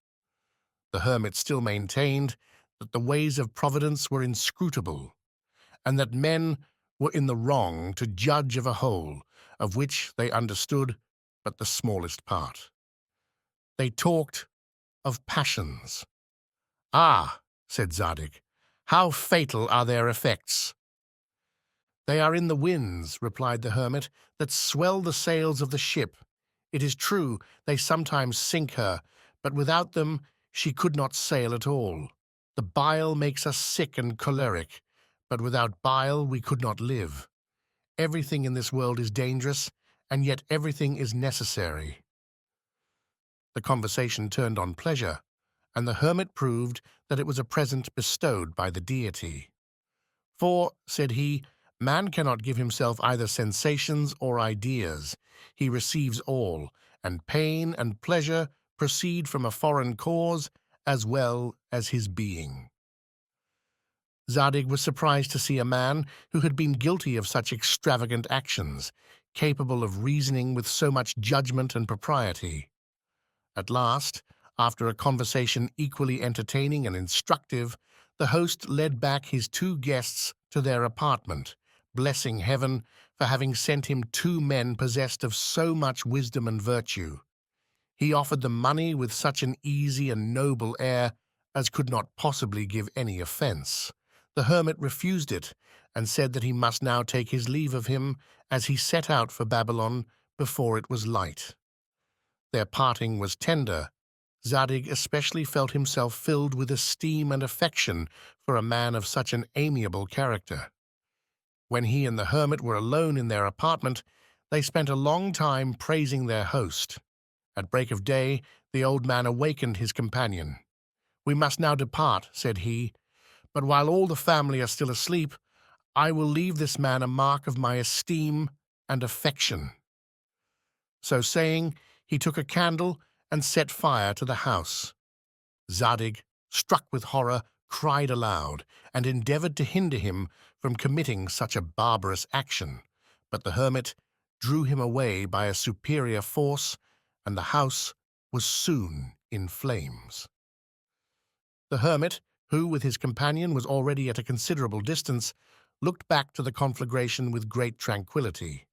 The hermit still maintained that the ways of Providence were inscrutable, and that men were in the wrong to judge of a whole, of which they understood but the smallest part. They talked of passions. "Ah," said Zadig, "how fatal are their effects!" "They are in the winds," replied the hermit, "that swell the sails of the ship. It is true, they sometimes sink her, but without them she could not sail at all. The bile makes us sick and choleric, but without bile we could not live. Everything in this world is dangerous, and yet everything is necessary." The conversation turned on pleasure, and the hermit proved that it was a present bestowed by the deity. "For," said he, "man cannot give himself either sensations or ideas. He receives all, and pain and pleasure proceed from a foreign cause as well as his being." Zadig was surprised to see a man who had been guilty of such extravagant actions, capable of reasoning with so much judgment and propriety. At last, after a conversation equally entertaining and instructive, the host led back his 2 guests to their apartment, blessing heaven for having sent him 2 men possessed of so much wisdom and virtue. He offered them money with such an easy and noble air as could not possibly give any offense. The hermit refused it, and said that he must now take his leave of him as he set out for Babylon before it was light. Their parting was tender. Zadig especially felt himself filled with esteem and affection for a man of such an amiable character. When he and the hermit were alone in their apartment, they spent a long time praising their host. At break of day, the old man awakened his companion. "We must now depart," said he, "but while all the family are still asleep, I will leave this man a mark of my esteem and affection." So saying, he took a candle and set fire to the house. Zadig, struck with horror, cried aloud, and endeavored to hinder him from committing such a barbarous action, but the hermit drew him away by a superior force, and the house was soon in flames. The hermit, who with his companion was already at a considerable distance, looked back to the conflagration with great tranquillity.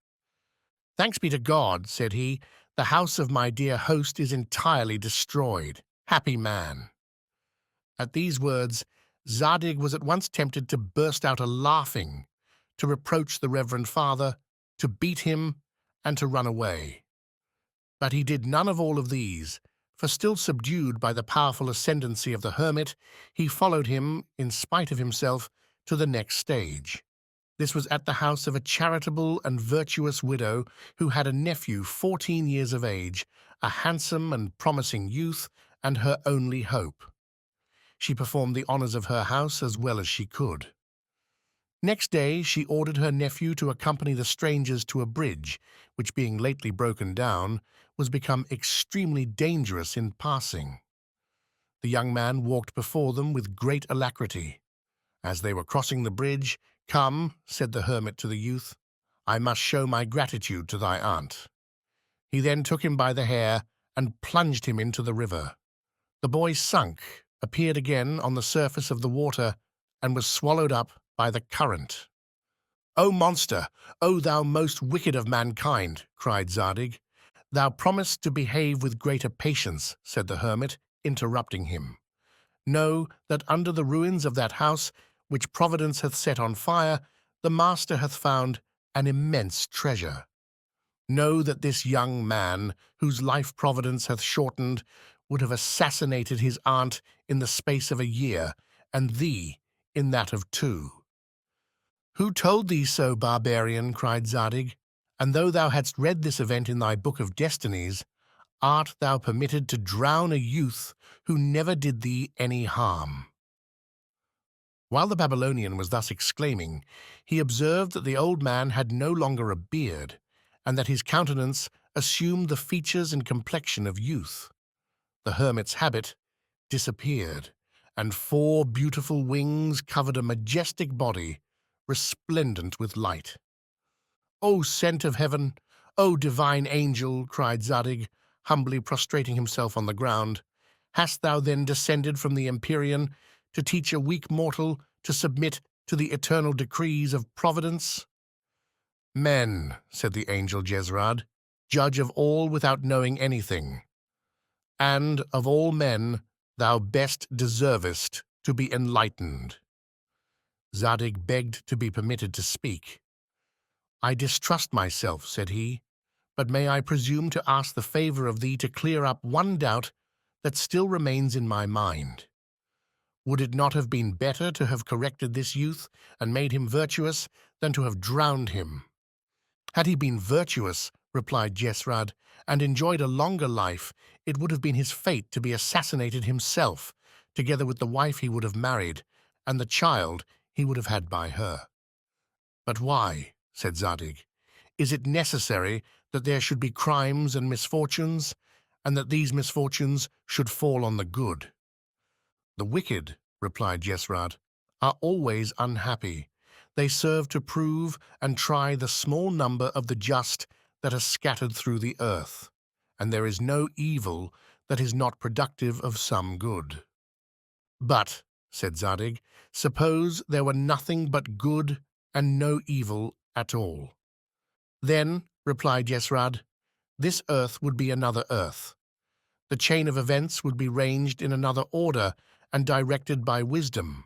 "Thanks be to God," said he, "the house of my dear host is entirely destroyed. Happy man!" At these words, Zadig was at once tempted to burst out a-laughing, to reproach the reverend father, to beat him, and to run away. But he did none of all of these, for still subdued by the powerful ascendancy of the hermit, he followed him, in spite of himself, to the next stage. This was at the house of a charitable and virtuous widow who had a nephew 14 years of age, a handsome and promising youth, and her only hope. She performed the honors of her house as well as she could. Next day she ordered her nephew to accompany the strangers to a bridge, which, being lately broken down, was become extremely dangerous in passing. The young man walked before them with great alacrity. As they were crossing the bridge, "Come," said the hermit to the youth, "I must show my gratitude to thy aunt." He then took him by the hair and plunged him into the river. The boy sunk, appeared again on the surface of the water, and was swallowed up by the current. "O monster! O thou most wicked of mankind!" cried Zadig. "Thou promised to behave with greater patience," said the hermit, interrupting him. "Know that under the ruins of that house which Providence hath set on fire, the master hath found an immense treasure. Know that this young man, whose life Providence hath shortened, would have assassinated his aunt in the space of a year, and thee in that of 2. "Who told thee so, barbarian?" cried Zadig. "And though thou hadst read this event in thy book of destinies, art thou permitted to drown a youth who never did thee any harm?" While the Babylonian was thus exclaiming, he observed that the old man had no longer a beard, and that his countenance assumed the features and complexion of youth. The hermit's habit disappeared, and 4 beautiful wings covered a majestic body, resplendent with light. "O sent of heaven! O divine angel!" cried Zadig, humbly prostrating himself on the ground. "Hast thou then descended from the Empyrean to teach a weak mortal to submit to the eternal decrees of Providence?" "Men," said the angel Jesrad, "judge of all without knowing anything. And of all men thou best deservest to be enlightened." Zadig begged to be permitted to speak. "I distrust myself," said he, "but may I presume to ask the favor of thee to clear up one doubt that still remains in my mind? Would it not have been better to have corrected this youth and made him virtuous than to have drowned him?" "Had he been virtuous," replied Jesrad, "and enjoyed a longer life, it would have been his fate to be assassinated himself, together with the wife he would have married, and the child he would have had by her." "But why?" said Zadig. "Is it necessary that there should be crimes and misfortunes, and that these misfortunes should fall on the good?" "The wicked," replied Jesrad, "are always unhappy. They serve to prove and try the small number of the just that are scattered through the earth, and there is no evil that is not productive of some good." "But," said Zadig, "suppose there were nothing but good and no evil at all?" "Then," replied Jesrad, "this earth would be another earth. The chain of events would be ranged in another order and directed by wisdom.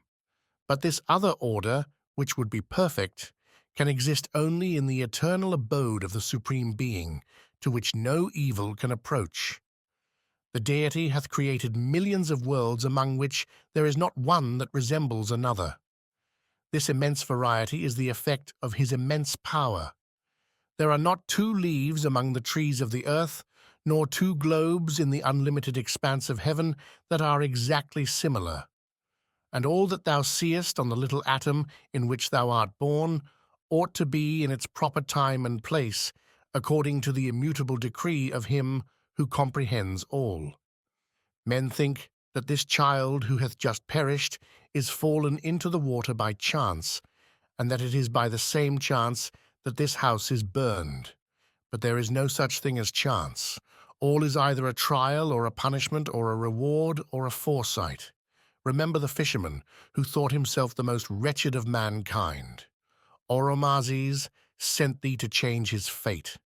But this other order which would be perfect, can exist only in the eternal abode of the Supreme Being, to which no evil can approach. The deity hath created millions of worlds among which there is not one that resembles another. This immense variety is the effect of his immense power. There are not two leaves among the trees of the earth, nor two globes in the unlimited expanse of heaven that are exactly similar. And all that thou seest on the little atom in which thou art born ought to be in its proper time and place, according to the immutable decree of him who comprehends all. Men think that this child who hath just perished is fallen into the water by chance, and that it is by the same chance that this house is burned. But there is no such thing as chance. All is either a trial or a punishment or a reward or a foresight. Remember the fisherman who thought himself the most wretched of mankind. Oromazes sent thee to change his fate.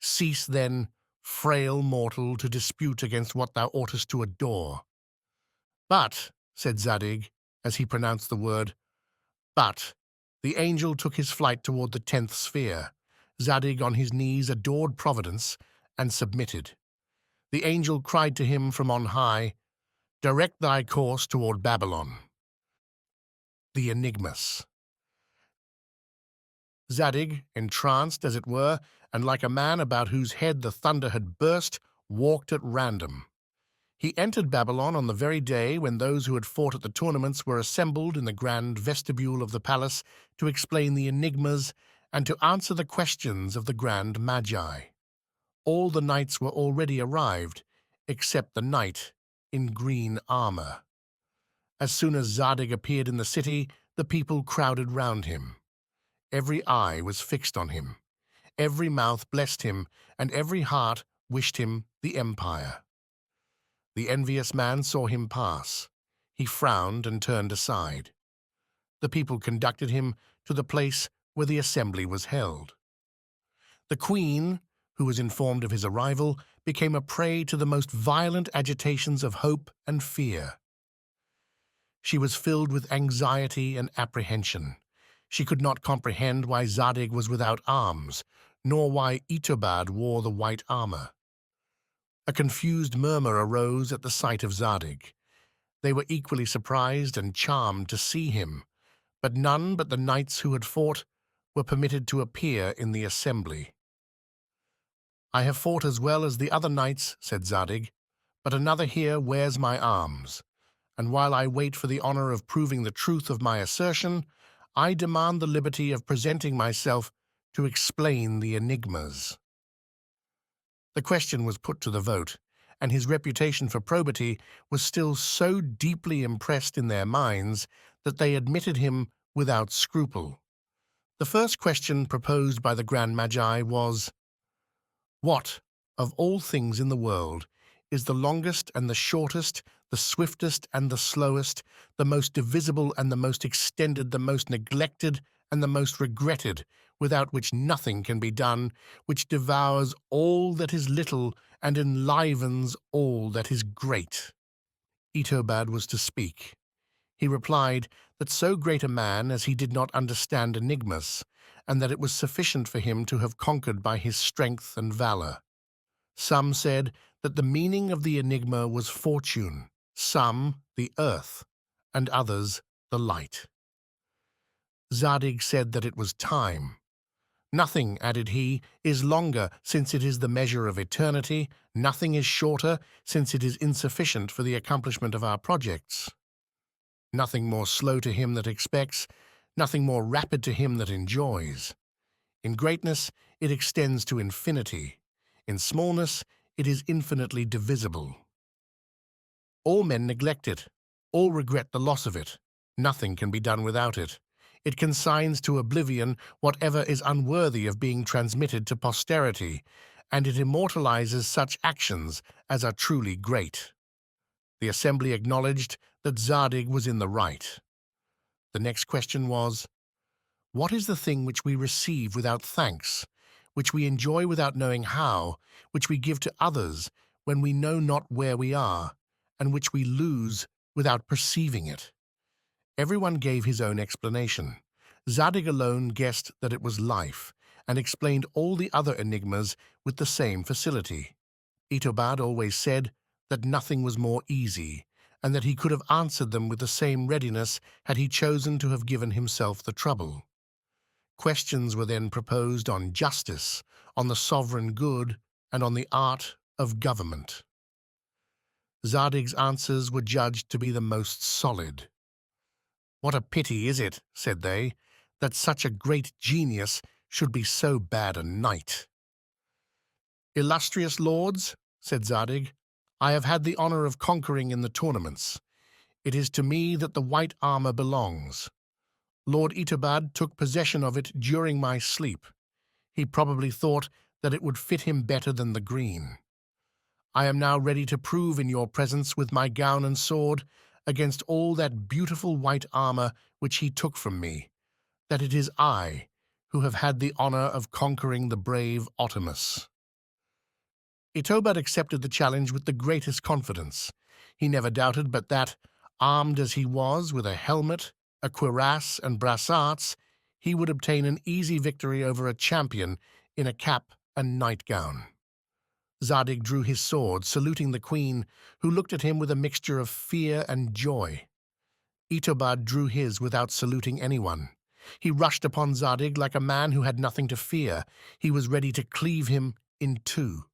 Cease then, frail mortal, to dispute against what thou oughtest to adore. But, said Zadig, as he pronounced the word, but, the angel took his flight toward the 10th sphere. Zadig on his knees adored Providence and submitted. The angel cried to him from on high, direct thy course toward Babylon. The Enigmas. Zadig, entranced as it were, and like a man about whose head the thunder had burst, walked at random. He entered Babylon on the very day when those who had fought at the tournaments were assembled in the grand vestibule of the palace to explain the enigmas and to answer the questions of the grand magi. All the knights were already arrived, except the knight in green armor. As soon as Zadig appeared in the city, the people crowded round him. Every eye was fixed on him, every mouth blessed him, and every heart wished him the empire. The envious man saw him pass. He frowned and turned aside. The people conducted him to the place where the assembly was held. The queen, who was informed of his arrival, became a prey to the most violent agitations of hope and fear. She was filled with anxiety and apprehension. She could not comprehend why Zadig was without arms, nor why Itobad wore the white armor. A confused murmur arose at the sight of Zadig. They were equally surprised and charmed to see him, but none but the knights who had fought were permitted to appear in the assembly. I have fought as well as the other knights, said Zadig, but another here wears my arms, and while I wait for the honor of proving the truth of my assertion, I demand the liberty of presenting myself to explain the enigmas. The question was put to the vote, and his reputation for probity was still so deeply impressed in their minds that they admitted him without scruple. The first question proposed by the Grand Magi was, what, of all things in the world, is the longest and the shortest, the swiftest and the slowest, the most divisible and the most extended, the most neglected and the most regretted, without which nothing can be done, which devours all that is little and enlivens all that is great? Itobad was to speak. He replied that so great a man as he did not understand enigmas, and that it was sufficient for him to have conquered by his strength and valor. Some said that the meaning of the enigma was fortune, some the earth, and others the light. Zadig said that it was time. Nothing, added he, is longer, since it is the measure of eternity. Nothing is shorter, since it is insufficient for the accomplishment of our projects. Nothing more slow to him that expects, nothing more rapid to him that enjoys. In greatness, it extends to infinity. In smallness, it is infinitely divisible. All men neglect it. All regret the loss of it. Nothing can be done without it. It consigns to oblivion whatever is unworthy of being transmitted to posterity, and it immortalizes such actions as are truly great. The assembly acknowledged that Zadig was in the right. The next question was, what is the thing which we receive without thanks, which we enjoy without knowing how, which we give to others when we know not where we are, and which we lose without perceiving it? Everyone gave his own explanation. Zadig alone guessed that it was life, and explained all the other enigmas with the same facility. Itobad always said that nothing was more easy, and that he could have answered them with the same readiness had he chosen to have given himself the trouble. Questions were then proposed on justice, on the sovereign good, and on the art of government. Zadig's answers were judged to be the most solid. "What a pity is it," said they, "that such a great genius should be so bad a knight." "Illustrious lords," said Zadig, "I have had the honor of conquering in the tournaments. It is to me that the white armor belongs. Lord Itobad took possession of it during my sleep. He probably thought that it would fit him better than the green. I am now ready to prove in your presence with my gown and sword, against all that beautiful white armor which he took from me, that it is I who have had the honor of conquering the brave Otamus." Itobad accepted the challenge with the greatest confidence. He never doubted but that, armed as he was with a helmet, a cuirass, and brassarts, he would obtain an easy victory over a champion in a cap and nightgown. Zadig drew his sword, saluting the queen, who looked at him with a mixture of fear and joy. Itobad drew his without saluting anyone. He rushed upon Zadig like a man who had nothing to fear. He was ready to cleave him in two.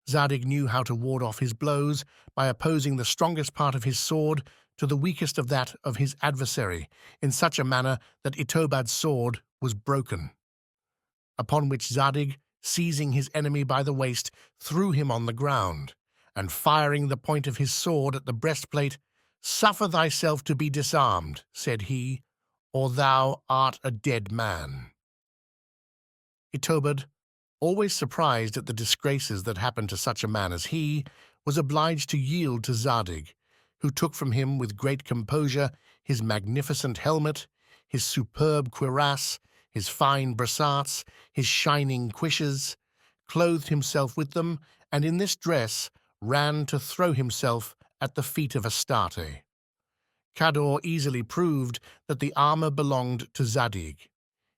Zadig knew how to ward off his blows by opposing the strongest part of his sword to the weakest of that of his adversary, in such a manner that Itobad's sword was broken. Upon which Zadig, seizing his enemy by the waist, threw him on the ground, and firing the point of his sword at the breastplate, "Suffer thyself to be disarmed," said he, "or thou art a dead man." Itobad, always surprised at the disgraces that happened to such a man as he, was obliged to yield to Zadig, who took from him with great composure his magnificent helmet, his superb cuirass, his fine brassarts, his shining cuisses, clothed himself with them, and in this dress ran to throw himself at the feet of Astarte. Cador easily proved that the armor belonged to Zadig.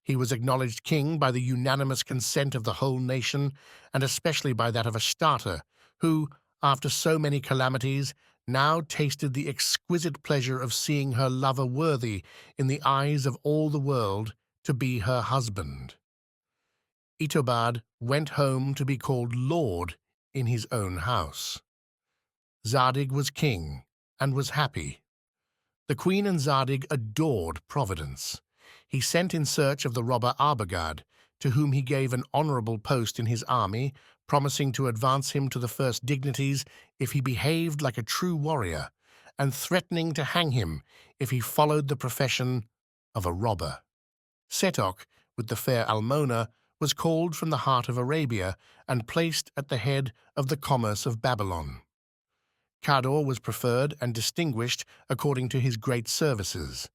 He was acknowledged king by the unanimous consent of the whole nation, and especially by that of Astarte, who, after so many calamities, now tasted the exquisite pleasure of seeing her lover worthy, in the eyes of all the world, to be her husband. Itobad went home to be called lord in his own house. Zadig was king and was happy. The queen and Zadig adored Providence. He sent in search of the robber Arbogad, to whom he gave an honorable post in his army, promising to advance him to the first dignities if he behaved like a true warrior, and threatening to hang him if he followed the profession of a robber. Setoc, with the fair Almona, was called from the heart of Arabia and placed at the head of the commerce of Babylon. Cador was preferred and distinguished according to his great services.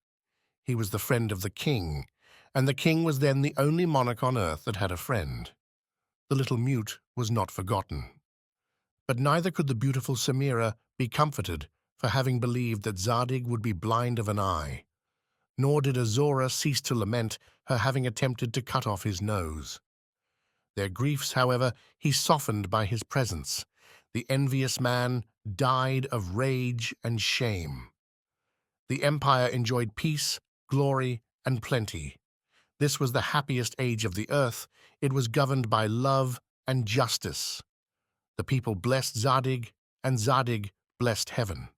He was the friend of the king, and the king was then the only monarch on earth that had a friend. The little mute was not forgotten. But neither could the beautiful Semira be comforted for having believed that Zadig would be blind of an eye, nor did Azora cease to lament her having attempted to cut off his nose. Their griefs, however, he softened by his presence. The envious man died of rage and shame. The empire enjoyed peace, glory, and plenty. This was the happiest age of the earth. It was governed by love and justice. The people blessed Zadig, and Zadig blessed heaven.